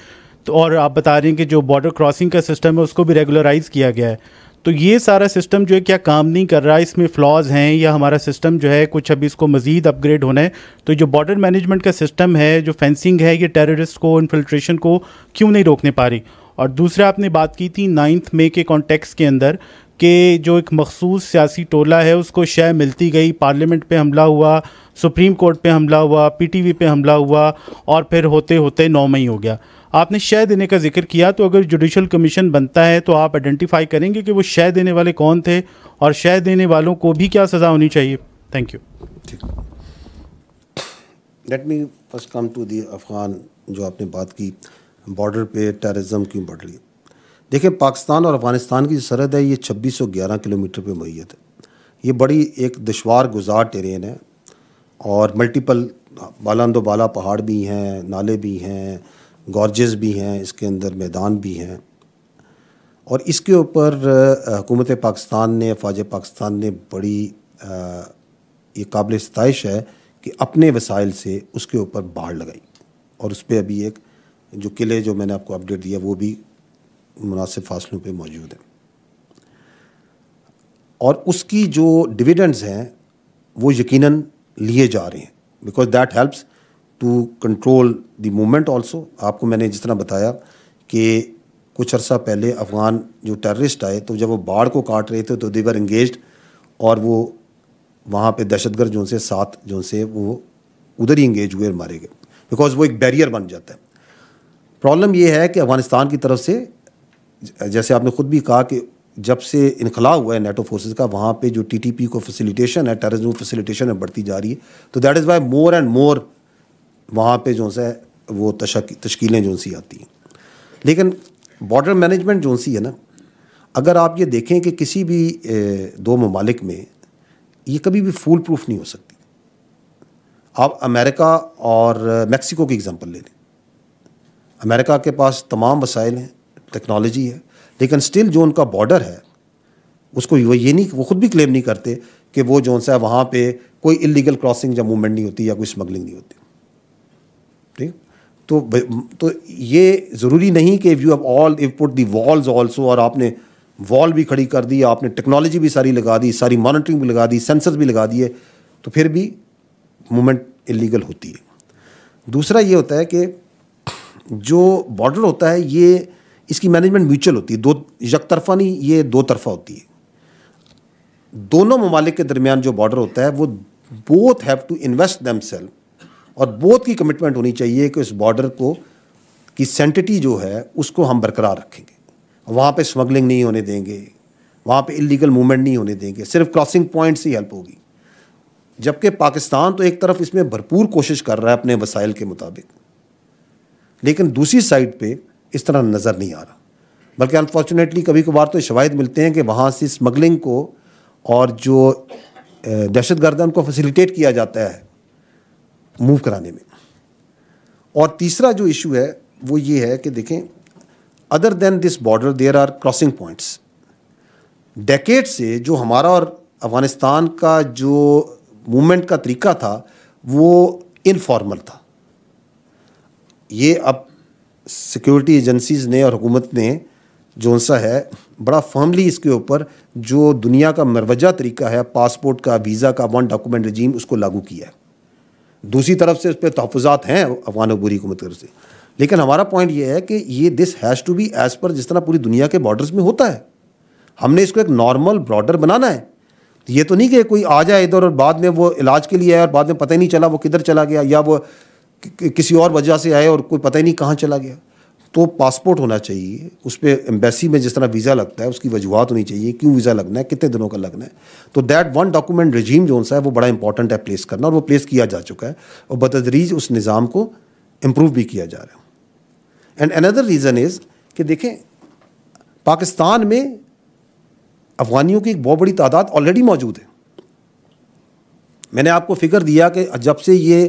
Speaker 18: تو اور آپ بتا رہے ہیں کہ جو بارڈر کراسنگ کا سسٹم ہے اس کو بھی ریگولرائز کیا گیا ہے. تو یہ سارا سسٹم جو ہے کیا کام نہیں کر رہا؟ اس میں فلاز ہیں یا ہمارا سسٹم جو ہے کچھ ابھی اس کو مزید اپ گریڈ ہونا ہے؟ تو جو بارڈر مینجمنٹ کا سسٹم ہے، جو فینسنگ ہے، یہ ٹیررسٹ کو، انفلٹریشن کو کیوں نہیں روکنے پا رہی؟ اور دوسرا آپ نے بات کی تھی 9 مئی کے کانٹیکس کے اندر کہ جو ایک مخصوص سیاسی ٹولہ ہے اس کو شے ملتی گئی، پارلیمنٹ پہ حملہ ہوا، سپریم کورٹ پہ حملہ ہوا، PTV پہ حملہ ہوا، اور پھر ہوتے ہوتے 9 مئی ہو گیا. آپ نے شے دینے کا ذکر کیا، تو اگر جوڈیشل کمیشن بنتا ہے تو آپ آئیڈینٹیفائی کریں گے کہ وہ شے دینے والے کون تھے، اور شے دینے والوں کو بھی کیا سزا ہونی چاہیے؟ Thank you.
Speaker 1: Let me first come to the Afghan, جو آپ نے بات کی بارڈر پہ ٹیررزم کیوں بڑھ رہی ہے. دیکھیں، پاکستان اور افغانستان کی جو سرحد ہے یہ 2611 کلومیٹر پہ محیط ہے. یہ بڑی ایک دشوار گزار ٹیرین ہے، اور ملٹیپل بالاند و بالا پہاڑ بھی ہیں، نالے بھی ہیں، گارجز بھی ہیں، اس کے اندر میدان بھی ہیں. اور اس کے اوپر حکومت پاکستان نے، فوج پاکستان نے بڑی یہ قابل ستائش ہے کہ اپنے وسائل سے اس کے اوپر باڑ لگائی، اور اس پہ ابھی ایک جو قلعے جو میں نے آپ کو اپڈیٹ دیا وہ بھی مناسب فاصلوں پہ موجود ہیں. اور اس کی جو ڈویڈنڈز ہیں وہ یقیناً لیے جا رہے ہیں، because that helps to control the movement also. آپ کو میں نے جس طرح بتایا کہ کچھ عرصہ پہلے افغان جو ٹیررسٹ آئے تو جب وہ باڑ کو کاٹ رہے تھے تو دیور انگیجڈ، اور وہ وہاں پہ دہشت گرد جو ان سے ساتھ جو ان سے وہ ادھر ہی انگیج ہوئے اور مارے گئے، بیکاز وہ ایک بیریئر بن جاتا ہے. پرابلم یہ ہے کہ افغانستان کی طرف سے، جیسے آپ نے خود بھی کہا کہ جب سے انخلا ہوا ہے نیٹو فورسز کا وہاں پہ جو ٹی ٹی پی کو فیسیلیٹیشن ہے, ٹیررزم فیسیلیٹیشن ہے, بڑھتی جا رہی ہے. تو that is why more and more وہاں پہ جو ہے وہ تشکیلیں جو سی آتی ہیں. لیکن بارڈر مینجمنٹ جو سی ہے نا, اگر آپ یہ دیکھیں کہ کسی بھی دو ممالک میں یہ کبھی بھی فول پروف نہیں ہو سکتی. آپ امریکہ اور میکسیکو کی اگزامپل لے لیں. امریکہ کے پاس تمام وسائل ہیں, ٹیکنالوجی ہے, لیکن سٹل جو ان کا بارڈر ہے اس کو وہ یہ نہیں, وہ خود بھی کلیم نہیں کرتے کہ وہ جو ہے وہاں پہ کوئی اللیگل کراسنگ یا موومنٹ نہیں ہوتی یا کوئی اسمگلنگ نہیں ہوتی. ٹھیک, تو یہ ضروری نہیں کہ you have all you put the walls also, اور آپ نے وال بھی کھڑی کر دی, آپ نے ٹیکنالوجی بھی ساری لگا دی, ساری مانیٹرنگ بھی لگا دی, سینسرز بھی لگا دیے, تو پھر بھی موومنٹ اللیگل ہوتی ہے. دوسرا یہ ہوتا ہے کہ جو بارڈر ہوتا ہے یہ اس کی مینجمنٹ میوچل ہوتی ہے, دو یک طرفہ نہیں, یہ دو طرفہ ہوتی ہے. دونوں ممالک کے درمیان جو بارڈر ہوتا ہے وہ both have to invest themselves, اور بوتھ کی کمٹمنٹ ہونی چاہیے کہ اس بارڈر کو کی سینٹٹی جو ہے اس کو ہم برقرار رکھیں گے, وہاں پہ اسمگلنگ نہیں ہونے دیں گے, وہاں پہ اللیگل موومنٹ نہیں ہونے دیں گے, صرف کراسنگ پوائنٹ سے ہی ہیلپ ہوگی. جبکہ پاکستان تو ایک طرف اس میں بھرپور کوشش کر رہا ہے اپنے وسائل کے مطابق, لیکن دوسری سائڈ پہ اس طرح نظر نہیں آ رہا. بلکہ انفارچونیٹلی کبھی کبھار تو شواہد ملتے ہیں کہ وہاں سے اسمگلنگ کو اور جو دہشت گردان کو فیسیلیٹیٹ کیا جاتا ہے موو کرانے میں. اور تیسرا جو ایشو ہے وہ یہ ہے کہ دیکھیں, other then this border there are crossing points. Decade سے جو ہمارا اور افغانستان کا جو موومنٹ کا طریقہ تھا وہ انفارمل تھا. یہ اب سیکورٹی ایجنسیز نے اور حکومت نے جو سا ہے بڑا فرملی اس کے اوپر جو دنیا کا مروجہ طریقہ ہے پاسپورٹ کا, ویزا کا, ون ڈاکومنٹ رجیم, اس کو لاگو کیا ہے. دوسری طرف سے اس پہ تحفظات ہیں افغان عبوری حکومت کی طرف سے, لیکن ہمارا پوائنٹ یہ ہے کہ یہ this has to be as per جس طرح پوری دنیا کے بارڈرز میں ہوتا ہے. ہم نے اس کو ایک نارمل بارڈر بنانا ہے. یہ تو نہیں کہ کوئی آ جائے ادھر اور بعد میں وہ علاج کے لیے آئے اور بعد میں پتہ ہی نہیں چلا وہ کدھر چلا گیا, یا وہ کسی اور وجہ سے آئے اور کوئی پتہ ہی نہیں کہاں چلا گیا. تو پاسپورٹ ہونا چاہیے, اس پہ ایمبیسی میں جس طرح ویزا لگتا ہے اس کی وجوہات ہونی چاہیے, کیوں ویزا لگنا ہے, کتنے دنوں کا لگنا ہے. تو دیٹ ون ڈاکومنٹ رجیم جو ہے وہ بڑا امپورٹنٹ ہے پلیس کرنا, اور وہ پلیس کیا جا چکا ہے, اور بتدریج اس نظام کو امپروو بھی کیا جا رہا ہے. اینڈ اندر ریزن از کہ دیکھیں پاکستان میں افغانیوں کی ایک بہت بڑی تعداد آلریڈی موجود ہے. میں نے آپ کو فگر دیا کہ جب سے یہ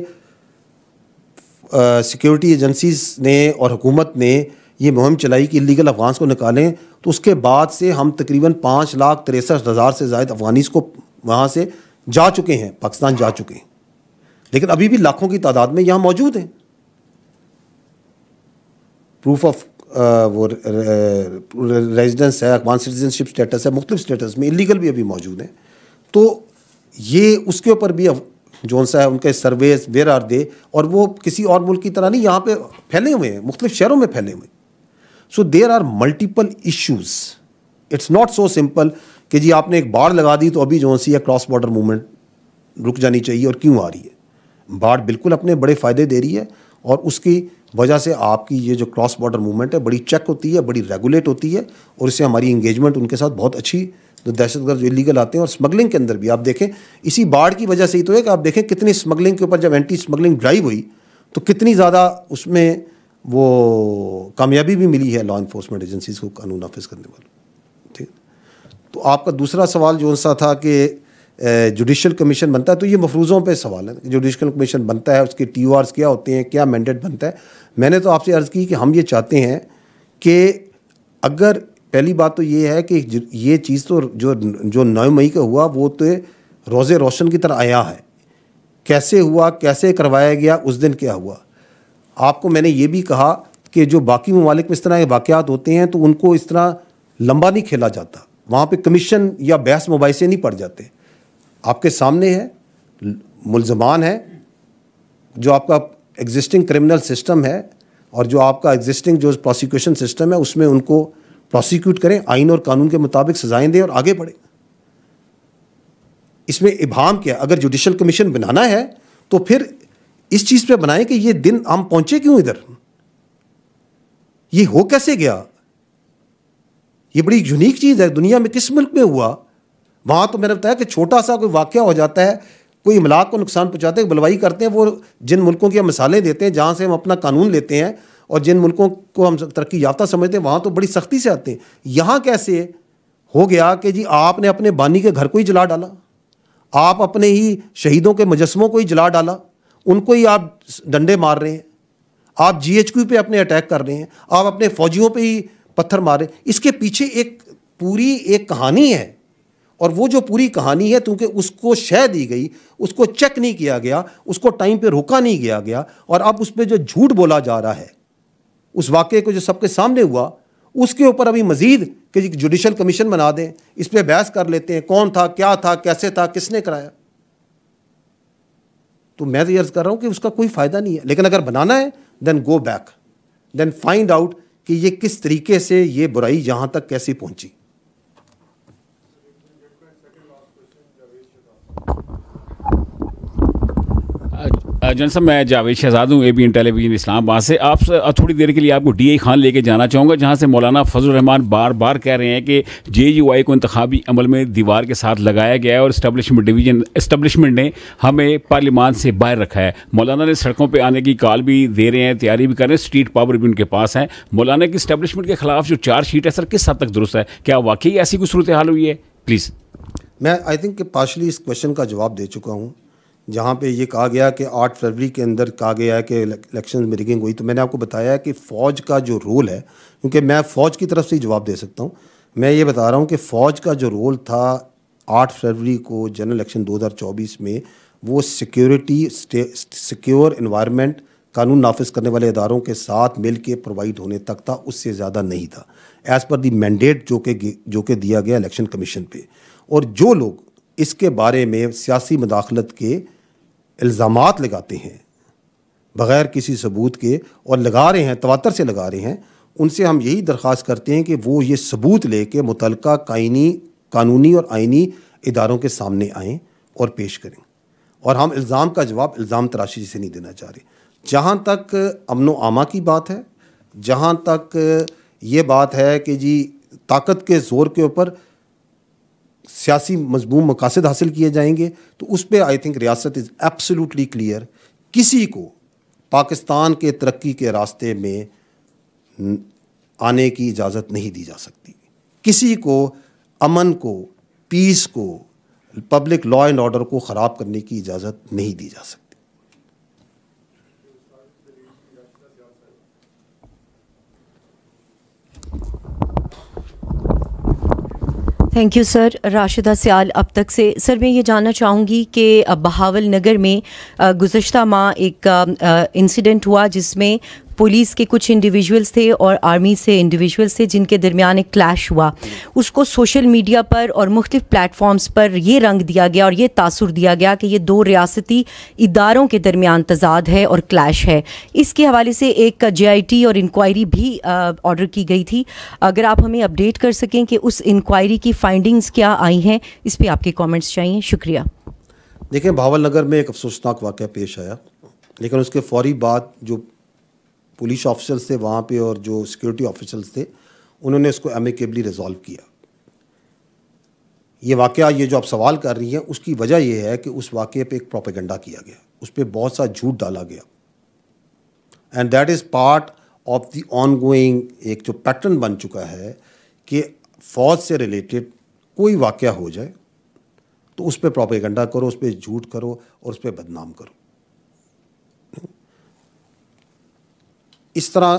Speaker 1: سیکورٹی ایجنسیز نے اور حکومت نے یہ مہم چلائی کہ اللیگل افغانس کو نکالیں, تو اس کے بعد سے ہم تقریباً 5,63,000 سے زائد افغانیز کو وہاں سے جا چکے ہیں, پاکستان جا چکے ہیں, لیکن ابھی بھی لاکھوں کی تعداد میں یہاں موجود ہیں. پروف آف وہ ریزیڈنس ہے, افغان سٹیزن شپ اسٹیٹس ہے, مختلف اسٹیٹس میں اللیگل بھی ابھی موجود ہیں. تو یہ اس کے اوپر بھی جو سا ہے ان کے سرویز ویئر آر دے, اور وہ کسی اور ملک کی طرح نہیں یہاں پہ پھیلے ہوئے ہیں, مختلف شہروں میں پھیلے ہوئے ہیں. So there are multiple issues. It's not so simple کہ جی آپ نے ایک باڑ لگا دی تو ابھی جو سی ہے کراس بارڈر موومنٹ رک جانی چاہیے, اور کیوں آ رہی ہے. باڑ بالکل اپنے بڑے فائدے دے رہی ہے, اور اس کی وجہ سے آپ کی یہ جو کراس بارڈر موومنٹ ہے بڑی چیک ہوتی ہے, بڑی ریگولیٹ ہوتی ہے, اور اس سے ہماری انگیجمنٹ ان کے ساتھ بہت اچھی, جو دہشت گرد جو اللیگل آتے ہیں. اور اسمگلنگ کے اندر بھی آپ دیکھیں اسی باڑ کی وجہ سے ہی تو ہے کہ آپ دیکھیں کتنی اسمگلنگ کے اوپر جب اینٹی اسمگلنگ ڈرائیو ہوئی تو کتنی زیادہ اس میں وہ کامیابی بھی ملی ہے لا انفورسمنٹ ایجنسیز کو قانون نافذ کرنے والوں. ٹھیک, تو آپ کا دوسرا سوال جو سا تھا کہ جوڈیشل کمیشن بنتا ہے, تو یہ مفروضوں پہ سوال ہے. جوڈیشل کمیشن بنتا ہے, اس کے ٹی او آرز کیا ہوتے ہیں, کیا مینڈیٹ بنتا ہے. میں نے تو آپ سے عرض کی کہ ہم یہ چاہتے ہیں کہ اگر پہلی بات تو یہ ہے کہ یہ چیز تو جو 9 مئی کا ہوا وہ تو روز روشن کی طرح آیا ہے. کیسے ہوا, کیسے کروایا گیا, اس دن کیا ہوا. آپ کو میں نے یہ بھی کہا کہ جو باقی ممالک میں اس طرح کے واقعات ہوتے ہیں تو ان کو اس طرح لمبا نہیں کھیلا جاتا, وہاں پہ کمیشن یا بحث مباحثے نہیں پڑ جاتے. آپ کے سامنے ہے, ملزمان ہے, جو آپ کا ایگزسٹنگ کرمنل سسٹم ہے اور جو آپ کا ایگزسٹنگ جو پروسیکیوشن سسٹم ہے اس میں ان کو پروسیکیوٹ کریں, آئین اور قانون کے مطابق سزائیں دیں اور آگے بڑھیں. اس میں ابہام کیا, اگر جوڈیشل کمیشن بنانا ہے تو پھر اس چیز پہ بنائیں کہ یہ دن ہم پہنچے کیوں ادھر, یہ ہو کیسے گیا, یہ بڑی یونیک چیز ہے. دنیا میں کس ملک میں ہوا؟ وہاں تو میں نے بتایا کہ چھوٹا سا کوئی واقعہ ہو جاتا ہے, کوئی املاک کو نقصان پہنچاتے ہیں, بلوائی کرتے ہیں. وہ جن ملکوں کی ہم مثالیں دیتے ہیں جہاں سے ہم اپنا قانون لیتے ہیں اور جن ملکوں کو ہم ترقی یافتہ سمجھتے ہیں وہاں تو بڑی سختی سے آتے ہیں. یہاں کیسے ہو گیا کہ جی آپ نے اپنے بانی کے گھر کو ہی جلا ڈالا, آپ اپنے ہی شہیدوں کے مجسموں کو ہی جلا ڈالا, ان کو ہی آپ ڈنڈے مار رہے ہیں, آپ GHQ پہ اپنے اٹیک کر رہے ہیں, آپ اپنے فوجیوں پہ ہی پتھر مار رہے ہیں. اس کے پیچھے ایک پوری ایک کہانی ہے, اور وہ جو پوری کہانی ہے کیونکہ اس کو شے دی گئی, اس کو چیک نہیں کیا گیا, اس کو ٹائم پہ روکا نہیں گیا, اور اب اس پہ جو جھوٹ بولا جا رہا ہے اس واقعے کو جو سب کے سامنے ہوا اس کے اوپر ابھی مزید کہ جوڈیشل کمیشن بنا دیں, اس پہ بحث کر لیتے ہیں کون تھا, کیا تھا, کیسے تھا, کس نے کرایا. تو میں تو یہ عرض کر رہا ہوں کہ اس کا کوئی فائدہ نہیں ہے. لیکن اگر بنانا ہے then go back, then find out کہ یہ کس طریقے سے یہ برائی یہاں تک کیسے پہنچی.
Speaker 19: جنرل صاحب میں جاوید شہزاد ہوں, ABN ٹیلی ویژن اسلام آباد سے. آپ تھوڑی دیر کے لیے آپ کو DI خان لے کے جانا چاہوں گا جہاں سے مولانا فضل الرحمان بار بار کہہ رہے ہیں کہ JUI کو انتخابی عمل میں دیوار کے ساتھ لگایا گیا ہے اور اسٹیبلشمنٹ نے ہمیں پارلیمان سے باہر رکھا ہے. مولانا نے سڑکوں پہ آنے کی کال بھی دے رہے ہیں, تیاری بھی کر رہے ہیں, اسٹریٹ پاور بھی ان کے پاس ہیں. مولانا کی اسٹیبلشمنٹ کے خلاف جو چارج شیٹ ہے سر کس حد تک درست ہے؟ کیا واقعی ایسی کوئی صورتحال ہوئی ہے؟ پلیز.
Speaker 1: میں آئی تھنک کہ پارشلی اس کویشچن کا جواب دے چکا ہوں جہاں پہ یہ کہا گیا کہ 8 فروری کے اندر کہا گیا ہے کہ الیکشن میں ریگنگ ہوئی. تو میں نے آپ کو بتایا ہے کہ فوج کا جو رول ہے, کیونکہ میں فوج کی طرف سے ہی جواب دے سکتا ہوں, میں یہ بتا رہا ہوں کہ فوج کا جو رول تھا 8 فروری کو جنرل الیکشن 2024 میں, وہ سیکیورٹی, سیکیور انوائرمنٹ قانون نافذ کرنے والے اداروں کے ساتھ مل کے پرووائڈ ہونے تک تھا, اس سے زیادہ نہیں تھا, ایز پر دی مینڈیٹ جو کہ دیا گیا الیکشن کمیشن پہ. اور جو لوگ اس کے بارے میں سیاسی مداخلت کے الزامات لگاتے ہیں بغیر کسی ثبوت کے, اور لگا رہے ہیں تواتر سے لگا رہے ہیں, ان سے ہم یہی درخواست کرتے ہیں کہ وہ یہ ثبوت لے کے متعلقہ قانونی اور آئینی اداروں کے سامنے آئیں اور پیش کریں. اور ہم الزام کا جواب الزام تراشی سے نہیں دینا چاہ رہے. جہاں تک امن و امان کی بات ہے, جہاں تک یہ بات ہے کہ جی طاقت کے زور کے اوپر سیاسی مضمون مقاصد حاصل کیے جائیں گے, تو اس پہ آئی تھنک ریاست از ایبسلیوٹلی کلیئر. کسی کو پاکستان کے ترقی کے راستے میں آنے کی اجازت نہیں دی جا سکتی. کسی کو امن کو, پیس کو, پبلک لا اینڈ آرڈر کو خراب کرنے کی اجازت نہیں دی جا سکتی.
Speaker 20: تھینک یو سر. راشدہ سیال اب تک سے. سر میں یہ جاننا چاہوں گی کہ بہاول نگر میں گزشتہ ماہ ایک انسیڈنٹ ہوا جس میں پولیس کے کچھ انڈیویجولز تھے اور آرمی سے انڈیویجولز تھے جن کے درمیان ایک کلیش ہوا. اس کو سوشل میڈیا پر اور مختلف پلیٹ فارمز پر یہ رنگ دیا گیا اور یہ تاثر دیا گیا کہ یہ دو ریاستی اداروں کے درمیان تضاد ہے اور کلیش ہے. اس کے حوالے سے ایک JIT اور انکوائری بھی آرڈر کی گئی تھی. اگر آپ ہمیں اپڈیٹ کر سکیں کہ اس انکوائری کی فائنڈنگز کیا آئی ہیں, اس پہ آپ کے کامنٹس چاہیے. شکریہ.
Speaker 1: دیکھیں, بہاول نگر میں ایک افسوسناک واقعہ پیش آیا, لیکن اس کے فوری بعد جو پولیس آفیسرز تھے وہاں پہ اور جو سیکورٹی آفیسرز تھے انہوں نے اس کو ایمیکیبلی ریزالو کیا. یہ واقعہ, یہ جو آپ سوال کر رہی ہیں, اس کی وجہ یہ ہے کہ اس واقعے پہ ایک پروپیگنڈا کیا گیا, اس پہ بہت سا جھوٹ ڈالا گیا, and that is part of the on going ایک جو پیٹرن بن چکا ہے کہ فوج سے ریلیٹڈ کوئی واقعہ ہو جائے تو اس پہ پروپیگنڈا کرو, اس پہ جھوٹ کرو اور اس پہ بدنام کرو. اس طرح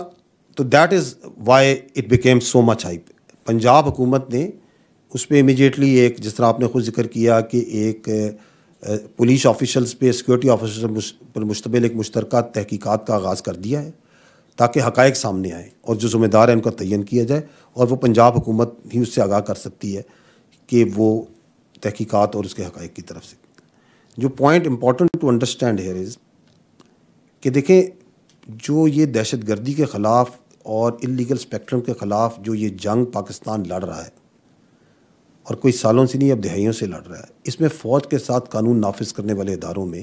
Speaker 1: تو that is why it became so much hype. Punjab حکومت نے اس پہ امیجیٹلی ایک, جس طرح آپ نے خود ذکر کیا کہ ایک پولیس آفیشلز پہ, سیکورٹی آفیسرز پر مشتمل ایک مشترکہ تحقیقات کا آغاز کر دیا ہے تاکہ حقائق سامنے آئیں اور جو ذمہ دار ہیں ان کا تعین کیا جائے, اور وہ پنجاب حکومت ہی اس سے آگاہ کر سکتی ہے کہ وہ تحقیقات اور اس کے حقائق کی طرف سے. جو point important to understand here is کہ دیکھیں, جو یہ دہشت گردی کے خلاف اور انلیگل اسپیکٹرم کے خلاف جو یہ جنگ پاکستان لڑ رہا ہے, اور کوئی سالوں سے نہیں اب دہائیوں سے لڑ رہا ہے, اس میں فوج کے ساتھ قانون نافذ کرنے والے اداروں میں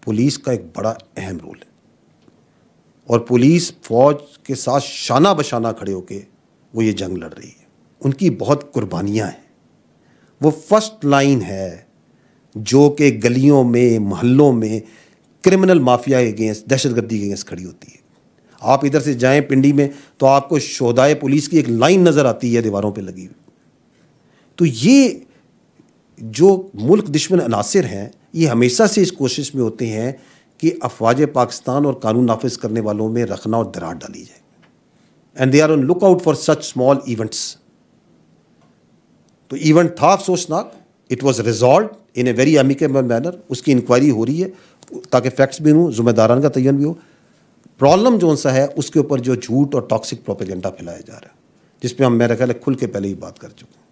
Speaker 1: پولیس کا ایک بڑا اہم رول ہے, اور پولیس فوج کے ساتھ شانہ بشانہ کھڑے ہو کے وہ یہ جنگ لڑ رہی ہے. ان کی بہت قربانیاں ہیں. وہ فرسٹ لائن ہے جو کہ گلیوں میں محلوں میں کرمنل مافیا کے اگینسٹ, دہشت گردی کے اگینسٹ کھڑی ہوتی ہے. آپ ادھر سے جائیں پنڈی میں تو آپ کو شہدائے پولیس کی ایک لائن نظر آتی ہے دیواروں پہ لگی ہوئی. تو یہ جو ملک دشمن عناصر ہیں یہ ہمیشہ سے اس کوشش میں ہوتے ہیں کہ افواج پاکستان اور قانون نافذ کرنے والوں میں رخنا اور دراڑ ڈالی جائے. And they are on look out for such small events. تو ایونٹ تھا افسوسناک, it was resolved in a very amicable manner. اس کی انکوائری ہو رہی ہے تاکہ فیکٹس بھی ہوں, ذمہ داران کا تعین بھی ہو. پرابلم جو سا ہے اس کے اوپر جو جھوٹ اور ٹاکسک پروپیگنڈا پھیلایا جا رہا ہے, جس پہ ہم میرا خیال ہے کھل کے پہلے ہی بات کر چکے ہیں.